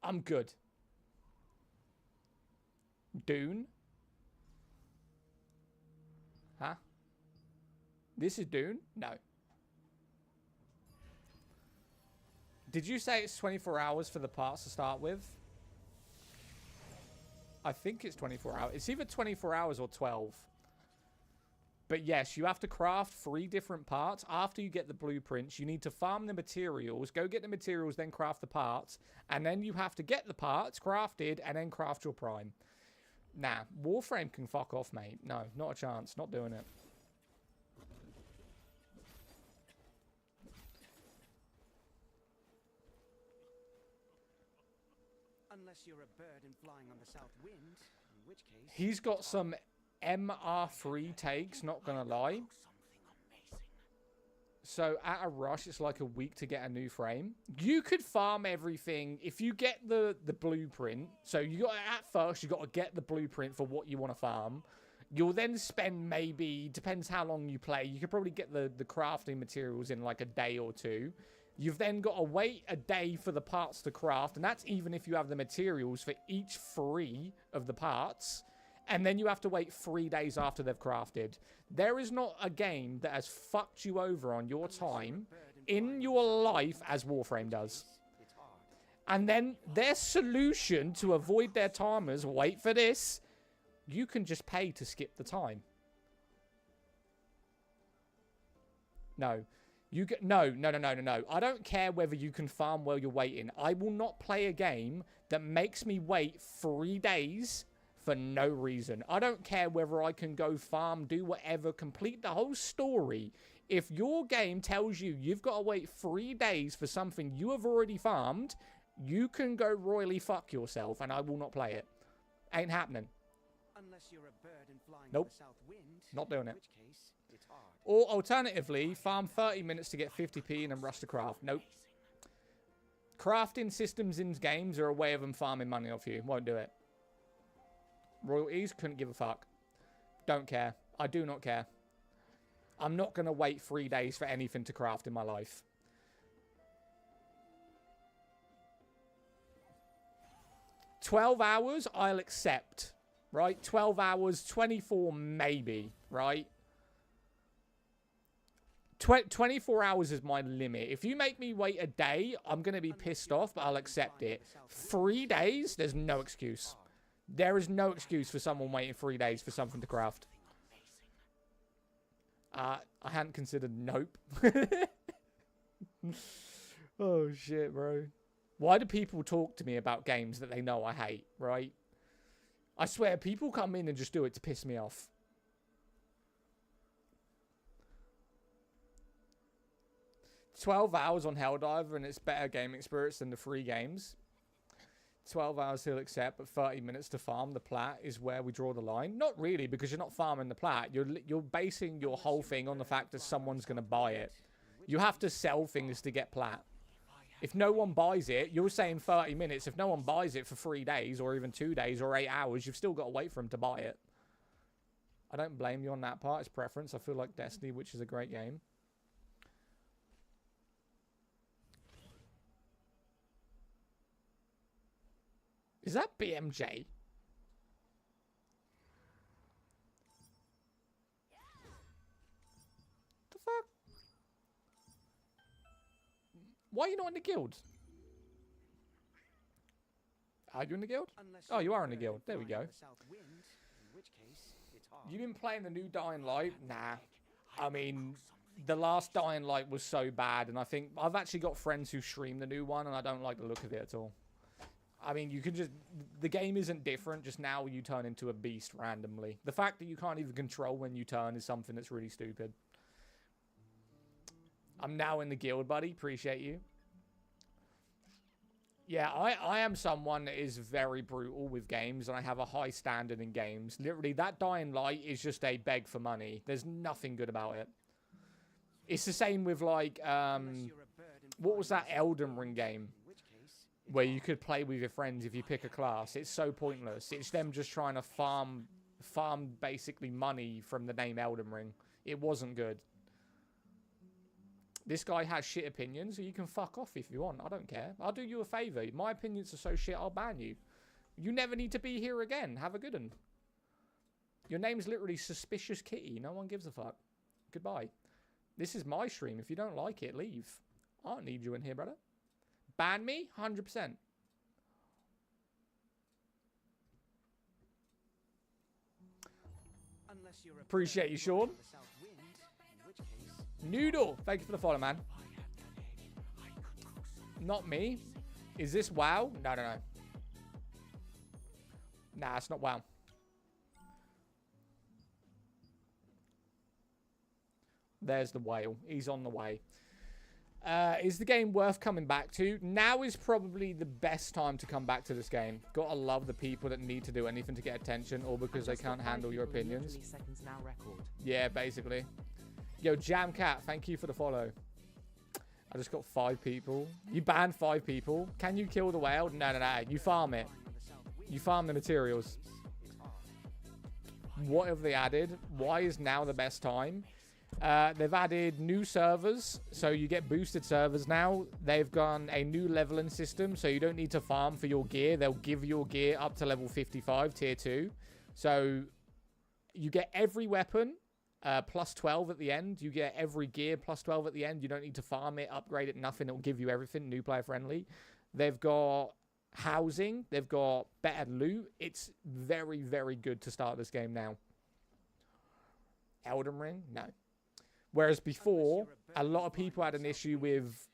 I'm good. Dune? Huh? This is Dune? No. Did you say it's 24 hours for the parts to start with? I think it's 24 hours. It's either 24 hours or 12. But yes, you have to craft 3 different parts. After you get the blueprints, you need to farm the materials, go get the materials, then craft the parts. And then you have to get the parts crafted and then craft your prime. Nah, Warframe can fuck off, mate. No, not a chance. Not doing it. Unless you're a bird and flying on the south wind, in which case... He's got some MR3 takes, not gonna lie. So at a rush, it's like a week to get a new frame. You could farm everything if you get the blueprint. So you got at first, you got to get the blueprint for what you want to farm. You'll then spend maybe, depends how long you play, you could probably get the crafting materials in like a day or 2. You've then got to wait a day for the parts to craft, and that's even if you have the materials for each 3 of the parts. And then you have to wait 3 days after they've crafted. There is not a game that has fucked you over on your time in your life as Warframe does. And then their solution to avoid their timers, wait for this, you can just pay to skip the time. No. No. I don't care whether you can farm while you're waiting. I will not play a game that makes me wait 3 days for no reason. I don't care whether I can go farm, do whatever, complete the whole story. If your game tells you you've got to wait 3 days for something you have already farmed, you can go royally fuck yourself, and I will not play it. Ain't happening. Unless you're a bird and flying Nope. on the south wind, Not doing in it. which case it's hard. Or alternatively, farm 30 minutes to get 50p and then rush to craft. Nope. Crafting systems in games are a way of them farming money off you. Won't do it. Royalties, couldn't give a fuck. Don't care. I do not care. I'm not going to wait 3 days for anything to craft in my life. $12 hours, I'll accept. Right? 12 hours, 24 maybe. Right? 24 hours is my limit. If you make me wait a day, I'm going to be pissed off, but I'll accept it. 3 days, there's no excuse. There is no excuse for someone waiting 3 days for something to craft. I hadn't considered nope. Oh, shit, bro. Why do people talk to me about games that they know I hate, right? I swear, people come in and just do it to piss me off. $12 hours on Helldiver and it's better game experience than the free games. 12 hours he'll accept, but 30 minutes to farm the plat is where we draw the line. Not really, because you're not farming the plat. You're basing your whole thing on the fact that someone's going to buy it. You have to sell things to get plat. If no one buys it, you're saying 30 minutes. If no one buys it for 3 days, or even 2 days, or 8 hours, you've still got to wait for them to buy it. I don't blame you on that part. It's preference. I feel like Destiny, which is a great game. Is that BMJ? The fuck? Why are you not in the guild? Are you in the guild? Oh, you are in the guild. There we go. You've been playing the new Dying Light? Nah. I mean, the last Dying Light was so bad, and I think I've actually got friends who stream the new one, and I don't like the look of it at all. I mean, you can just... The game isn't different, just now you turn into a beast randomly. The fact that you can't even control when you turn is something that's really stupid. I'm now in the guild, buddy. Appreciate you. Yeah, I am someone that is very brutal with games, and I have a high standard in games. Literally, that Dying Light is just a beg for money. There's nothing good about it. It's the same with, like, what was that Elden Ring game? Where you could play with your friends if you pick a class. It's so pointless. It's them just trying to farm basically money from the name Elden Ring. It wasn't good. This guy has shit opinions, so you can fuck off if you want. I don't care. I'll do you a favour. My opinions are so shit, I'll ban you. You never need to be here again. Have a good one. Your name's literally Suspicious Kitty. No one gives a fuck. Goodbye. This is my stream. If you don't like it, leave. I don't need you in here, brother. Ban me? 100%. Appreciate you, Sean. Noodle, thank you for the follow, man. Not me. Is this WoW? No. Nah, it's not WoW. There's the whale. He's on the way. Is the game worth coming back to? Now is probably the best time to come back to this game. Gotta love the people that need to do anything to get attention, or because they can't handle your opinions. Yeah, basically. Yo, Jamcat, thank you for the follow. I just got 5 people. You banned 5 people. Can you kill the whale? No. You farm it. You farm the materials. What have they added? Why is now the best time? They've added new servers, so you get boosted servers now. They've gone a new leveling system, so you don't need to farm for your gear. They'll give your gear up to level 55, tier 2. So you get every weapon plus 12 at the end. You get every gear plus 12 at the end. You don't need to farm it, upgrade it, nothing. It'll give you everything, new player friendly. They've got housing. They've got better loot. It's very, very good to start this game now. Elden Ring? No. Whereas before, a lot of people had an issue with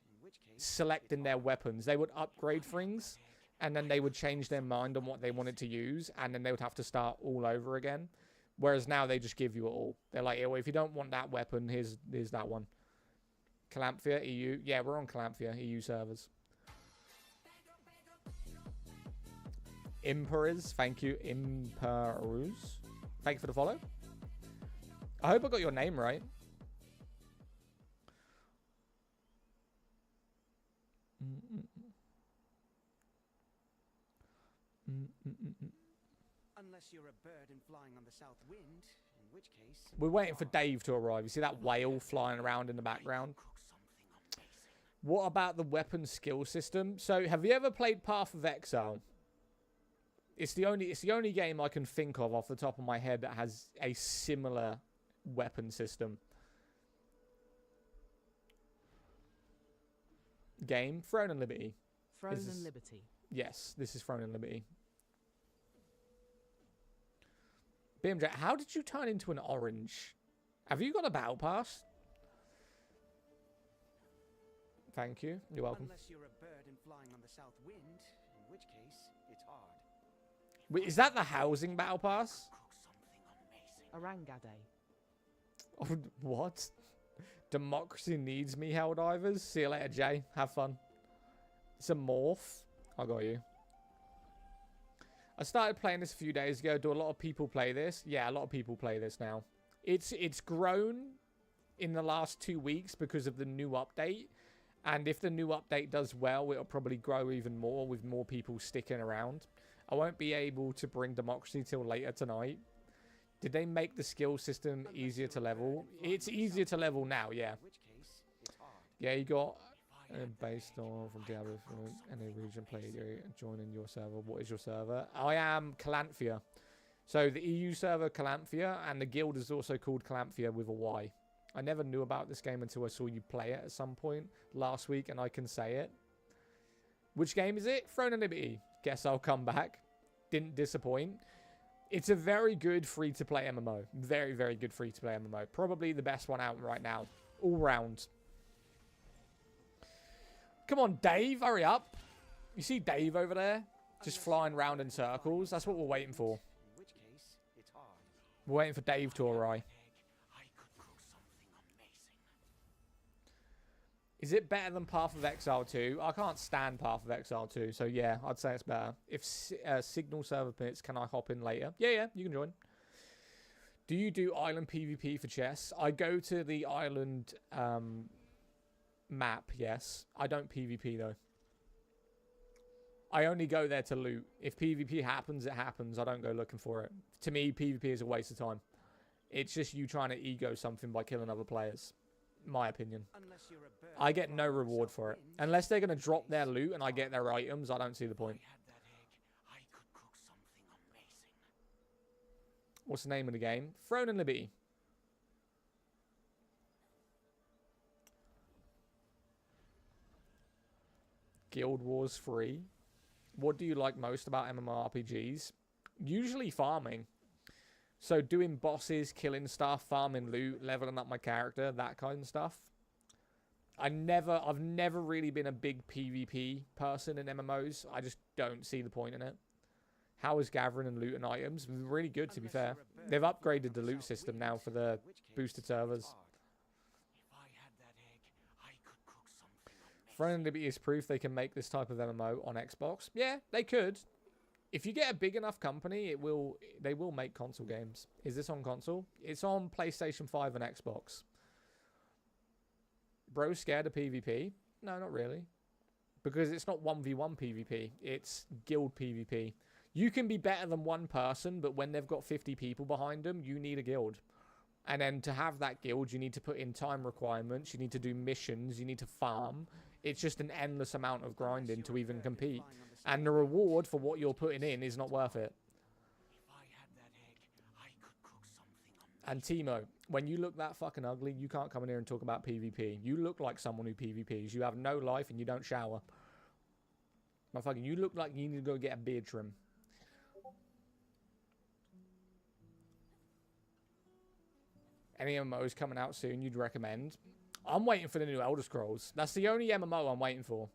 selecting their weapons. They would upgrade things, and then they would change their mind on what they wanted to use, and then they would have to start all over again. Whereas now they just give you it all. They're like, oh, if you don't want that weapon, here's that one. Calamphia, EU. Yeah, we're on Calamphia, EU servers. Imperuz, thank you, Imperuz. Thank you for the follow. I hope I got your name right. Unless you're a bird and flying on the south wind, in which case... We're waiting for Dave to arrive. You see that whale flying around in the background? What about the weapon skill system? So, have you ever played Path of Exile? It's the only game I can think of off the top of my head that has a similar weapon system. Game Throne and Liberty. Throne and Liberty. Yes, this is Throne and Liberty. BMJ, how did you turn into an orange? Have you got a battle pass? Thank you. You're welcome. Unless you're a bird and flying on the south wind, in which case it's hard. Wait, is that the housing battle pass? Arangade. Oh, what? Democracy needs me, Helldivers. See you later, Jay. Have fun. It's a morph. I got you. I started playing this a few days ago. Do a lot of people play this? Yeah, a lot of people play this now. It's grown in the last 2 weeks because of the new update. And if the new update does well, it'll probably grow even more with more people sticking around. I won't be able to bring Democracy till later tonight. Did they make the skill system easier to level? It's easier to level now, yeah. Yeah, you got based on from the other any region played joining your server. What is your server? I am Calanthea. So the EU server Calanthea, and the guild is also called Calanthea with a Y. I never knew about this game until I saw you play it at some point last week, and I can say it. Which game is it? Throne and Liberty. Guess I'll come back. Didn't disappoint. It's a very good free-to-play MMO. Very, very good free-to-play MMO. Probably the best one out right now. All round. Come on, Dave. Hurry up. You see Dave over there? Just flying round in circles. That's what we're waiting for. In which case, it's hard. We're waiting for Dave to arrive. I could cook something amazing. Is it better than Path of Exile 2? I can't stand Path of Exile 2, so yeah, I'd say it's better. If Signal server permits, can I hop in later? Yeah, you can join. Do you do island PvP for chess? I go to the island map, yes. I don't PvP, though. I only go there to loot. If PvP happens, it happens. I don't go looking for it. To me, PvP is a waste of time. It's just you trying to ego something by killing other players. My opinion. Unless you're a bird I get no flying on the reward south for it. wind. Unless they're going to drop their loot and I get their items, I don't see the point. If I had that egg, I could cook something amazing. What's the name of the game? Throne and Liberty. Guild Wars 3. What do you like most about MMORPGs? Usually farming. So doing bosses, killing stuff, farming loot, leveling up my character, that kind of stuff. I've never really been a big PvP person in MMOs. I just don't see the point in it. How is gathering and looting items? Really good, to be fair. They've upgraded the loot system now for the boosted servers. If I had that egg, I could cook something amazing. Throne and Liberty is proof they can make this type of MMO on Xbox. Yeah, they could. If you get a big enough company, they will make console games. Is this on console? It's on PlayStation 5 and Xbox. Bro, scared of PvP? No, not really. Because it's not 1v1 PvP. It's guild PvP. You can be better than one person, but when they've got 50 people behind them, you need a guild. And then to have that guild, you need to put in time requirements. You need to do missions. You need to farm. It's just an endless amount of grinding to even compete. And the reward for what you're putting in is not worth it. If I had that egg, I could cook something amazing. And Timo, when you look that fucking ugly, you can't come in here and talk about PvP. You look like someone who PvPs. You have no life and you don't shower. Motherfucker, you look like you need to go get a beard trim. Any MMOs coming out soon you'd recommend? I'm waiting for the new Elder Scrolls. That's the only MMO I'm waiting for.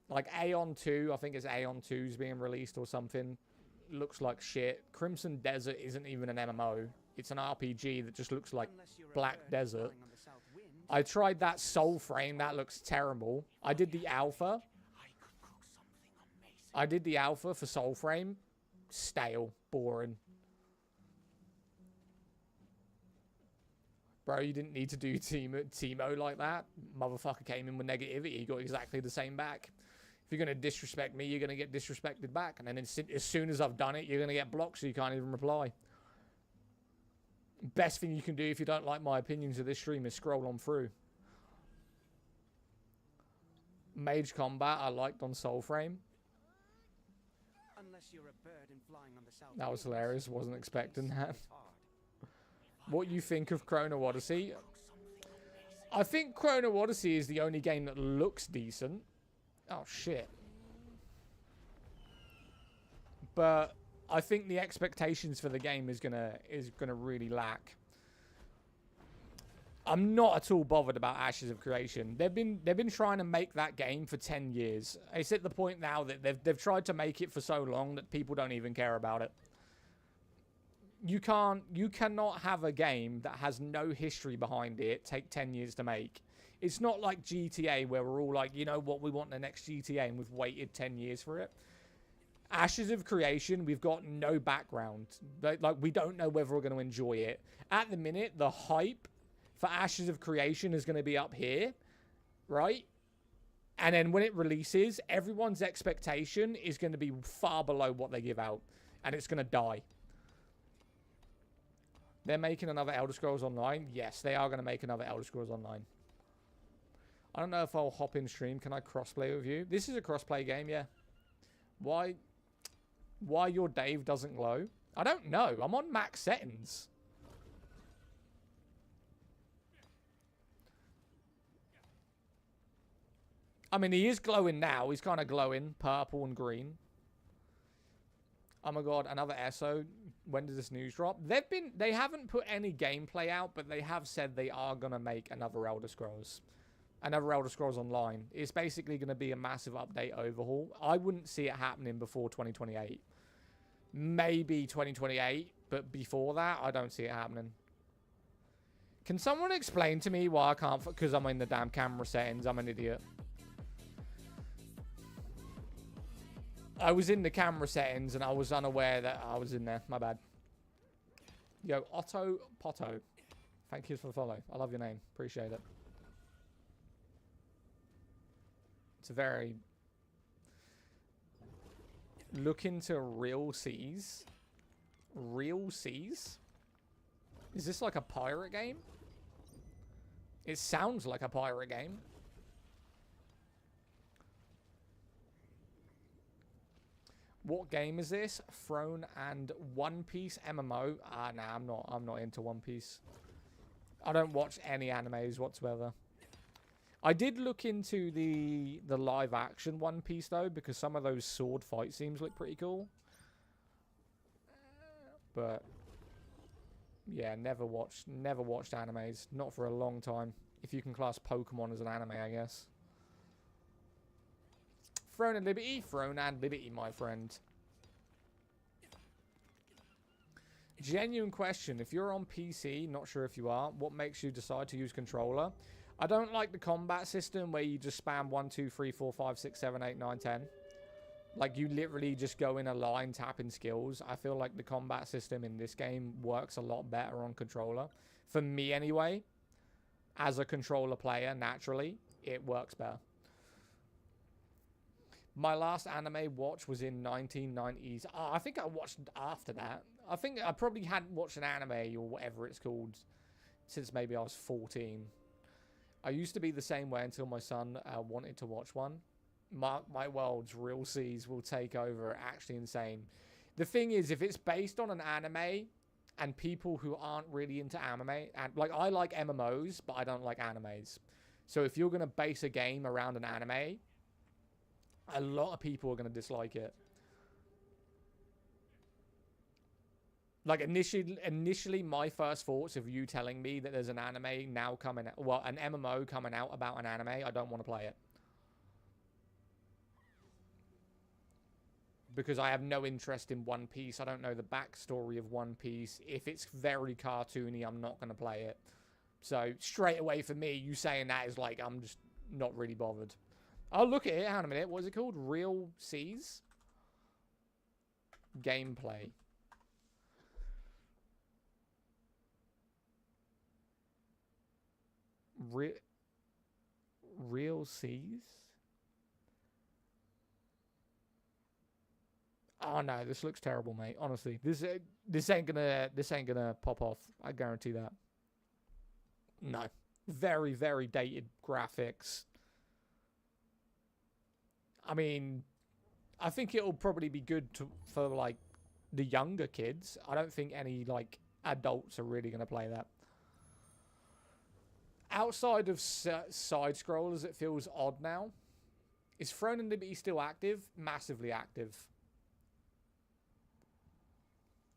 Like Aeon 2, I think it's Aeon 2's being released or something. Looks like shit. Crimson Desert isn't even an MMO. It's an RPG that just looks like Unless you're a Black bird Desert. flying on the south wind. I tried that Soul Frame. That looks terrible. I did the alpha. I could cook something amazing. I did the alpha for Soul Frame. Stale. Boring. Bro, you didn't need to do Timo like that. Motherfucker came in with negativity. He got exactly the same back. If you're going to disrespect me, you're going to get disrespected back. And then as soon as I've done it, you're going to get blocked so you can't even reply. Best thing you can do if you don't like my opinions of this stream is scroll on through. Mage Combat I liked on Soulframe. Unless you're a bird and flying on the south That was wind. hilarious. Wasn't expecting that. It's hard. What you think of Chrono Odyssey? Cook something amazing. I think Chrono Odyssey is the only game that looks decent. Oh shit. But I think the expectations for the game is gonna really lack. I'm not at all bothered about Ashes of Creation. They've been trying to make that game for 10 years. It's at the point now that they've tried to make it for so long that people don't even care about it. You cannot have a game that has no history behind it take 10 years to make. It's not like GTA where we're all like, you know what, we want the next GTA and we've waited 10 years for it. Ashes of Creation, we've got no background. Like we don't know whether we're going to enjoy it. At the minute, the hype for Ashes of Creation is going to be up here, right? And then when it releases, everyone's expectation is going to be far below what they give out. And it's going to die. They're making another Elder Scrolls Online. Yes, they are going to make another Elder Scrolls Online. I don't know if I'll hop in stream. Can I crossplay with you? This is a crossplay game, yeah. Why your Dave doesn't glow? I don't know. I'm on max settings. I mean, he is glowing now. He's kind of glowing purple and green. Oh my god, another ESO. When does this news drop? They haven't put any gameplay out, but they have said they are going to make another Elder Scrolls. Another Elder Scrolls Online. It's basically going to be a massive update overhaul. I wouldn't see it happening before 2028. Maybe 2028, but before that, I don't see it happening. Can someone explain to me why I can't... Because I'm in the damn camera settings. I'm an idiot. I was in the camera settings and I was unaware that I was in there. My bad. Yo, Otto Potto. Thank you for the follow. I love your name. Appreciate it. It's a very... Look into real seas. Real seas? Is this like a pirate game? It sounds like a pirate game. What game is this? Throne and One Piece MMO. Nah, I'm not into One Piece. I don't watch any animes whatsoever. I did look into the live action One Piece though, because some of those sword fight scenes look pretty cool. But yeah, never watched animes. Not for a long time. If you can class Pokemon as an anime, I guess. Throne and Liberty, my friend. Genuine question. If you're on PC, not sure if you are, what makes you decide to use controller? I don't like the combat system where you just spam 1, 2, 3, 4, 5, 6, 7, 8, 9, 10. Like, you literally just go in a line tapping skills. I feel like the combat system in this game works a lot better on controller. For me, anyway. As a controller player, naturally, it works better. My last anime watch was in 1990s. I think I watched after that. I think I probably hadn't watched an anime or whatever it's called since maybe I was 14. I used to be the same way until my son wanted to watch one. Mark my words, real seas will take over. Actually insane. The thing is, if it's based on an anime and people who aren't really into anime, and like I like MMOs, but I don't like animes. So if you're going to base a game around an anime, a lot of people are going to dislike it. Like initially my first thoughts of you telling me that there's an anime now coming out, well, an MMO coming out about an anime, I don't want to play it. Because I have no interest in One Piece. I don't know the backstory of One Piece. If it's very cartoony, I'm not going to play it. So straight away for me, you saying that is like, I'm just not really bothered. I'll look at it. Hang on a minute. What is it called? Real Seas? Gameplay. Real Seas? Oh no, this looks terrible, mate. Honestly, this ain't gonna pop off. I guarantee that. No, very, very dated graphics. I mean, I think it'll probably be good for like the younger kids. I don't think any like adults are really gonna play that. Outside of side scrollers, it feels odd now. Is Throne and Liberty still active? Massively active.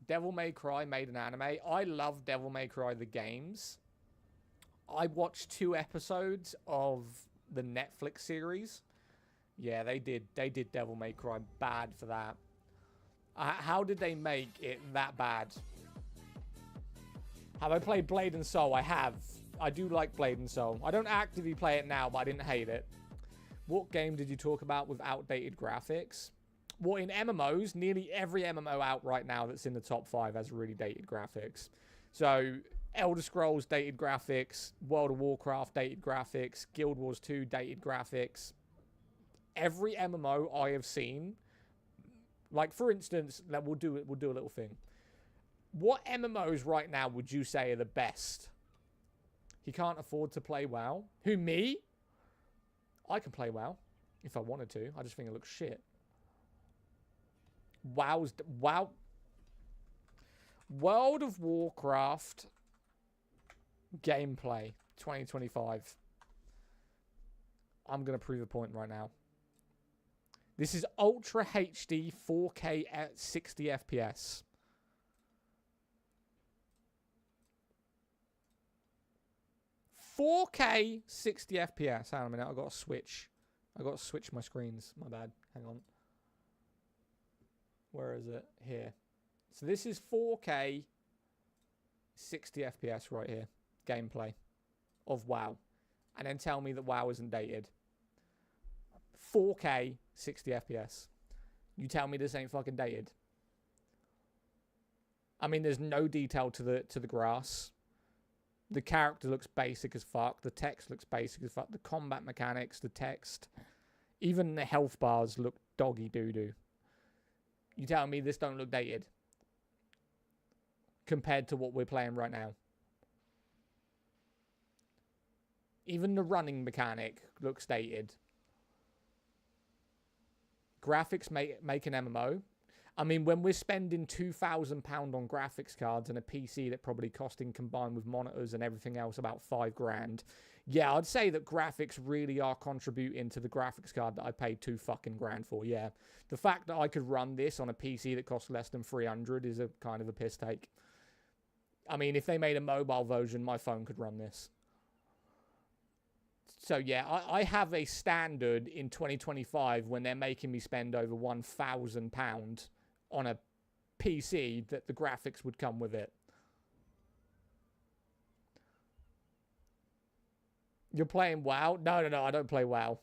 Devil May Cry made an anime. I love Devil May Cry the games. I watched 2 episodes of the Netflix series. Yeah, they did Devil May Cry bad for that. How did they make it that bad? Have I played Blade and Soul? I have. I do like Blade and Soul. I don't actively play it now, but I didn't hate it. What game did you talk about with outdated graphics? Well, in MMOs, nearly every MMO out right now that's in the top 5 has really dated graphics. So, Elder Scrolls dated graphics, World of Warcraft dated graphics, Guild Wars 2 dated graphics. Every MMO I have seen, like for instance, we'll do a little thing. What MMOs right now would you say are the best? He can't afford to play WoW. Who, me? I can play WoW if I wanted to. I just think it looks shit. WoW. World of Warcraft gameplay 2025. I'm going to prove a point right now. This is Ultra HD 4K at 60 FPS. 4K 60 FPS. Hang on a minute, I got to switch my screens. My bad. Hang on. Where is it? Here. So this is 4K 60 FPS right here. Gameplay of WoW. And then tell me that WoW isn't dated. 4K 60 FPS. You tell me this ain't fucking dated. I mean, there's no detail to the grass. The character looks basic as fuck. The text looks basic as fuck. The combat mechanics, the text, even the health bars look doggy doo-doo. You tell me this don't look dated compared to what we're playing right now. Even the running mechanic looks dated. Graphics make an MMO. I mean, when we're spending £2,000 on graphics cards and a PC that probably costing combined with monitors and everything else about $5,000, yeah, I'd say that graphics really are contributing to the graphics card that I paid $2,000 for. Yeah, the fact that I could run this on a PC that costs less than $300 is a kind of a piss take. I mean, if they made a mobile version, my phone could run this. So yeah, I have a standard in 2025 when they're making me spend over £1,000 on a PC that the graphics would come with it. You're playing WoW? No, I don't play WoW.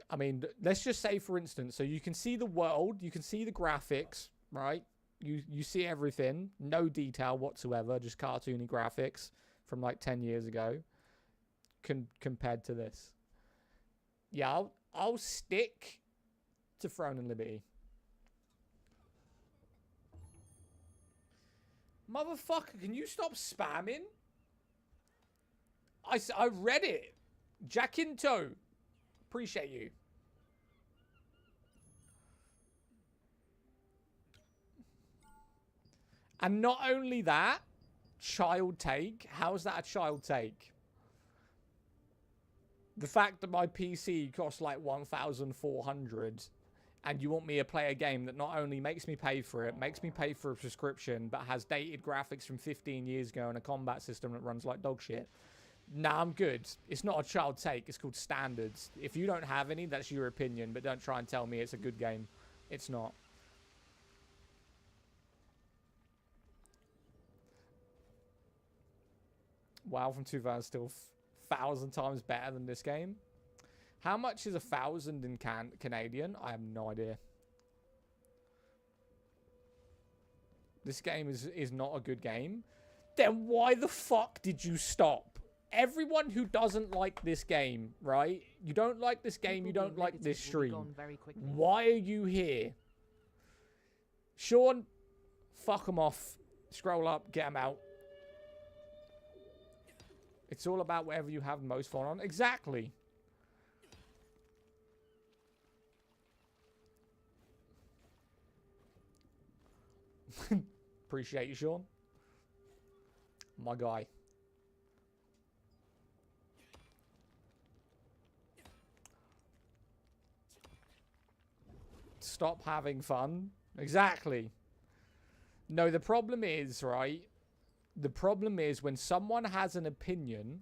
I mean, let's just say, for instance, so you can see the world, you can see the graphics, right? You see everything, no detail whatsoever, just cartoony graphics from like 10 years ago compared to this. Yeah, I'll stick to Throne and Liberty. Motherfucker, can you stop spamming? I read it. Jackinto. Appreciate you. And not only that, child take. How's that a child take? The fact that my PC costs like 1,400 and you want me to play a game that not only makes me pay for it, makes me pay for a subscription, but has dated graphics from 15 years ago and a combat system that runs like dog shit. Nah, I'm good. It's not a child take. It's called standards. If you don't have any, that's your opinion, but don't try and tell me it's a good game. It's not. WoW from 2000 still 1,000 times better than this game. How much is 1,000 in Canadian? I have no idea. This game is not a good game. Then why the fuck did you stop? Everyone who doesn't like this game, right? You don't like this game, you don't like this stream. Why are you here? Sean, fuck them off. Scroll up, get them out. It's all about whatever you have most fun on. Exactly. Appreciate you, Sean. My guy. Stop having fun. Exactly. No, the problem is, right? The problem is when someone has an opinion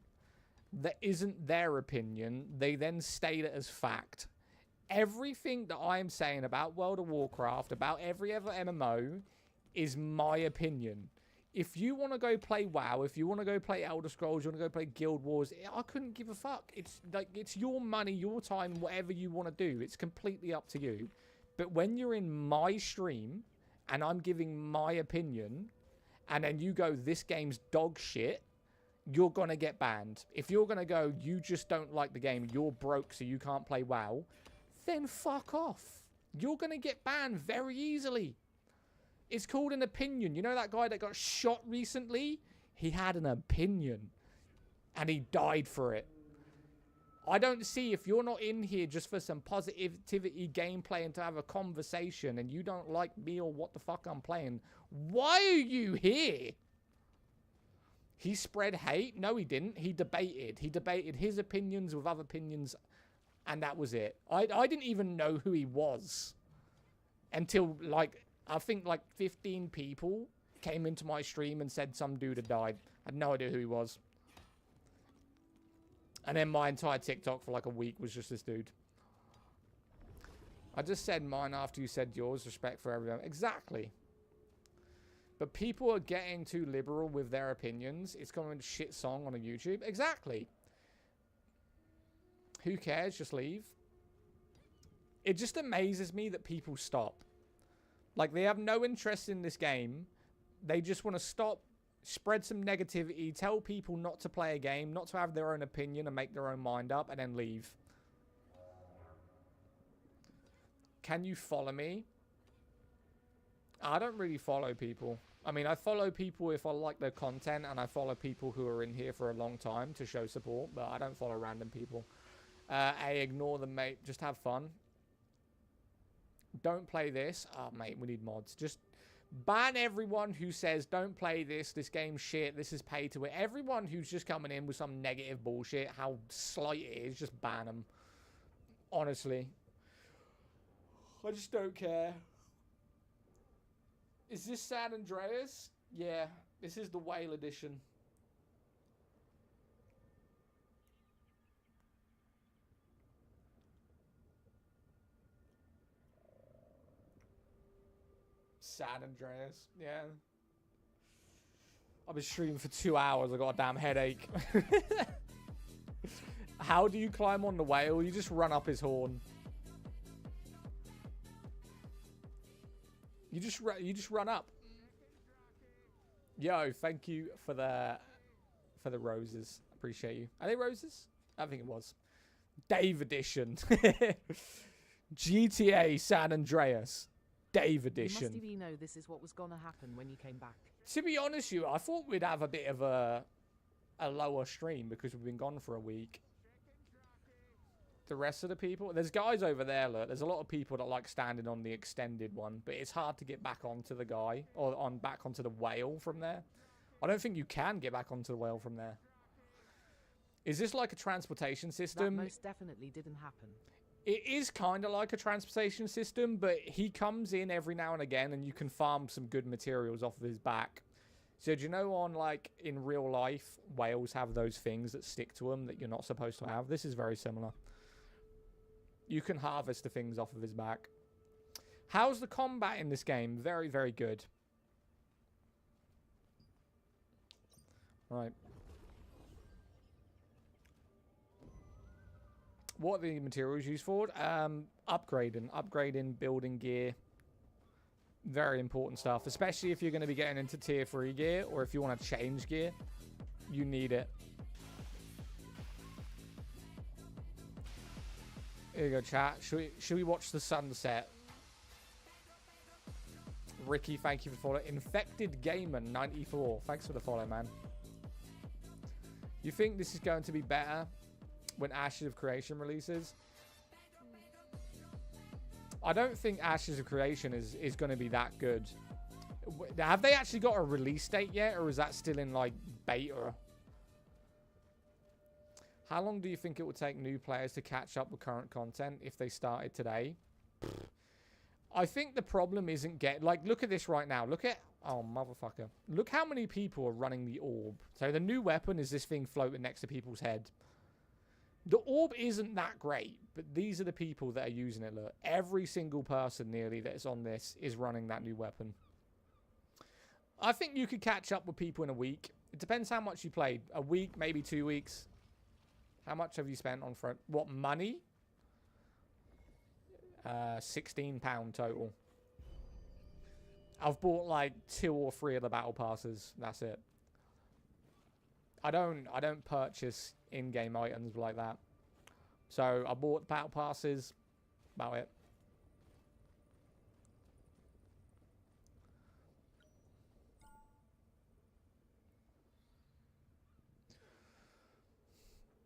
that isn't their opinion, they then state it as fact. Everything that I'm saying about World of Warcraft, about every other MMO, is my opinion. If you want to go play WoW, if you want to go play Elder Scrolls, you want to go play Guild Wars, I couldn't give a fuck. It's like, it's your money, your time, whatever you want to do. It's completely up to you. But when you're in my stream and I'm giving my opinion, and then you go, this game's dog shit, you're going to get banned. If you're going to go, you just don't like the game, you're broke so you can't play WoW, then fuck off. You're going to get banned very easily. It's called an opinion. You know that guy that got shot recently? He had an opinion. And he died for it. I don't see, if you're not in here just for some positivity gameplay and to have a conversation and you don't like me or what the fuck I'm playing, why are you here? He spread hate? No, he didn't. He debated. He debated his opinions with other opinions, and that was it. I didn't even know who he was. Until, like, I think, like, 15 people came into my stream and said some dude had died. I had no idea who he was. And then my entire TikTok for, like, a week was just this dude. I just said mine after you said yours. Respect for everyone. Exactly. But people are getting too liberal with their opinions. It's going to shit song on a YouTube. Exactly. Who cares? Just leave. It just amazes me that people stop. Like, they have no interest in this game. They just want to stop, spread some negativity, tell people not to play a game, not to have their own opinion and make their own mind up, and then leave. Can you follow me? I don't really follow people. I mean, I follow people if I like their content, and I follow people who are in here for a long time to show support, but I don't follow random people. Ignore them, mate. Just have fun. Don't play this. Oh, mate, we need mods. Just ban everyone who says, don't play this. This game's shit. This is pay to win. Everyone who's just coming in with some negative bullshit, how slight it is, just ban them. Honestly. I just don't care. Is this San Andreas? Yeah, this is the whale edition. San Andreas, yeah. I've been streaming for 2 hours. I got a damn headache. How do you climb on the whale? You just run up his horn. You just run up. Yo, thank you for the roses. Appreciate you. Are they roses? I think it was. Dave edition. GTA San Andreas. Dave edition. You must know this is what was gonna happen when you came back. To be honest with you, I thought we'd have a bit of a lower stream because we've been gone for a week. The rest of the people, there's guys over there, look. There's a lot of people that like standing on the extended one, but it's hard to get back onto the guy or back onto the whale from there. I don't think you can get back onto the whale from there. Is this like a transportation system? That most definitely didn't happen. It is kind of like a transportation system, but he comes in every now and again and you can farm some good materials off of his back. So do you know on, like, in real life, whales have those things that stick to them that you're not supposed to have? This is very similar. You can harvest the things off of his back. How's the combat in this game? Very, very good. Right. What are the materials used for? Upgrading building gear. Very important stuff, especially if you're going to be getting into tier 3 gear or if you want to change gear. You need it. Here you go, chat. Should we watch the sunset? Ricky, thank you for the follow. Infected Gamer 94. Thanks for the follow, man. You think this is going to be better when Ashes of Creation releases? I don't think Ashes of Creation is going to be that good. Have they actually got a release date yet, or is that still in, like, beta? How long do you think it will take new players to catch up with current content if they started today? I think the problem isn't like, look at this right now. Look at, oh, motherfucker. Look how many people are running the orb. So the new weapon is this thing floating next to people's head. The orb isn't that great, but these are the people that are using it. Look, every single person nearly that is on this is running that new weapon. I think you could catch up with people in a week. It depends how much you played. A week, maybe 2 weeks. How much have you spent on front? What, money? £16 total. I've bought like 2 or 3 of the battle passes. That's it. I don't purchase in-game items like that. So I bought the battle passes. About it.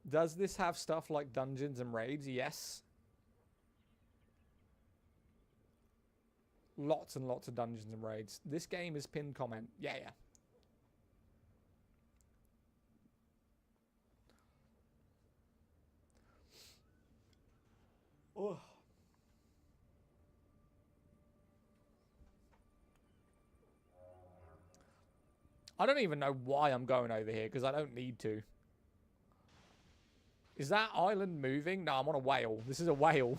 Does this have stuff like dungeons and raids? Yes. Lots and lots of dungeons and raids. This game is pinned comment. Yeah, yeah. Oh. I don't even know why I'm going over here, because I don't need to. Is that island moving? No, I'm on a whale. This is a whale.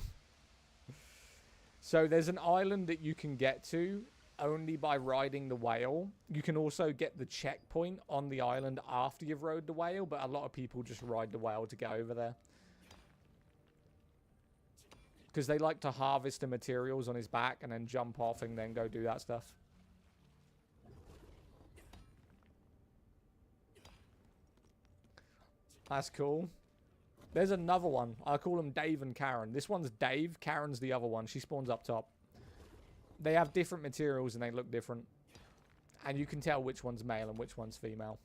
So there's an island that you can get to only by riding the whale. You can also get the checkpoint on the island after you've rode the whale, but a lot of people just ride the whale to get over there. Because they like to harvest the materials on his back and then jump off and then go do that stuff. That's cool. There's another one. I call them Dave and Karen. This one's Dave. Karen's the other one. She spawns up top. They have different materials and they look different. And you can tell which one's male and which one's female.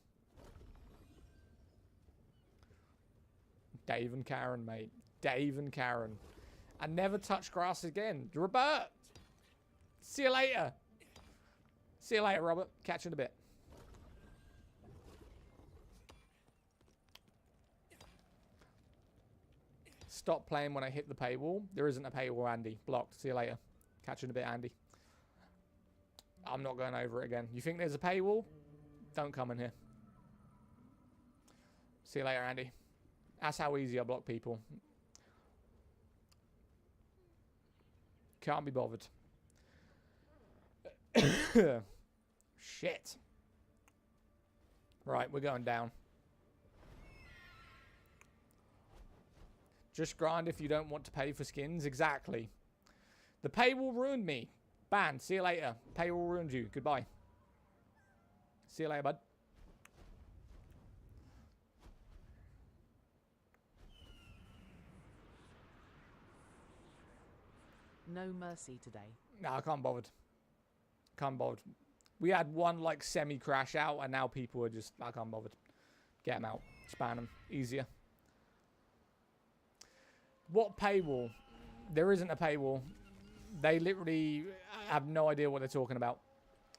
Dave and Karen, mate. Dave and Karen. And never touch grass again. Robert! See you later. See you later, Robert. Catch you in a bit. Stop playing when I hit the paywall. There isn't a paywall, Andy. Blocked. See you later. Catch you in a bit, Andy. I'm not going over it again. You think there's a paywall? Don't come in here. See you later, Andy. That's how easy I block people. Can't be bothered. Shit. Right, we're going down. Just grind if you don't want to pay for skins. Exactly. The paywall ruined me. Banned. See you later. Paywall ruined you. Goodbye. See you later, bud. No mercy today. No, I can't bothered. Can't bothered. We had one like semi-crash out and now people are just, I can't bothered. Get them out. Span them. Easier. What paywall? There isn't a paywall. They literally have no idea what they're talking about.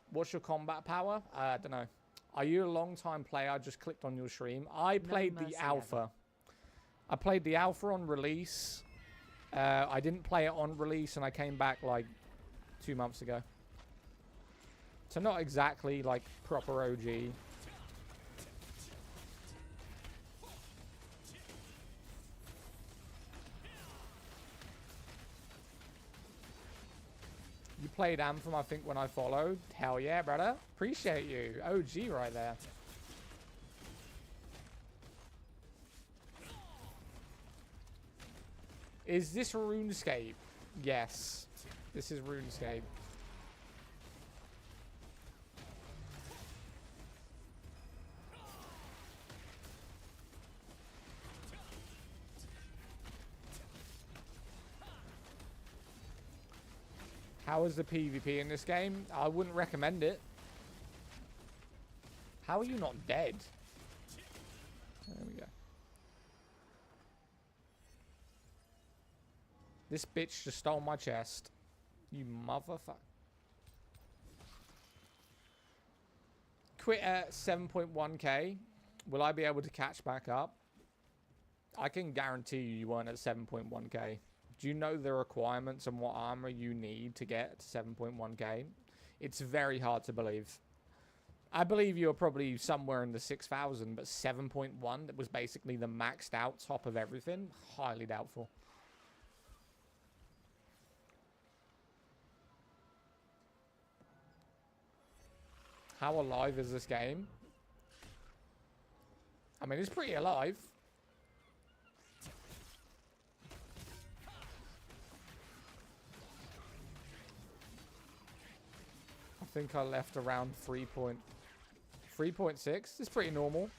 What's your combat power? I don't know. Are you a long-time player? I just clicked on your stream. I played the alpha. I played the alpha on release. I didn't play it on release and I came back like 2 months ago. So not exactly like proper OG. You played Anthem, I think, when I followed. Hell yeah, brother. Appreciate you. OG right there. Is this RuneScape? Yes. This is RuneScape. How is the PvP in this game? I wouldn't recommend it. How are you not dead? There we go. This bitch just stole my chest. You motherfucker. Quit at 7.1k. Will I be able to catch back up? I can guarantee you weren't at 7.1k. Do you know the requirements and what armor you need to get to 7.1k? It's very hard to believe. I believe you're probably somewhere in the 6,000, but 7.1, that was basically the maxed out top of everything. Highly doubtful. How alive is this game? I mean, it's pretty alive. I think I left around 3.6. It's pretty normal.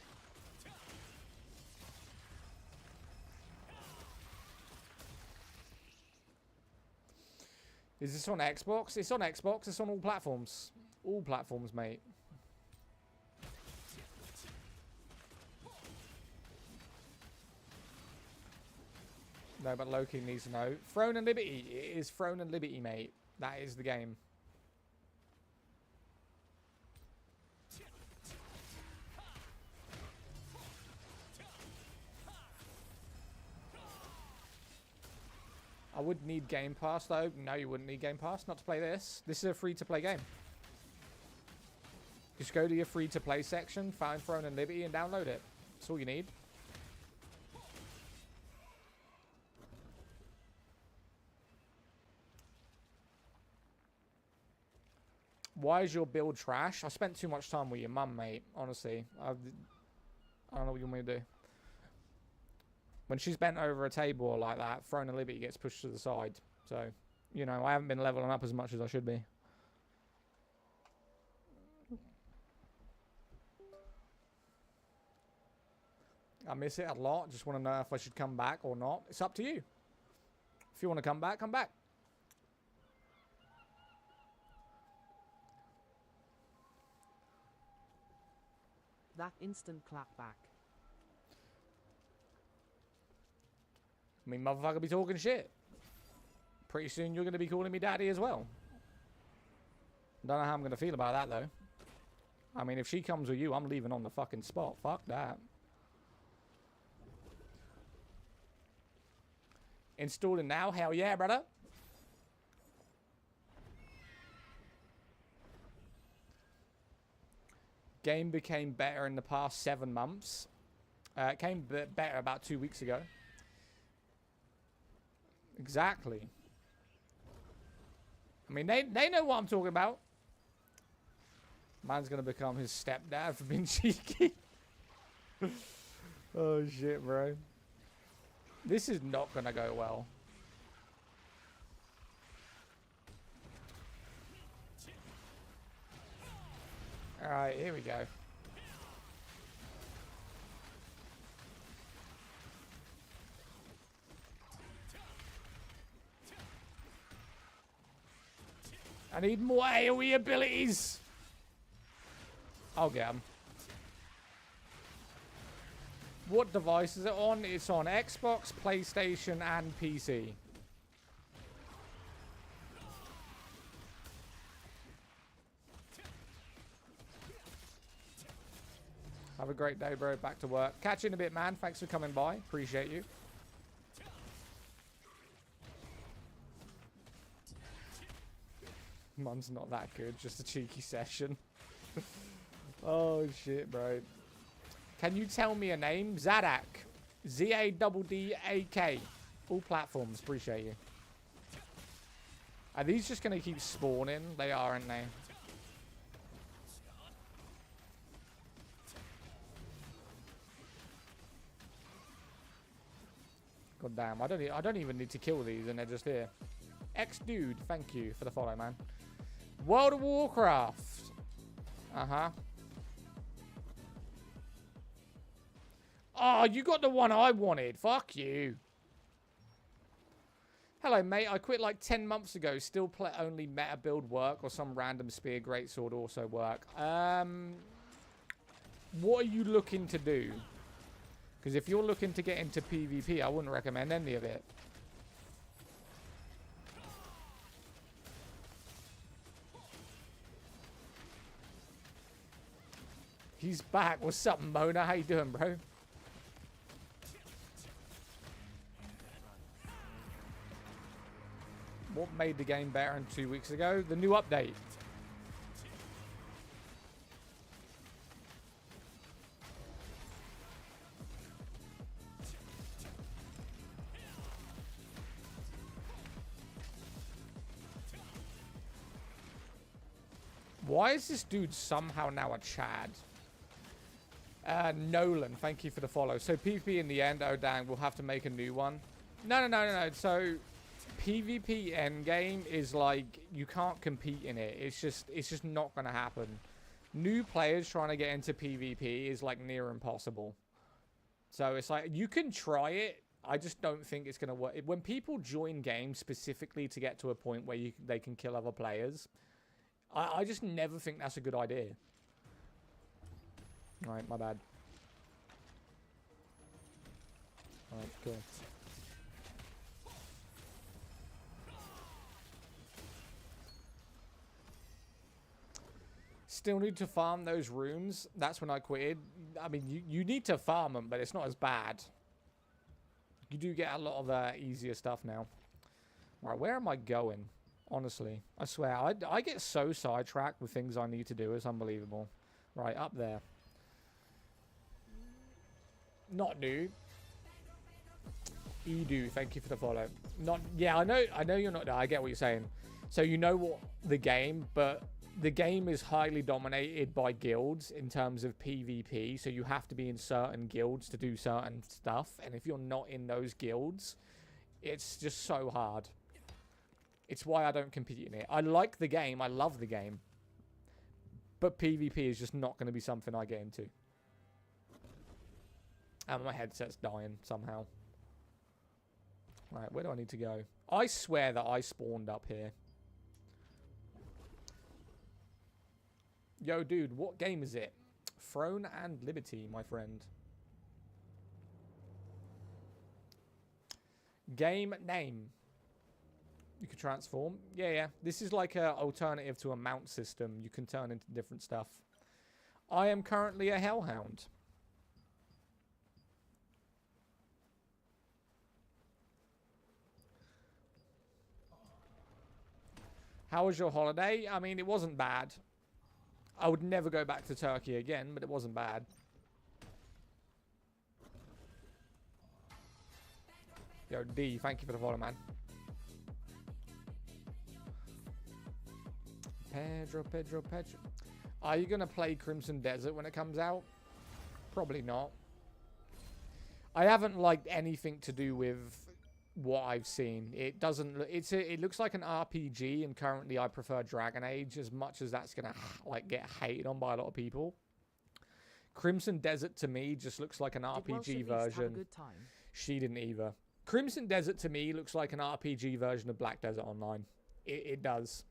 Is this on Xbox? It's on Xbox. It's on all platforms. All platforms, mate. No, but Loki needs to know. Throne and Liberty. It is Throne and Liberty, mate. That is the game. I would need Game Pass, though. No, you wouldn't need Game Pass not to play this. This is a free-to-play game. Just go to your free-to-play section, find Throne and Liberty, and download it. That's all you need. Why is your build trash? I spent too much time with your mum, mate. Honestly. I don't know what you want me to do. When she's bent over a table like that, Throne and Liberty gets pushed to the side. So, you know, I haven't been leveling up as much as I should be. I miss it a lot. Just want to know if I should come back or not. It's up to you. If you want to come back, come back. That instant clap back. I mean, motherfucker be talking shit. Pretty soon you're going to be calling me daddy as well. Don't know how I'm going to feel about that, though. I mean, if she comes with you, I'm leaving on the fucking spot. Fuck that. Installing now? Hell yeah, brother. Game became better in the past 7 months. It came better about 2 weeks ago. Exactly. I mean, they know what I'm talking about. Man's gonna become his stepdad for being cheeky. Oh shit, bro. This is not gonna go well. Alright, here we go. I need more AoE abilities. I'll get them. What device is it on? It's on Xbox, PlayStation, and PC. Have a great day, bro. Back to work. Catch you in a bit, man. Thanks for coming by. Appreciate you. Mum's not that good. Just a cheeky session. Oh, shit, bro. Can you tell me a name? Zaddak. Z-A-D-D-A-K. All platforms. Appreciate you. Are these just going to keep spawning? They are, aren't they? God damn. I don't even need to kill these and they're just here. X-Dude. Thank you for the follow, man. World of Warcraft. Uh-huh. Oh, you got the one I wanted. Fuck you. Hello, mate. I quit like 10 months ago. Still play only meta build work or some random spear greatsword also work. What are you looking to do? Because if you're looking to get into PvP, I wouldn't recommend any of it. He's back. What's up, Mona? How you doing, bro? What made the game better in 2 weeks ago? The new update. Why is this dude somehow now a Chad? Nolan, thank you for the follow. So PvP in the end, oh dang, we'll have to make a new one. No. So PvP endgame is like, you can't compete in it. It's just not going to happen. New players trying to get into PvP is like near impossible. So it's like, you can try it. I just don't think it's going to work. When people join games specifically to get to a point where they can kill other players, I just never think that's a good idea. Alright, my bad. Alright, cool. Still need to farm those rooms. That's when I quitted. I mean, you need to farm them, but it's not as bad. You do get a lot of easier stuff now. Alright, where am I going? Honestly, I swear, I get so sidetracked with things I need to do. It's unbelievable. Right, up there. Not new. Edu, thank you for the follow. Not, yeah, I know you're not. I get what you're saying. So you know what the game, but the game is highly dominated by guilds in terms of PvP. So you have to be in certain guilds to do certain stuff, and if you're not in those guilds, it's just so hard. It's why I don't compete in it. I like the game. I love the game. But PvP is just not going to be something I get into. And my headset's dying somehow. Right, where do I need to go? I swear that I spawned up here. Yo, dude, what game is it? Throne and Liberty, my friend. Game name. You can transform. Yeah. This is like an alternative to a mount system. You can turn into different stuff. I am currently a hellhound. How was your holiday? I mean, it wasn't bad. I would never go back to Turkey again, but it wasn't bad. Yo, D, thank you for the follow, man. Pedro. Are you going to play Crimson Desert when it comes out? Probably not. I haven't liked anything to do with what I've seen. It doesn't. It looks like an RPG, and currently I prefer Dragon Age as much as that's gonna like get hated on by a lot of people. Crimson Desert to me just looks like an RPG version. Have a good time? She didn't either. Crimson Desert to me looks like an RPG version of Black Desert Online. It does.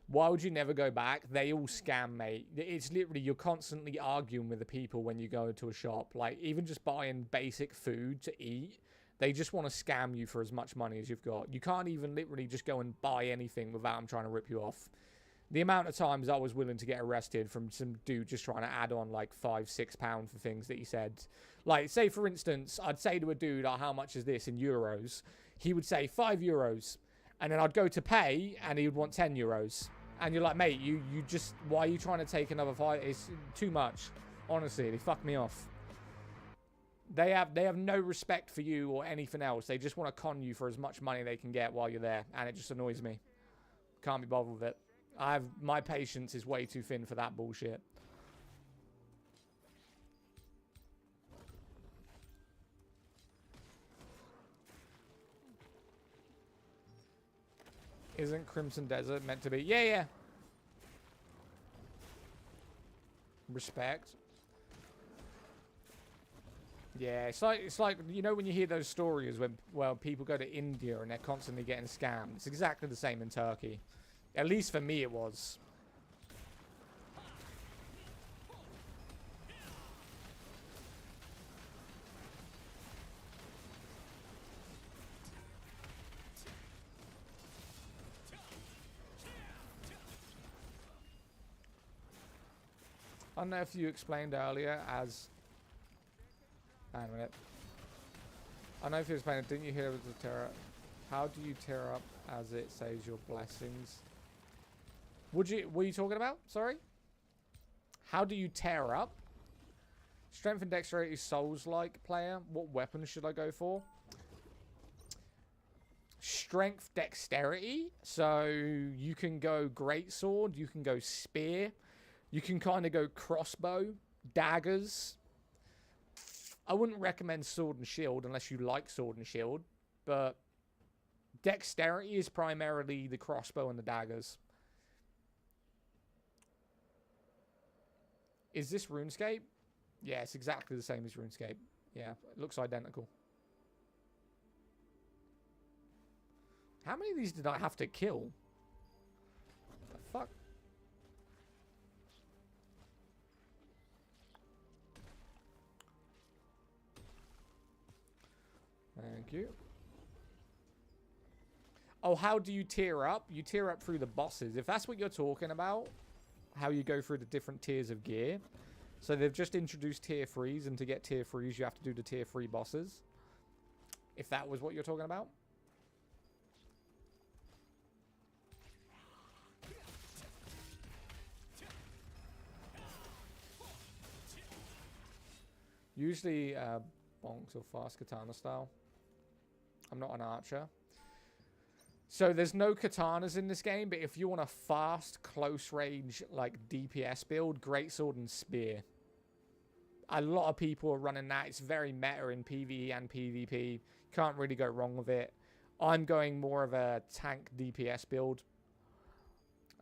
Why would you never go back? They all scam, mate. It's literally, you're constantly arguing with the people when you go into a shop. Like, even just buying basic food to eat, they just want to scam you for as much money as you've got. You can't even literally just go and buy anything without them trying to rip you off. The amount of times I was willing to get arrested from some dude just trying to add on like £5-6 for things that he said. Like, say for instance, I'd say to a dude, oh, how much is this in euros? He would say €5. And then I'd go to pay and he would want €10. And you're like, mate, you just, why are you trying to take another $5? It's too much. Honestly, they fuck me off. They have no respect for you or anything else. They just want to con you for as much money they can get while you're there. And it just annoys me. Can't be bothered with it. My patience is way too thin for that bullshit. Isn't Crimson Desert meant to be? Yeah. Respect. Yeah, it's like you know when you hear those stories when people go to India and they're constantly getting scammed. It's exactly the same in Turkey. At least for me it was. I don't know if you explained earlier as... Hang on a minute. I don't know if you explained it. Didn't you hear with the terror? How do you tear up as it says your blessings? What are you talking about? Sorry? How do you tear up? Strength and dexterity souls-like player. What weapon should I go for? Strength dexterity. So you can go greatsword. You can go spear. You can kind of go crossbow, daggers. I wouldn't recommend sword and shield unless you like sword and shield. But dexterity is primarily the crossbow and the daggers. Is this RuneScape? Yeah, it's exactly the same as RuneScape. Yeah, it looks identical. How many of these did I have to kill? The fuck? Thank you. Oh, how do you tier up? You tier up through the bosses. If that's what you're talking about, how you go through the different tiers of gear. So they've just introduced tier 3s, and to get tier 3s, you have to do the tier 3 bosses. If that was what you're talking about. Usually bonks or fast katana style. I'm not an archer. So there's no katanas in this game, but if you want a fast, close range, like DPS build, greatsword and spear. A lot of people are running that. It's very meta in PvE and PvP. Can't really go wrong with it. I'm going more of a tank DPS build.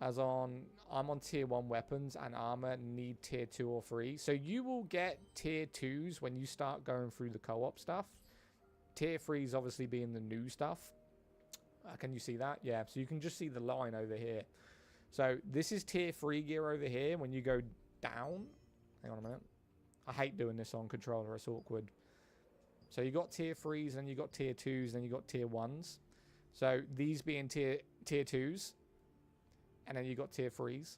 I'm on tier 1 weapons and armor, need tier 2 or 3. So you will get tier 2s when you start going through the co-op stuff. Tier 3s obviously being the new stuff. Can you see that? Yeah, so you can just see the line over here. So this is tier 3 gear over here. When you go down, hang on a minute. I hate doing this on controller, it's awkward. So you got tier 3s, then you got tier 2s, then you got tier 1s. So these being tier 2s. And then you got tier 3s.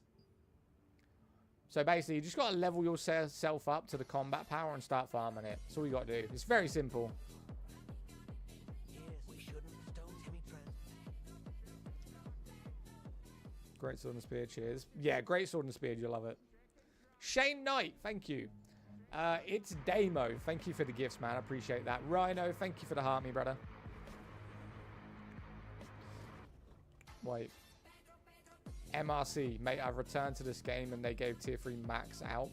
So basically, you just got to level yourself up to the combat power and start farming it. That's all you got to do. It's very simple. Great sword and spear, cheers. Yeah, great sword and spear, you'll love it. Shane Knight, thank you. It's Damo, thank you for the gifts, man. I appreciate that. Rhino, thank you for the heart, me brother. Wait. MRC, mate, I've returned to this game and they gave tier 3 max out.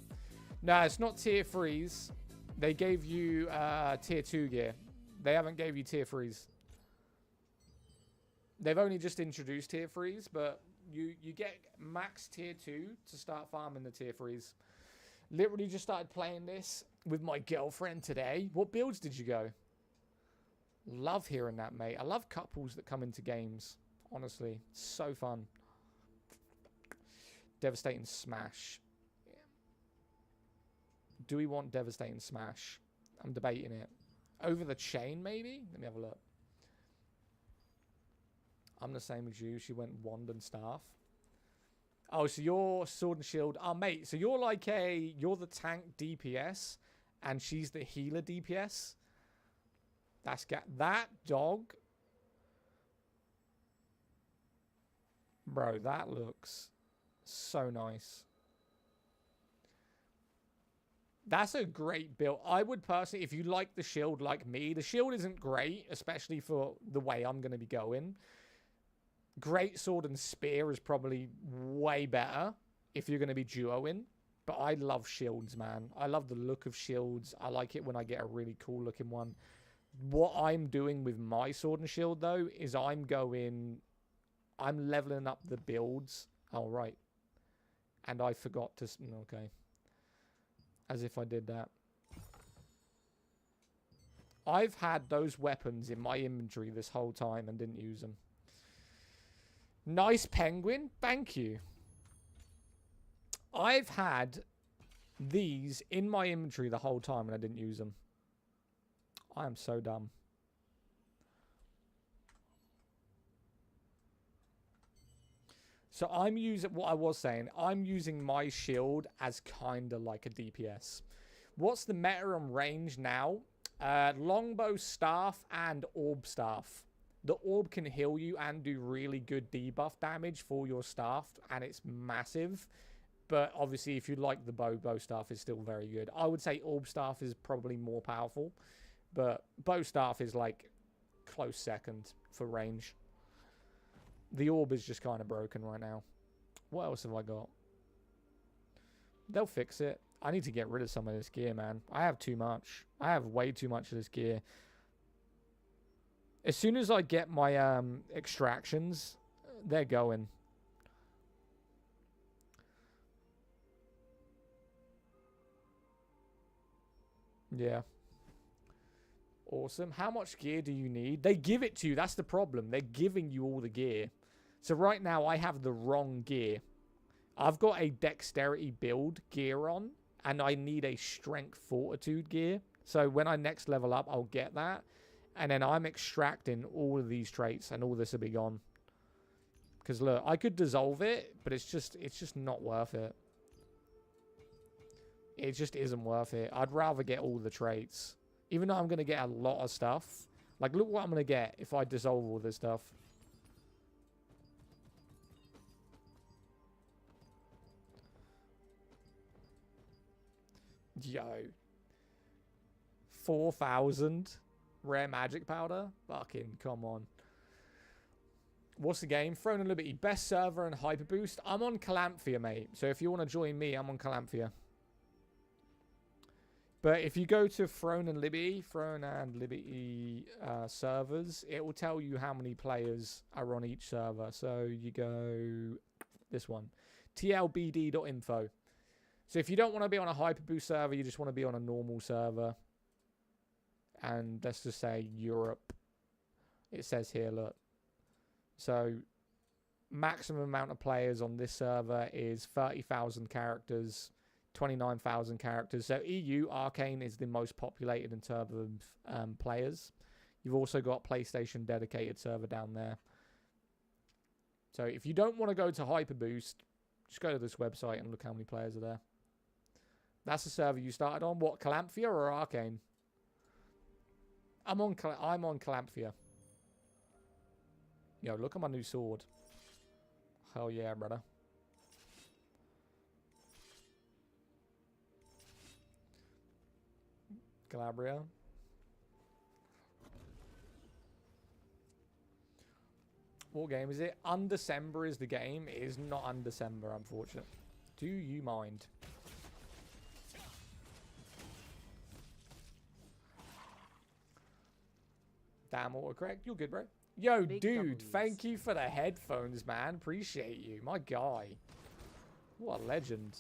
No, it's not tier 3s. They gave you tier 2 gear. They haven't gave you tier 3s. They've only just introduced tier 3s, but you get max tier 2 to start farming the tier 3s. Literally just started playing this with my girlfriend today. What builds did you go? Love hearing that, mate. I love couples that come into games. Honestly, so fun. Devastating Smash. Yeah. Do we want Devastating Smash? I'm debating it. Over the chain, maybe? Let me have a look. I'm the same as you. She went wand and staff. Oh, so you're sword and shield. Oh, mate. So you're like you're the tank DPS, and she's the healer DPS. That dog. Bro, that looks so nice. That's a great build. I would personally, if you like the shield like me, the shield isn't great, especially for the way I'm going to be going. Great sword and spear is probably way better if you're going to be duoing. But I love shields, man. I love the look of shields. I like it when I get a really cool looking one. What I'm doing with my sword and shield, though, is I'm leveling up the builds. Oh, right. And I forgot to... Okay. As if I did that. I've had those weapons in my inventory this whole time and didn't use them. Nice penguin. Thank you. I've had these in my inventory the whole time and I didn't use them. I am so dumb. So I'm using, what I was saying, I'm using my shield as kind of like a DPS. What's the meta on range now? Longbow staff and orb staff. The orb can heal you and do really good debuff damage for your staff, and it's massive. But obviously, if you like the bow staff is still very good. I would say orb staff is probably more powerful, but bow staff is like close second for range. The orb is just kind of broken right now. What else have I got? They'll fix it. I need to get rid of some of this gear, man. I have too much. I have way too much of this gear. As soon as I get my extractions, they're going. Yeah. Awesome. How much gear do you need? They give it to you. That's the problem. They're giving you all the gear. So right now I have the wrong gear. I've got a dexterity build gear on, and I need a strength fortitude gear. So when I next level up, I'll get that. And then I'm extracting all of these traits, and all this will be gone. Because look, I could dissolve it, but it's just not worth it. It just isn't worth it. I'd rather get all the traits. Even though I'm going to get a lot of stuff. Like, look what I'm going to get if I dissolve all this stuff. Yo. 4,000 rare magic powder. Fucking come on. What's the game? Throne and Liberty. Best server and hyper boost. I'm on Calanthea, mate. So if you want to join me, I'm on Calanthea. But if you go to Throne and Liberty servers, it will tell you how many players are on each server. So you go this one, tlbd.info. So if you don't want to be on a hyperboost server, you just want to be on a normal server. And let's just say Europe. It says here, look. So maximum amount of players on this server is 30,000 characters. 29,000 characters. So EU Arcane is the most populated in terms of players. You've also got PlayStation dedicated server down there. So if you don't want to go to Hyperboost, just go to this website and look how many players are there. That's the server you started on. What, Calanthea or Arcane? I'm on Calanthea. Yo, look at my new sword. Hell yeah, brother. Calabria. What game is it? Undecember is the game. It is not Undecember, unfortunately. Do you mind? Damn, autocorrect. You're good, bro. Yo, Big dude, W's. thank you for the headphones, man. Appreciate you. My guy. What a legend.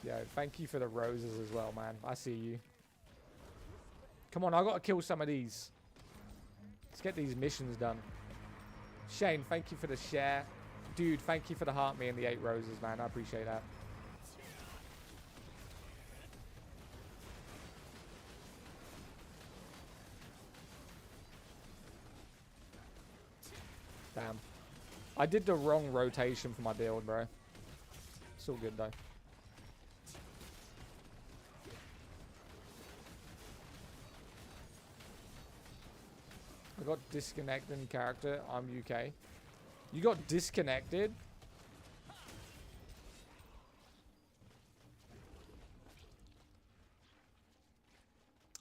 Yo, thank you for the roses as well, man. I see you. Come on, I gotta kill some of these. Let's get these missions done. Shane, thank you for the share. Dude, thank you for the heart me and the 8 roses, man. I appreciate that. Damn. I did the wrong rotation for my build, bro. It's all good, though. I got disconnected in character. I'm UK. You got disconnected?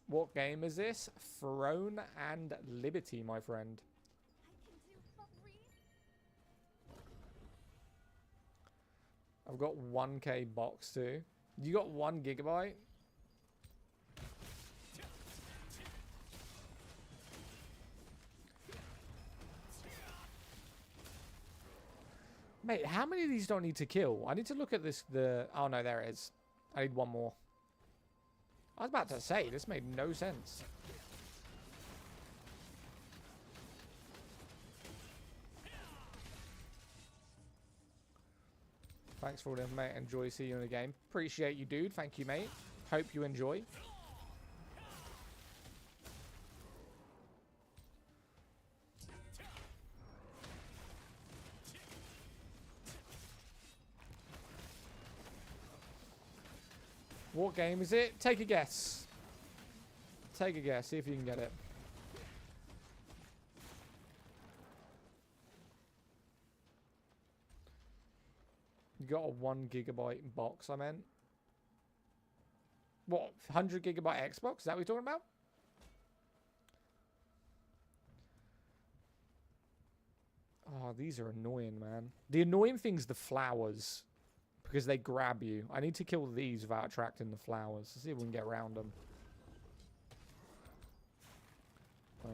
What game is this? Throne and Liberty, my friend. I've got 1k box too. You got 1 gigabyte? Mate, how many of these do I need to kill? I need to look at this. Oh no, there it is. I need 1 more. I was about to say, this made no sense. Thanks for all the mate. Enjoy seeing you in the game. Appreciate you, dude. Thank you, mate. Hope you enjoy. What game is it? Take a guess. Take a guess. See if you can get it. You got a 1 gigabyte box, I meant. What? 100 gigabyte Xbox? Is that what you're talking about? Oh, these are annoying, man. The annoying thing's the flowers. Because they grab you. I need to kill these without attracting the flowers. Let's see if we can get around them. Right.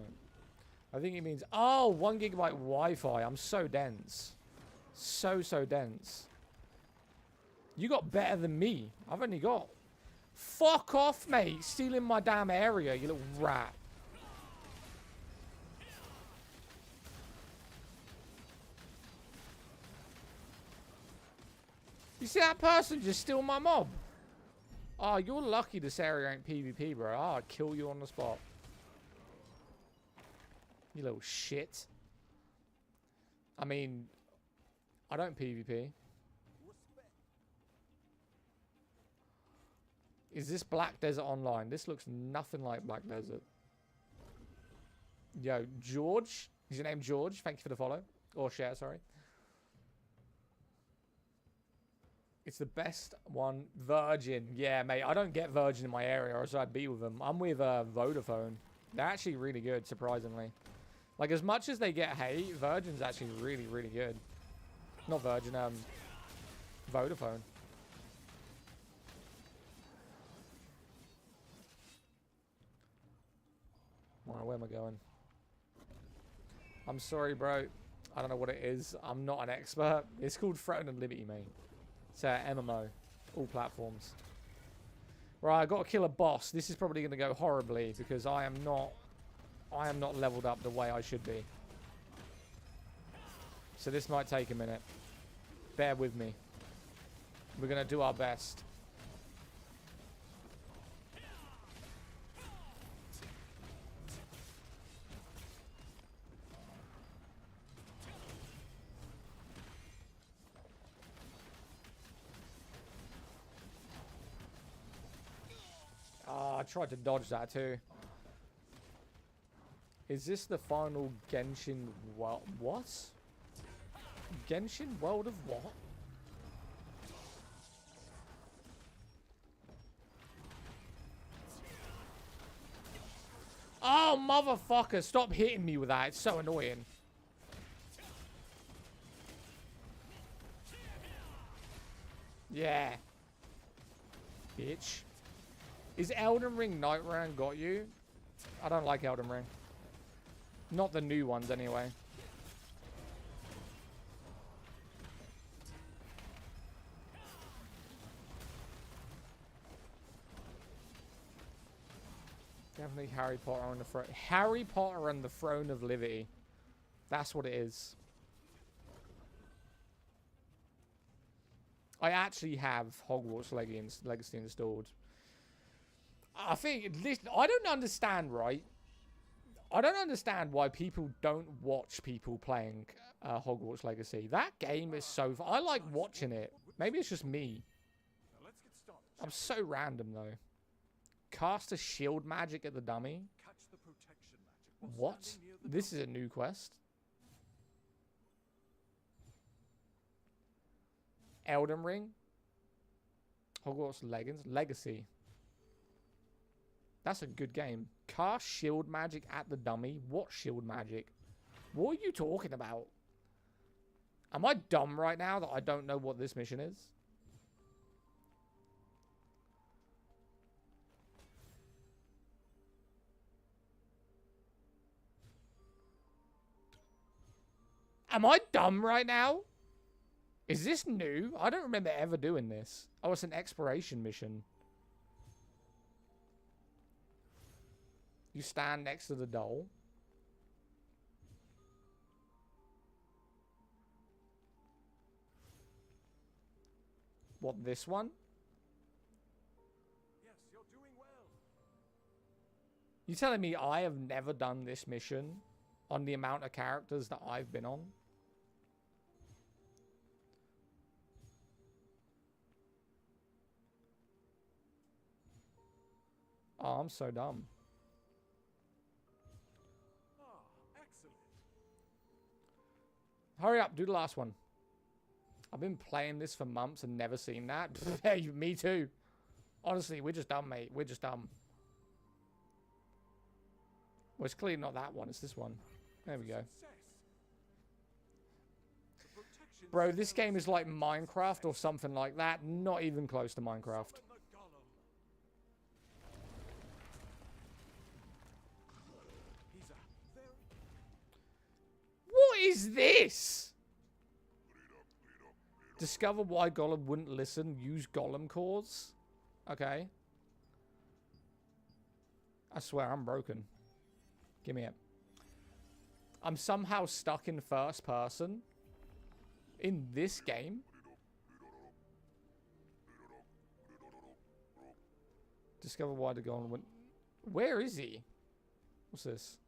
I think it means... Oh, 1 gigabyte Wi-Fi. I'm so dense. So dense. You got better than me. I've only got... Fuck off, mate. Stealing my damn area, you little rat. You see that person just steal my mob? Oh, you're lucky this area ain't PvP, bro. Oh, I'd kill you on the spot. You little shit. I mean, I don't PvP. Is this Black Desert Online? This looks nothing like Black Desert. Yo, George. Is your name George? Thank you for the follow. Or share, sorry. It's the best one. Virgin. Yeah, mate. I don't get Virgin in my area, or else I'd be with them. I'm with Vodafone. They're actually really good, surprisingly. Like, as much as they get hate, Virgin's actually really, really good. Not Virgin, Vodafone. Alright, where am I going? I'm sorry, bro. I don't know what it is. I'm not an expert. It's called Throne and Liberty, mate. It's MMO. All platforms. Right, I got to kill a boss. This is probably going to go horribly because I am not leveled up the way I should be. So this might take a minute. Bear with me. We're going to do our best. I tried to dodge that too. Is this the final Genshin world? What? Genshin World of what? Oh, motherfucker. Stop hitting me with that. It's so annoying. Yeah. Bitch. Is Elden Ring Nightrun got you? I don't like Elden Ring. Not the new ones, anyway. Definitely Harry Potter on the throne. Harry Potter and the Throne of Liberty. That's what it is. I actually have Hogwarts Legacy installed. I think this. I don't understand, right? I don't understand why people don't watch people playing Hogwarts Legacy. That game is so. I like watching it. Maybe it's just me. Now let's get started. I'm so random though. Cast a shield magic at the dummy. Catch the protection magic while What? standing near the This is a new quest. Elden Ring. Hogwarts Legacy. That's a good game. Cast shield magic at the dummy. What shield magic? What are you talking about? Am I dumb right now that I don't know what this mission is? Am I dumb right now? Is this new? I don't remember ever doing this. Oh, it's an exploration mission. You stand next to the doll. What, this one? Yes, you're doing well. You telling me I have never done this mission on the amount of characters that I've been on? Oh, I'm so dumb. Ah, excellent. Hurry up, do the last one. I've been playing this for months and never seen that. Hey, me too. Honestly, we're just dumb, mate. We're just dumb. Well, it's clearly not that one. It's this one. There we go. Success. The protection Bro, this game is like Minecraft or something like that. Not even close to Minecraft. summon the golem. He's a very What is this? Discover why Golem wouldn't listen. Use Golem cores. Okay. I swear I'm broken. Give me it. I'm somehow stuck in first person in this game. Discover why the Golem wouldn't. Where is he? What's this?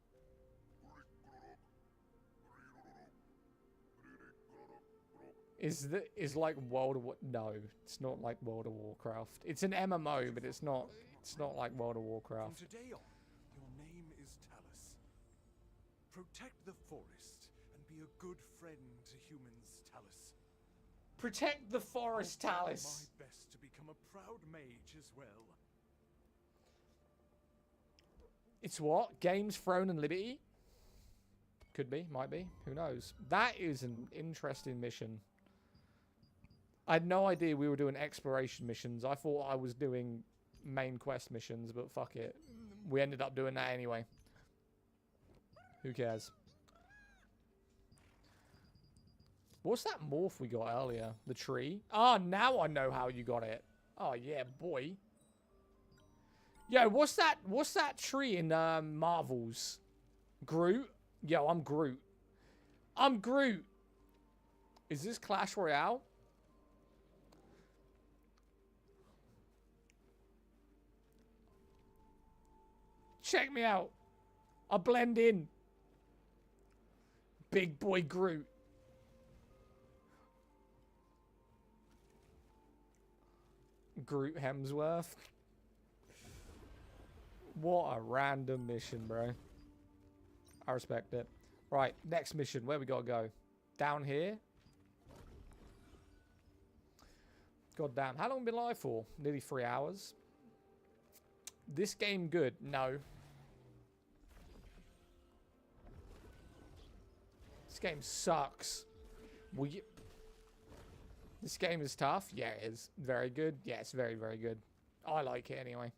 Is like World of War? No, it's not like World of Warcraft. It's an MMO, but it's not like World of From Warcraft. today on, your name is Talus. Protect the forest and be a good friend to humans, Talus. Protect the forest, I'll try Talus. my best to become a proud mage as well. It's what? Games, Throne, and Liberty? Could be, might be. Who knows? That is an interesting mission. I had no idea we were doing exploration missions. I thought I was doing main quest missions, but fuck it. We ended up doing that anyway. Who cares? What's that morph we got earlier? The tree? Oh, now I know how you got it. Oh, yeah, boy. Yo, what's that tree in Marvel's? Groot? Yo, I'm Groot. I'm Groot. Is this Clash Royale? Check me out. I blend in. Big boy Groot. Groot Hemsworth. What a random mission, bro. I respect it. Right, next mission. Where we gotta go? Down here? God damn. How long have we been live for? Nearly 3 hours. This game good? No. This game sucks. This game is tough. Yeah, it is. Very good. Yeah, it's very, very good. I like it anyway.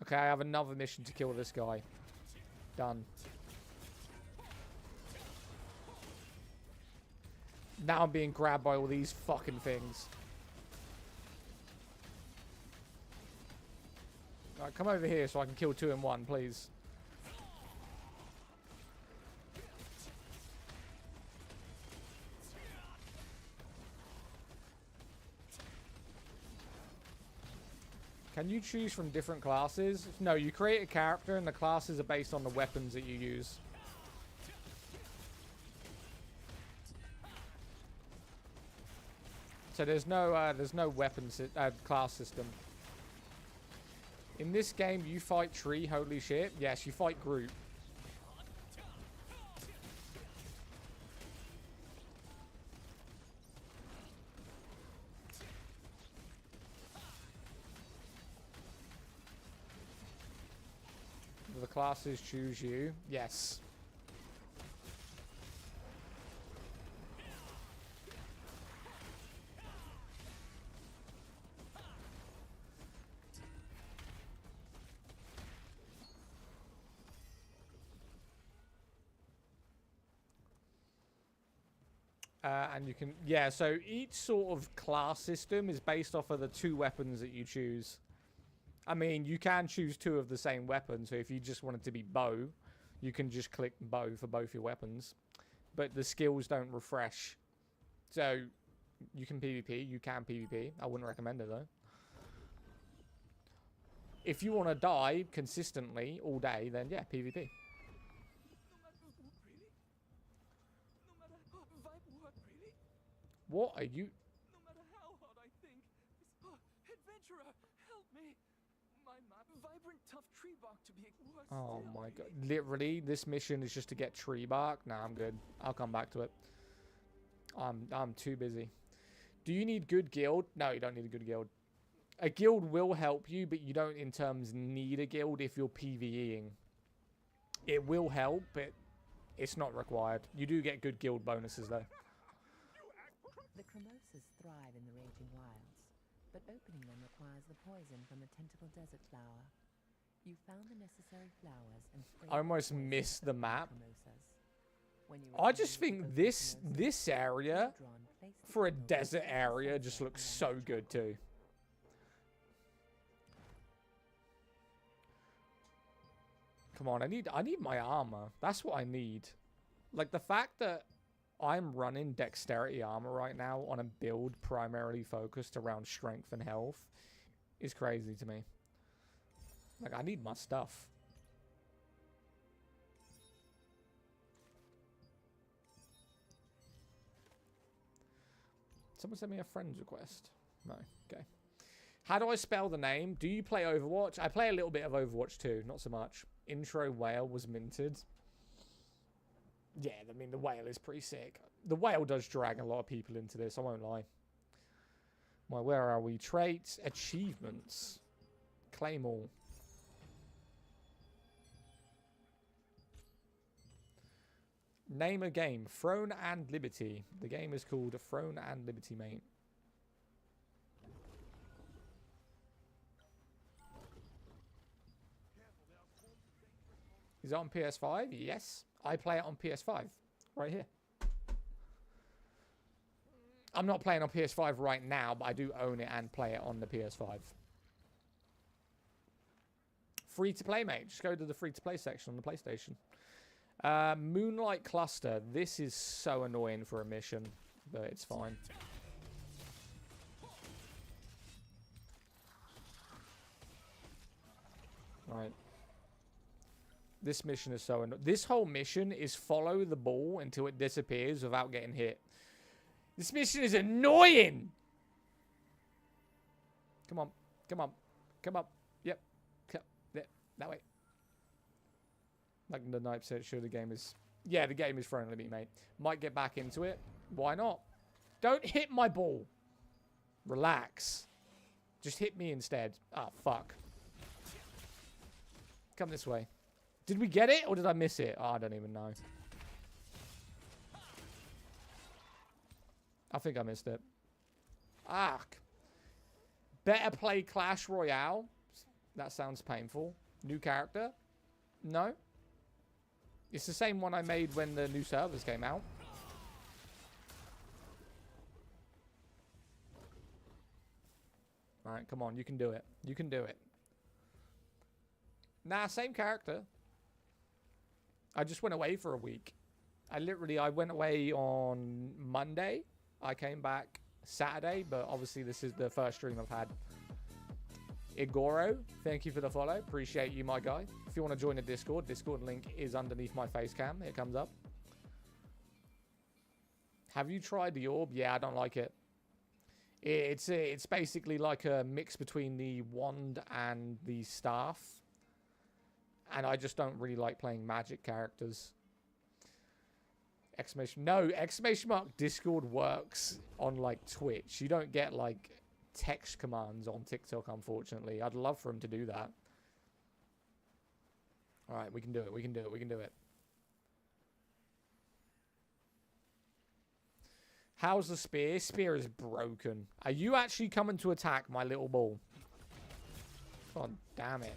Okay, I have another mission to kill this guy. Done. Now I'm being grabbed by all these fucking things. Alright, come over here so I can kill 2 in 1, please. Can you choose from different classes? No, you create a character and the classes are based on the weapons that you use. So there's no weapons class system. In this game, you fight Tree. Holy shit! Yes, you fight Groot. The classes choose you. Yes. And you can, yeah, so each sort of class system is based off of the 2 weapons that you choose. I mean, you can choose 2 of the same weapon, so if you just want it to be bow, you can just click bow for both your weapons. But the skills don't refresh. So, you can PvP, you can PvP. I wouldn't recommend it, though. If you want to die consistently all day, then yeah, PvP. What are you... No matter how hard I think, adventurer, help me! My vibrant tough tree bark to be worse. Oh my god. Literally, this mission is just to get tree bark? Nah, I'm good. I'll come back to it. I'm too busy. Do you need good guild? No, you don't need a good guild. A guild will help you, but you don't in terms need a guild if you're PvEing. It will help, but it's not required. You do get good guild bonuses though. The cremosas thrive in the raging wilds, but opening them requires the poison from the tentacle desert flower. You found the necessary flowers and sprayed I almost the poison missed the upon map. cremosas. When you I just return to think the this cremosas, area Eldron placed the for a emerald desert in the area center just and looks then so the good top. too. Come on, I need my armor. That's what I need. Like the fact that I'm running dexterity armor right now on a build primarily focused around strength and health is crazy to me. Like I need my stuff. Someone sent me a friend's request. No, okay. How do I spell the name? Do you play Overwatch? I play a little bit of Overwatch too, not so much. Intro whale was minted. Yeah, I mean, the whale is pretty sick. The whale does drag a lot of people into this, I won't lie. Where are we? Traits, achievements. Claim all. Name a game. Throne and Liberty. The game is called Throne and Liberty, mate. Is it on PS5? Yes. I play it on PS5. Right here. I'm not playing on PS5 right now, but I do own it and play it on the PS5. Free to play, mate. Just go to the free to play section on the PlayStation. Moonlight Cluster. This is so annoying for a mission, but it's fine. Right. This mission is so annoying. This whole mission is follow the ball until it disappears without getting hit. This mission is annoying! Come on. Come on. Come up. Yep. Yep. That way. Like the Knife said, sure the game is... Yeah, the game is friendly, me, mate. Might get back into it. Why not? Don't hit my ball. Relax. Just hit me instead. Ah, fuck. Come this way. Did we get it or did I miss it? Oh, I don't even know. I think I missed it. Ah. Better play Clash Royale. That sounds painful. New character? No. It's the same one I made when the new servers came out. Alright, come on. You can do it. You can do it. Nah, same character. I just went away for a week. I went away on Monday. I came back Saturday, but obviously this is the first stream I've had. Igoro, thank you for the follow. Appreciate you, my guy. If you want to join the Discord link is underneath my face cam. It comes up. Have you tried the orb? Yeah, I don't like it. It's basically like a mix between the wand and the staff. And I just don't really like playing magic characters. Exclamation mark Discord works on like Twitch. You don't get like text commands on TikTok, unfortunately. I'd love for him to do that. Alright, we can do it. We can do it. We can do it. How's the spear? Spear is broken. Are you actually coming to attack my little ball? God damn it.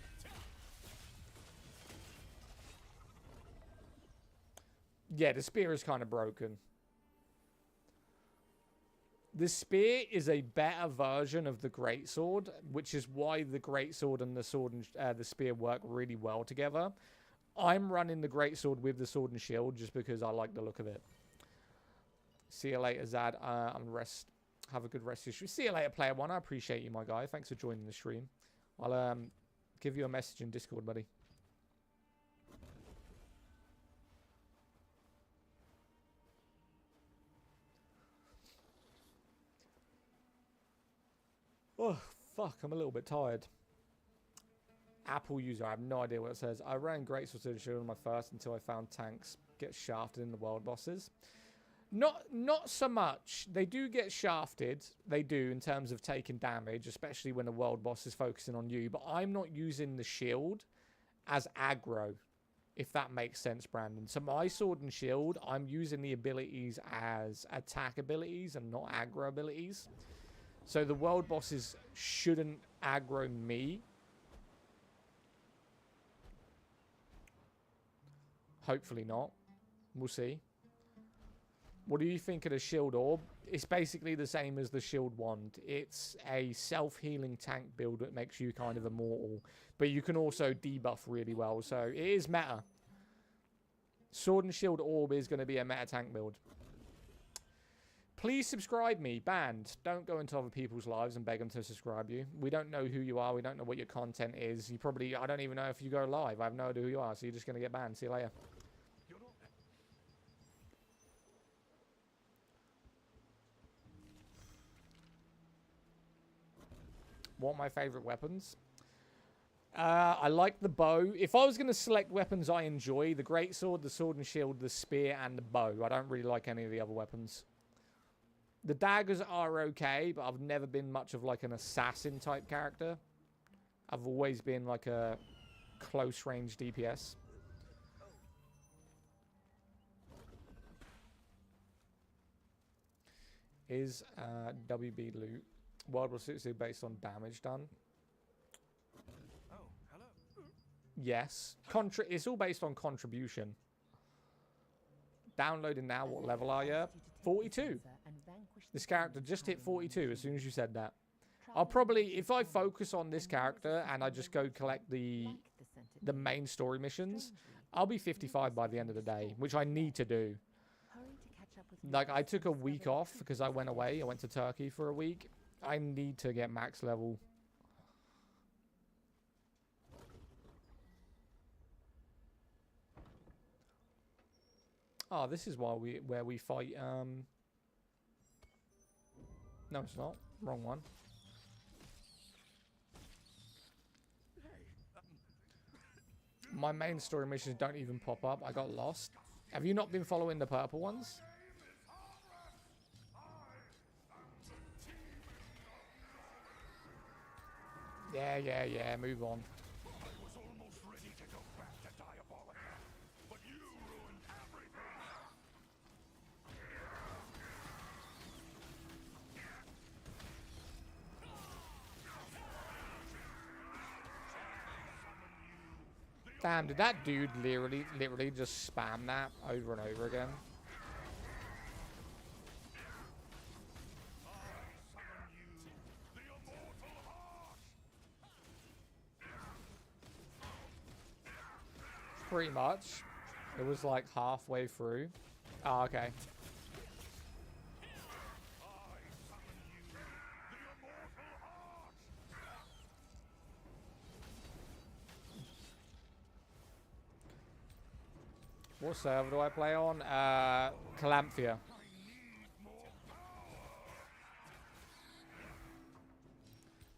Yeah, the spear is kind of broken. The spear is a better version of the greatsword, which is why the greatsword and the sword and the spear work really well together. I'm running the greatsword with the sword and shield just because I like the look of it. See you later, Zad. Have a good rest of your stream. See you later, Player One. I appreciate you, my guy. Thanks for joining the stream. I'll give you a message in Discord, buddy. Oh, fuck. I'm a little bit tired. Apple user. I have no idea what it says. I ran Greatsword to shield on my first until I found tanks get shafted in the world bosses. Not so much. They do get shafted. They do in terms of taking damage, especially when the world boss is focusing on you. But I'm not using the shield as aggro, if that makes sense, Brandon. So my sword and shield, I'm using the abilities as attack abilities and not aggro abilities. So the world bosses shouldn't aggro me. Hopefully not. We'll see. What do you think of the shield orb? It's basically the same as the shield wand. It's a self-healing tank build that makes you kind of immortal. But you can also debuff really well. So it is meta. Sword and shield orb is going to be a meta tank build. Please subscribe me. Banned. Don't go into other people's lives and beg them to subscribe you. We don't know who you are. We don't know what your content is. You probably... I don't even know if you go live. I have no idea who you are. So you're just going to get banned. See you later. What are my favorite weapons? I like the bow. If I was going to select weapons I enjoy, the greatsword, the sword and shield, the spear, and the bow. I don't really like any of the other weapons. The daggers are okay, but I've never been much of like an assassin type character. I've always been like a close range DPS. Is WB loot World War II based on damage done? Oh, hello. Yes. It's all based on contribution. Downloading now. What level are you? 42. This character just hit 42 as soon as you said that. I'll probably, if I focus on this character and I just go collect the main story missions, I'll be 55 by the end of the day, which I need to do. Like, I took a week off because I went away. I went to Turkey for a week. I need to get max level. Oh, this is where we fight. No, it's not. Wrong one. My main story missions don't even pop up. I got lost. Have you not been following the purple ones? Yeah. Move on. I was almost ready to go back to Diabolica, but you ruined everything. Damn, did that dude literally just spam that over and over again? Pretty much. It was like halfway through. Oh, okay. What server do I play on? Calamphia.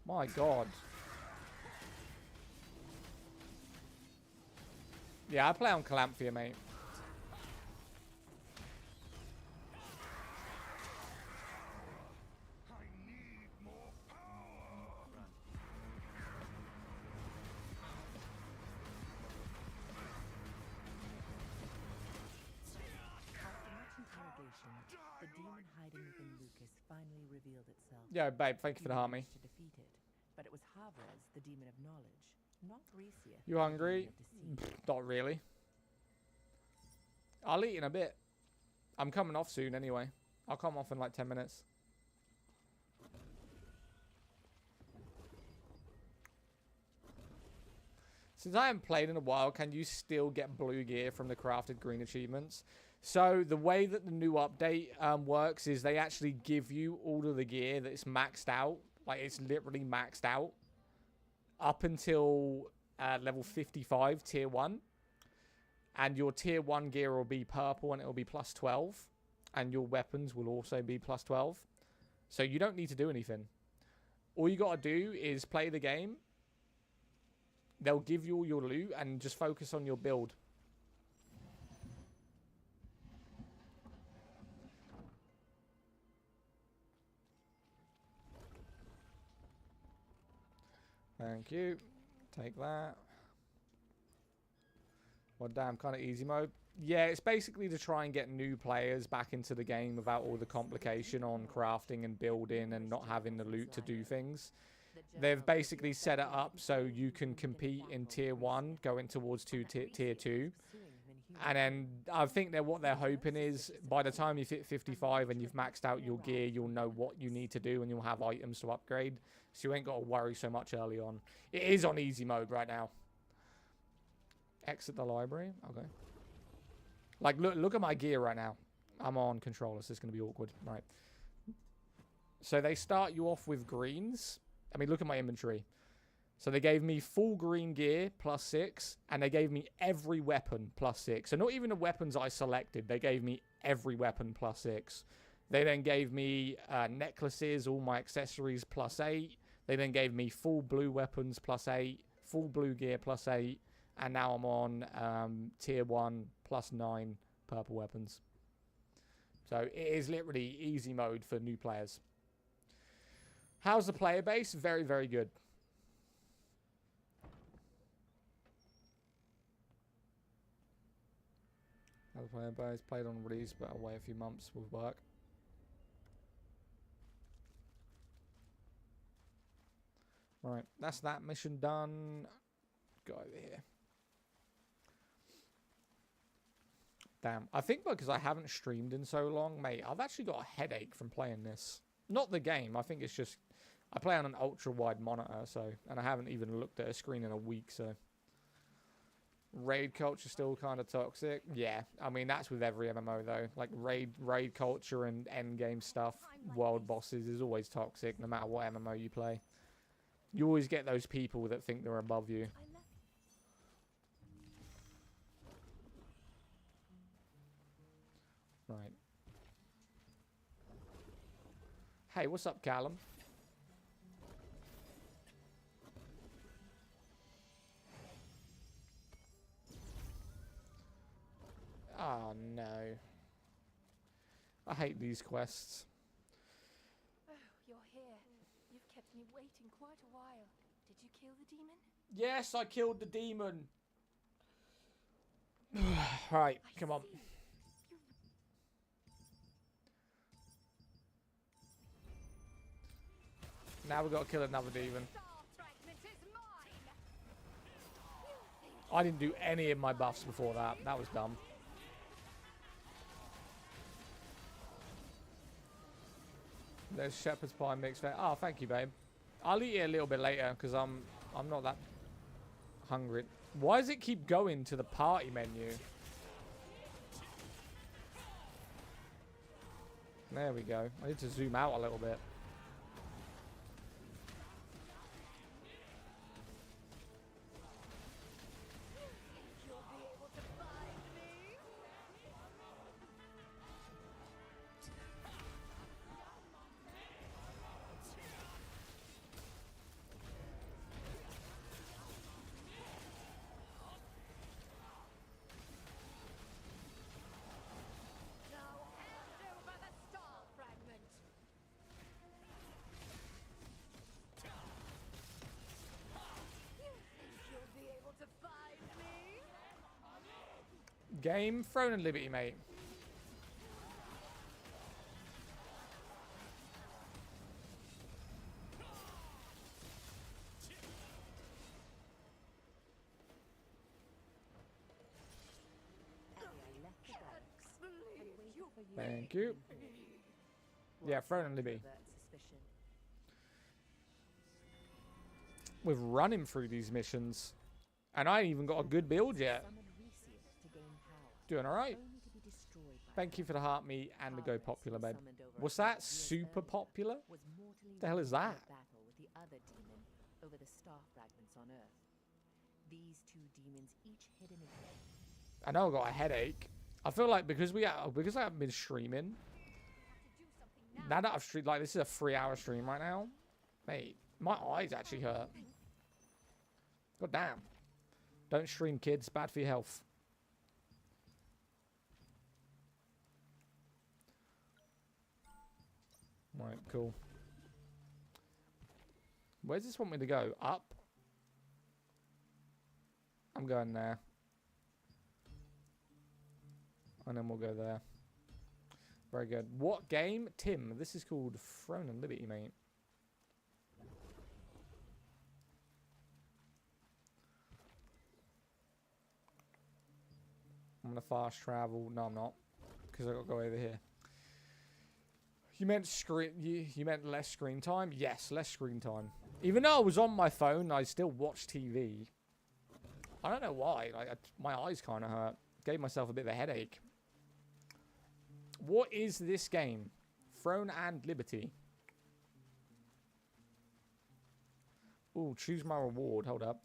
My god. Yeah, I play on Calamphia, mate. The demon hiding within Lucas finally revealed itself. Yeah, babe, thank you for the harmony. To defeat it, but it was Havres, the demon of knowledge, not Recia. You hungry? Not really. I'll eat in a bit. I'm coming off soon anyway. I'll come off in like 10 minutes. Since I haven't played in a while, can you still get blue gear from the crafted green achievements? So the way that the new update works is they actually give you all of the gear that's maxed out. Like, it's literally maxed out. Up until level 55, tier 1. And your tier 1 gear will be purple and it will be plus 12. And your weapons will also be plus 12. So you don't need to do anything. All you got to do is play the game. They'll give you all your loot and just focus on your build. Thank you. Take that. Well, damn, kind of easy mode. Yeah, it's basically to try and get new players back into the game without all the complication on crafting and building and not having the loot to do things. They've basically set it up so you can compete in tier 1 going towards tier 2. And then I think that what they're hoping is by the time you've hit 55 and you've maxed out your gear, you'll know what you need to do and you'll have items to upgrade. So you ain't got to worry so much early on. It is on easy mode right now. Exit the library. Okay. Like, look at my gear right now. I'm on controller, so it's going to be awkward. Right. So they start you off with greens. I mean, look at my inventory. So they gave me full green gear, plus 6, and they gave me every weapon, plus 6. So not even the weapons I selected. They gave me every weapon, plus 6. They then gave me necklaces, all my accessories, plus 8. They then gave me full blue weapons, plus 8. full blue gear +8, and now I'm on tier 1 +9 purple weapons. So it is literally easy mode for new players. How's the player base? Very, very good. How's the player base? Played on release, but I'll wait a few months with work. Right, that's that mission done. Go over here. Damn, I think because I haven't streamed in so long, mate, I've actually got a headache from playing this. Not the game, I think it's just, I play on an ultra-wide monitor, so, and I haven't even looked at a screen in a week, so. Raid culture still kind of toxic? Yeah, I mean, that's with every MMO, though. Like, raid culture and endgame stuff, world bosses is always toxic, no matter what MMO you play. You always get those people that think they're above you. Right. Hey, what's up, Callum? Oh, no. I hate these quests. Oh, you're here. You've kept me waiting quite a while. Did you kill the demon? Yes, I killed the demon. Right, come on. Now we've got to kill another demon. I didn't do any of my buffs before that. That was dumb. There's shepherd's pie mixed. Oh, thank you, babe. I'll eat it a little bit later because I'm not that hungry. Why does it keep going to the party menu? There we go. I need to zoom out a little bit. Game, Throne and Liberty, mate. Thank you. Yeah, Throne and Liberty. We're running through these missions. And I ain't even got a good build yet. Doing alright. Thank you for the heart meat and the go popular, babe. Was that super popular? What the hell is that? I know I got a headache. I feel like because I haven't been streaming. Now that I've streamed, like this is a 3-hour stream right now. Mate, my eyes actually hurt. God damn. Don't stream, kids. Bad for your health. Right, cool. Where's this want me to go? Up? I'm going there. And then we'll go there. Very good. What game? Tim, this is called Throne and Liberty, mate. I'm going to fast travel. No, I'm not. Because I've got to go over here. You meant you meant less screen time? Yes, less screen time. Even though I was on my phone, I still watched TV. I don't know why. My eyes kind of hurt. Gave myself a bit of a headache. What is this game? Throne and Liberty. Ooh, choose my reward. Hold up.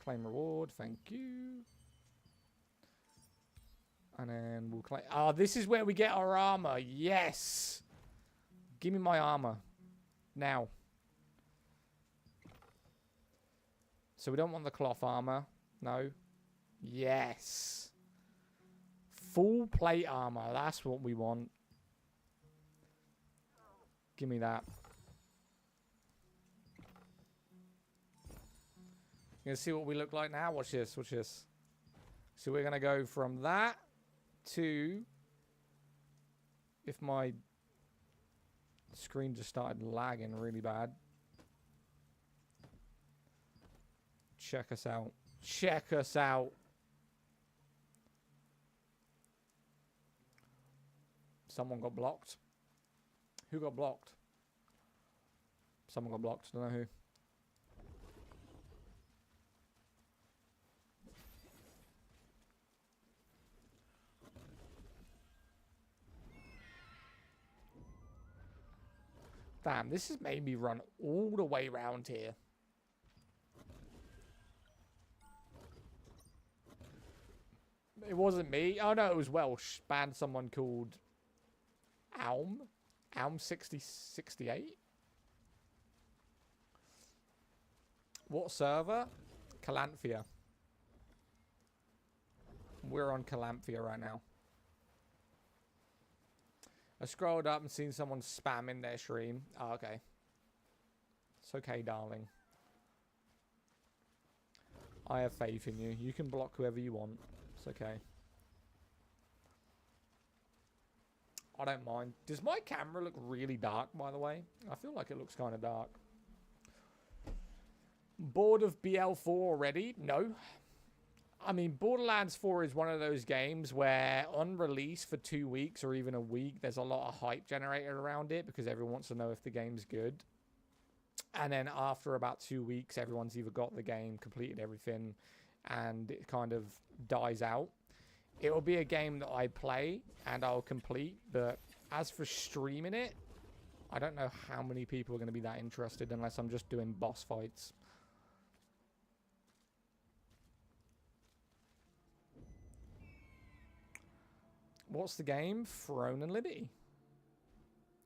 Claim reward. Thank you. And then we'll claim... Oh, this is where we get our armor. Yes. Give me my armor. Now. So we don't want the cloth armor. No. Yes. Full plate armor. That's what we want. Give me that. You gonna see what we look like now? Watch this. Watch this. So we're gonna go from that to, if my screen just started lagging really bad. Check us out. Check us out. Someone got blocked. Who got blocked? Someone got blocked. Don't know who. Damn, this has made me run all the way around here. It wasn't me. Oh no, it was Welsh. Banned someone called Alm 6068. What server? Calanthea. We're on Calanthea right now. I scrolled up and seen someone spamming their stream. Oh, okay. It's okay, darling. I have faith in you. You can block whoever you want. It's okay. I don't mind. Does my camera look really dark, by the way? I feel like it looks kind of dark. Bored of BL4 already? No. I mean, Borderlands 4 is one of those games where on release for 2 weeks or even a week, there's a lot of hype generated around it because everyone wants to know if the game's good. And then after about 2 weeks, everyone's either got the game, completed everything, and it kind of dies out. It will be a game that I play and I'll complete, but as for streaming it, I don't know how many people are going to be that interested unless I'm just doing boss fights. What's the game? Throne and Liberty.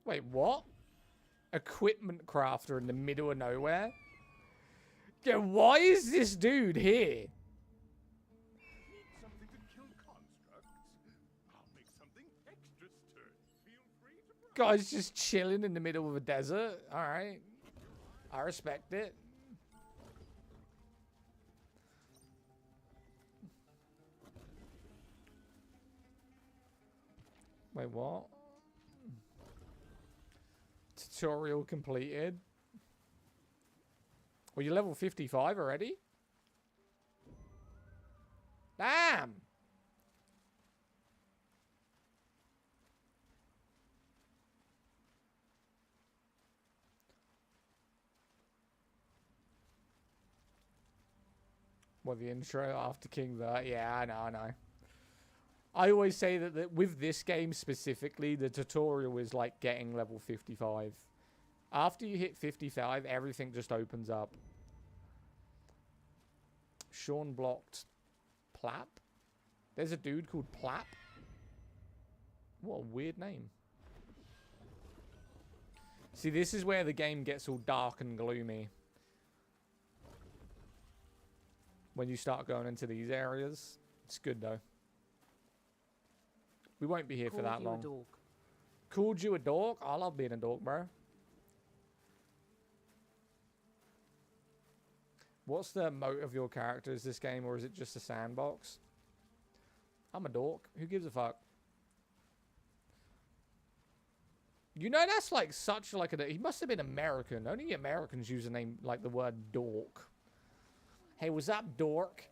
Wait, what? Equipment crafter in the middle of nowhere? Yeah, why is this dude here? Need something to kill constructs? I'll make something extra sturdy. Feel free to Guy's just chilling in the middle of a desert. Alright. I respect it. Wait, what? Tutorial completed. Well, you're level 55 already? Damn! What, the intro after King the... Yeah, I know. I always say that with this game specifically, the tutorial is like getting level 55. After you hit 55, everything just opens up. Sean blocked Plap? There's a dude called Plap? What a weird name. See, this is where the game gets all dark and gloomy. When you start going into these areas. It's good though. We won't be here for that long. Called you a dork? I love being a dork, bro. What's the moat of your character? Is this game or is it just a sandbox? I'm a dork. Who gives a fuck? You know, that's like such like a... He must have been American. Only Americans use a name like the word dork. Hey, what's up, dork?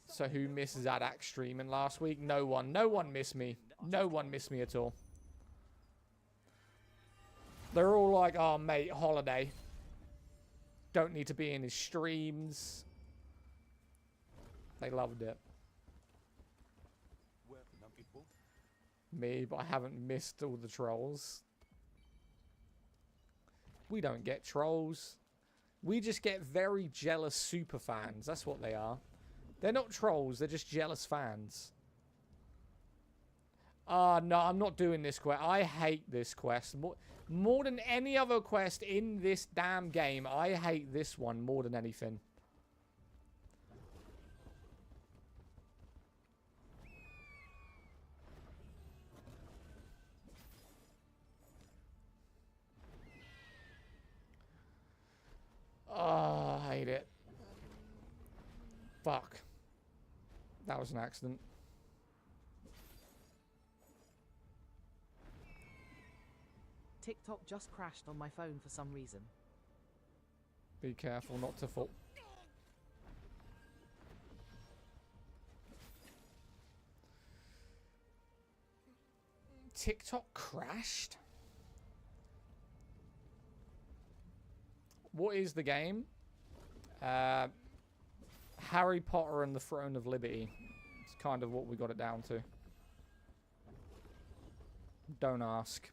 So who missed Zaddak streaming last week? No one. No one missed me. No one missed me at all. They're all like, oh, mate, holiday. Don't need to be in his streams. They loved it. Me, but I haven't missed all the trolls. We don't get trolls. We just get very jealous super fans. That's what they are. They're not trolls, they're just jealous fans. No, I'm not doing this quest. I hate this quest. More than any other quest in this damn game, I hate this one more than anything. Oh, I hate it. Fuck. That was an accident. TikTok just crashed on my phone for some reason. Be careful not to fall. TikTok crashed? What is the game? Harry Potter and the Throne of Liberty. It's kind of what we got it down to. Don't ask.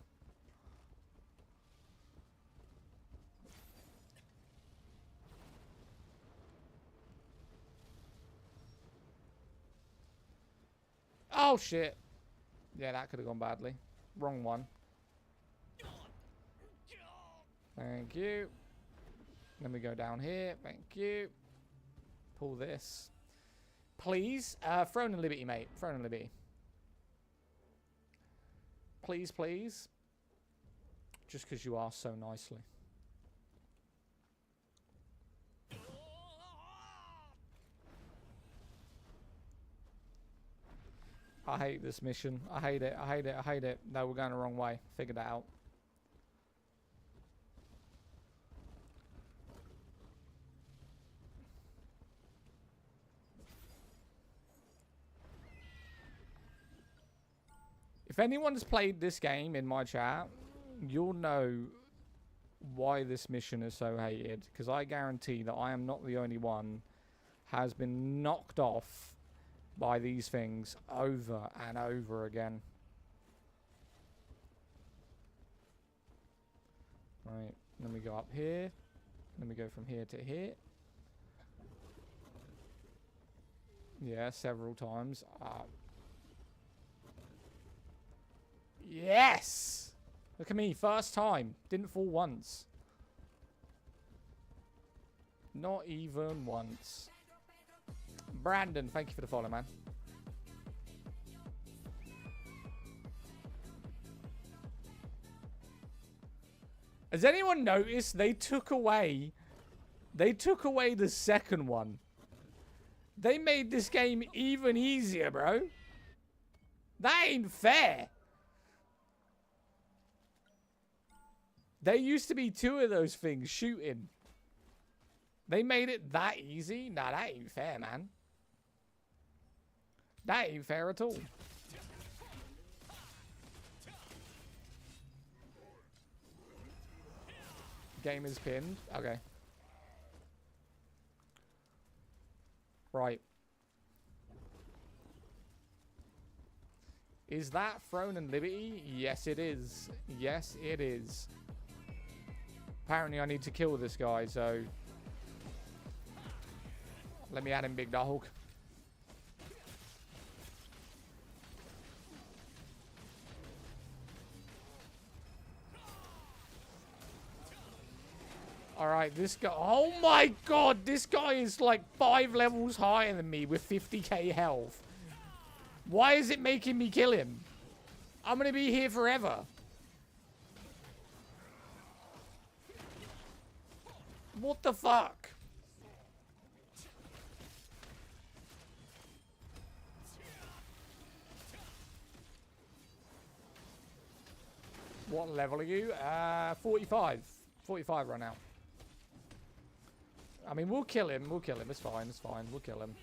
Oh shit. Yeah, that could have gone badly. Wrong one. Thank you. Then we go down here. Thank you. Pull this. Please. Throne and Liberty, mate. Throne and Liberty. Please, please. Just because you asked so nicely. I hate this mission. I hate it. I hate it. I hate it. No, we're going the wrong way. Figured that out. If anyone's played this game in my chat, you'll know why this mission is so hated. Because I guarantee that I am not the only one has been knocked off by these things over and over again. Right, then we go up here. Then we go from here to here. Yeah, several times. Yes! Look at me, first time. Didn't fall once. Not even once. Brandon, thank you for the follow, man. Has anyone noticed they took away the second one? They made this game even easier, bro. That ain't fair. There used to be 2 of those things shooting. They made it that easy? Nah, that ain't fair, man. That ain't fair at all. Game is pinned. Okay. Right. Is that Throne and Liberty? Yes, it is. Yes, it is. Apparently, I need to kill this guy, so... Let me at him, big dog. Alright, this guy... Oh my god! This guy is like 5 levels higher than me with 50k health. Why is it making me kill him? I'm gonna be here forever. What the fuck? What level are you? 45. 45 right now. I mean, we'll kill him. We'll kill him. It's fine. It's fine. We'll kill him.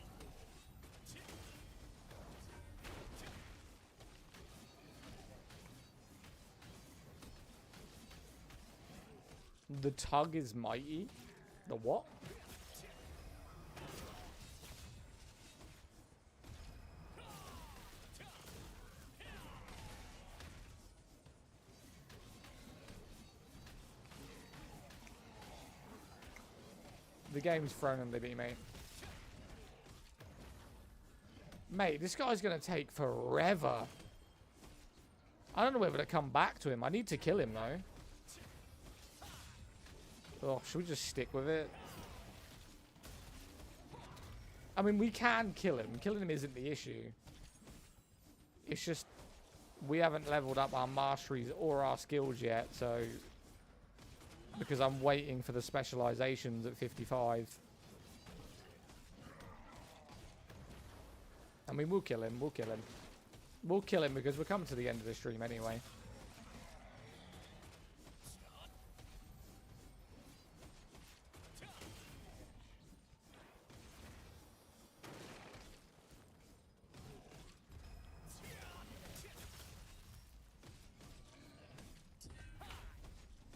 The tug is mighty. The what? The game's Throne and Liberty, mate. Mate, this guy's gonna take forever. I don't know whether to come back to him. I need to kill him, though. Oh, should we just stick with it? I mean, we can kill him. Killing him isn't the issue. It's just we haven't leveled up our masteries or our skills yet, so... Because I'm waiting for the specializations at 55. I mean, we'll kill him. We'll kill him. We'll kill him because we're coming to the end of the stream anyway.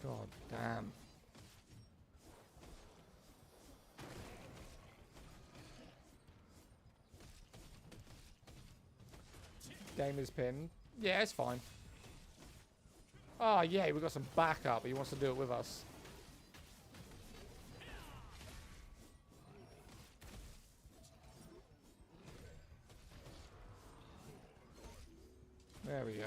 God damn. Game is pinned. Yeah, it's fine. Oh, yeah, we've got some backup. He wants to do it with us. There we go.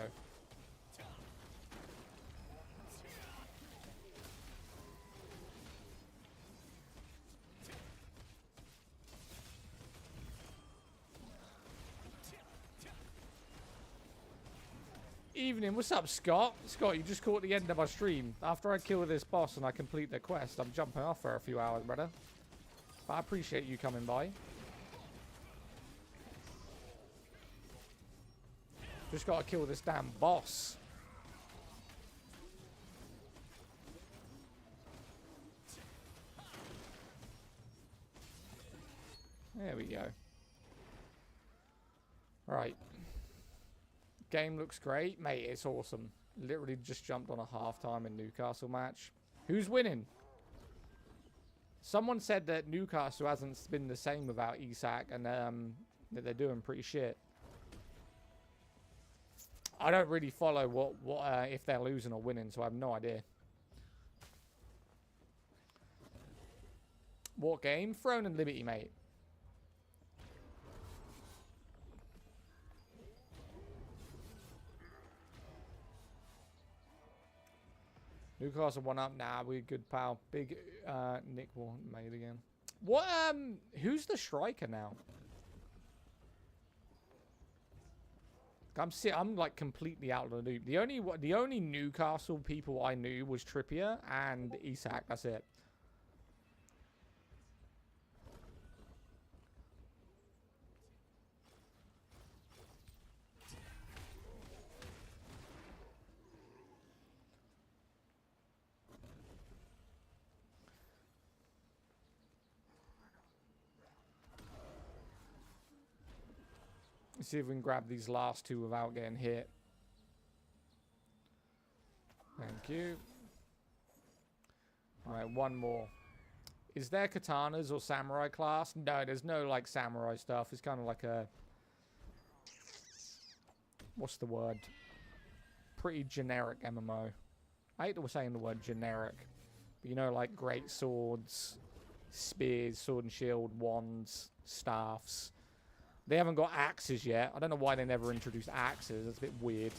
Evening, what's up, Scott? Scott, you just caught the end of my stream. After I kill this boss and I complete the quest, I'm jumping off for a few hours, brother. But I appreciate you coming by. Just gotta kill this damn boss. There we go. Right. Game looks great. Mate, it's awesome. Literally just jumped on a half-time in Newcastle match. Who's winning? Someone said that Newcastle hasn't been the same without Isak and that they're doing pretty shit. I don't really follow what if they're losing or winning, so I have no idea. What game? Throne and Liberty, mate. Newcastle 1-up. Nah, we're good, pal. Big Nick made again. What? Who's the striker now? I'm like completely out of the loop. The only Newcastle people I knew was Trippier and Isak. That's it. Let's see if we can grab these last two without getting hit. Thank you. Alright, one more. Is there katanas or samurai class? No, there's no like samurai stuff. It's kind of like a... What's the word? Pretty generic MMO. I hate that we're saying the word generic. But you know, like great swords, spears, sword and shield, wands, staffs. They haven't got axes yet. I don't know why they never introduced axes. It's a bit weird.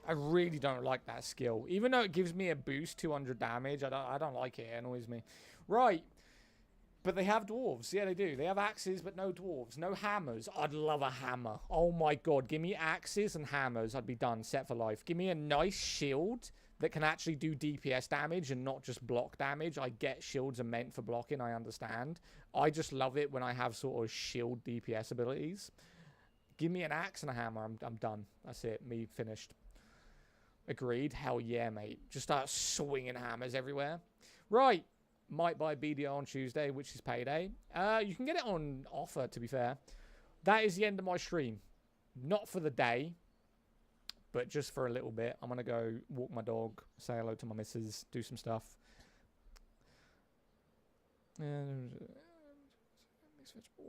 I really don't like that skill. Even though it gives me a boost, 200 damage, I don't like it. It annoys me. Right. But they have dwarves. Yeah, they do. They have axes, but no dwarves. No hammers. I'd love a hammer. Oh my god. Give me axes and hammers. I'd be done. Set for life. Give me a nice shield that can actually do DPS damage and not just block damage. I get shields are meant for blocking. I understand. I just love it when I have sort of shield DPS abilities. Give me an axe and a hammer. I'm done. That's it. Me finished. Agreed. Hell yeah, mate. Just start swinging hammers everywhere. Right. Might buy BDR on Tuesday, which is payday. You can get it on offer, to be fair. That is the end of my stream. Not for the day, but just for a little bit. I'm going to go walk my dog, say hello to my missus, do some stuff.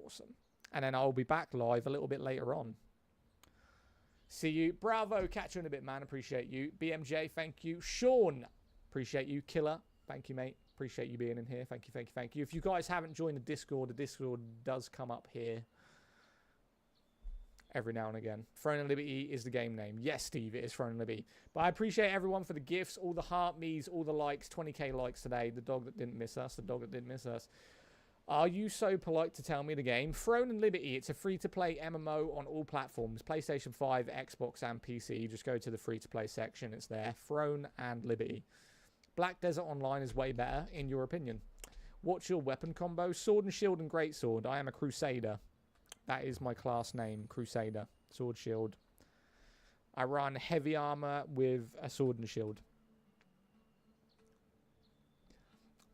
Awesome. And then I'll be back live a little bit later on. See you. Bravo. Catch you in a bit, man. Appreciate you. BMJ, thank you. Sean, appreciate you. Killer, thank you, mate. Appreciate you being in here. Thank you, thank you, thank you. If you guys haven't joined the Discord does come up here every now and again. Throne and Liberty is the game name. Yes, Steve, it is Throne and Liberty. But I appreciate everyone for the gifts, all the heart me's, all the likes, 20k likes today. The dog that didn't miss us, the dog that didn't miss us. Are you so polite to tell me the game? Throne and Liberty, it's a free-to-play MMO on all platforms. PlayStation 5, Xbox, and PC. You just go to the free-to-play section. It's there. Throne and Liberty. Black Desert Online is way better, in your opinion. What's your weapon combo? Sword and shield and greatsword. I am a Crusader. That is my class name, Crusader. Sword, shield. I run heavy armor with a sword and shield.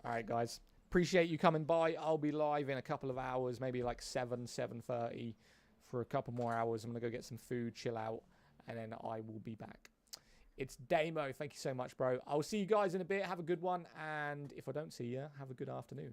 Alright, guys. Appreciate you coming by. I'll be live in a couple of hours, maybe like 7:30 for a couple more hours. I'm going to go get some food, chill out, and then I will be back. It's Damo. Thank you so much, bro. I'll see you guys in a bit. Have a good one. And if I don't see you, have a good afternoon.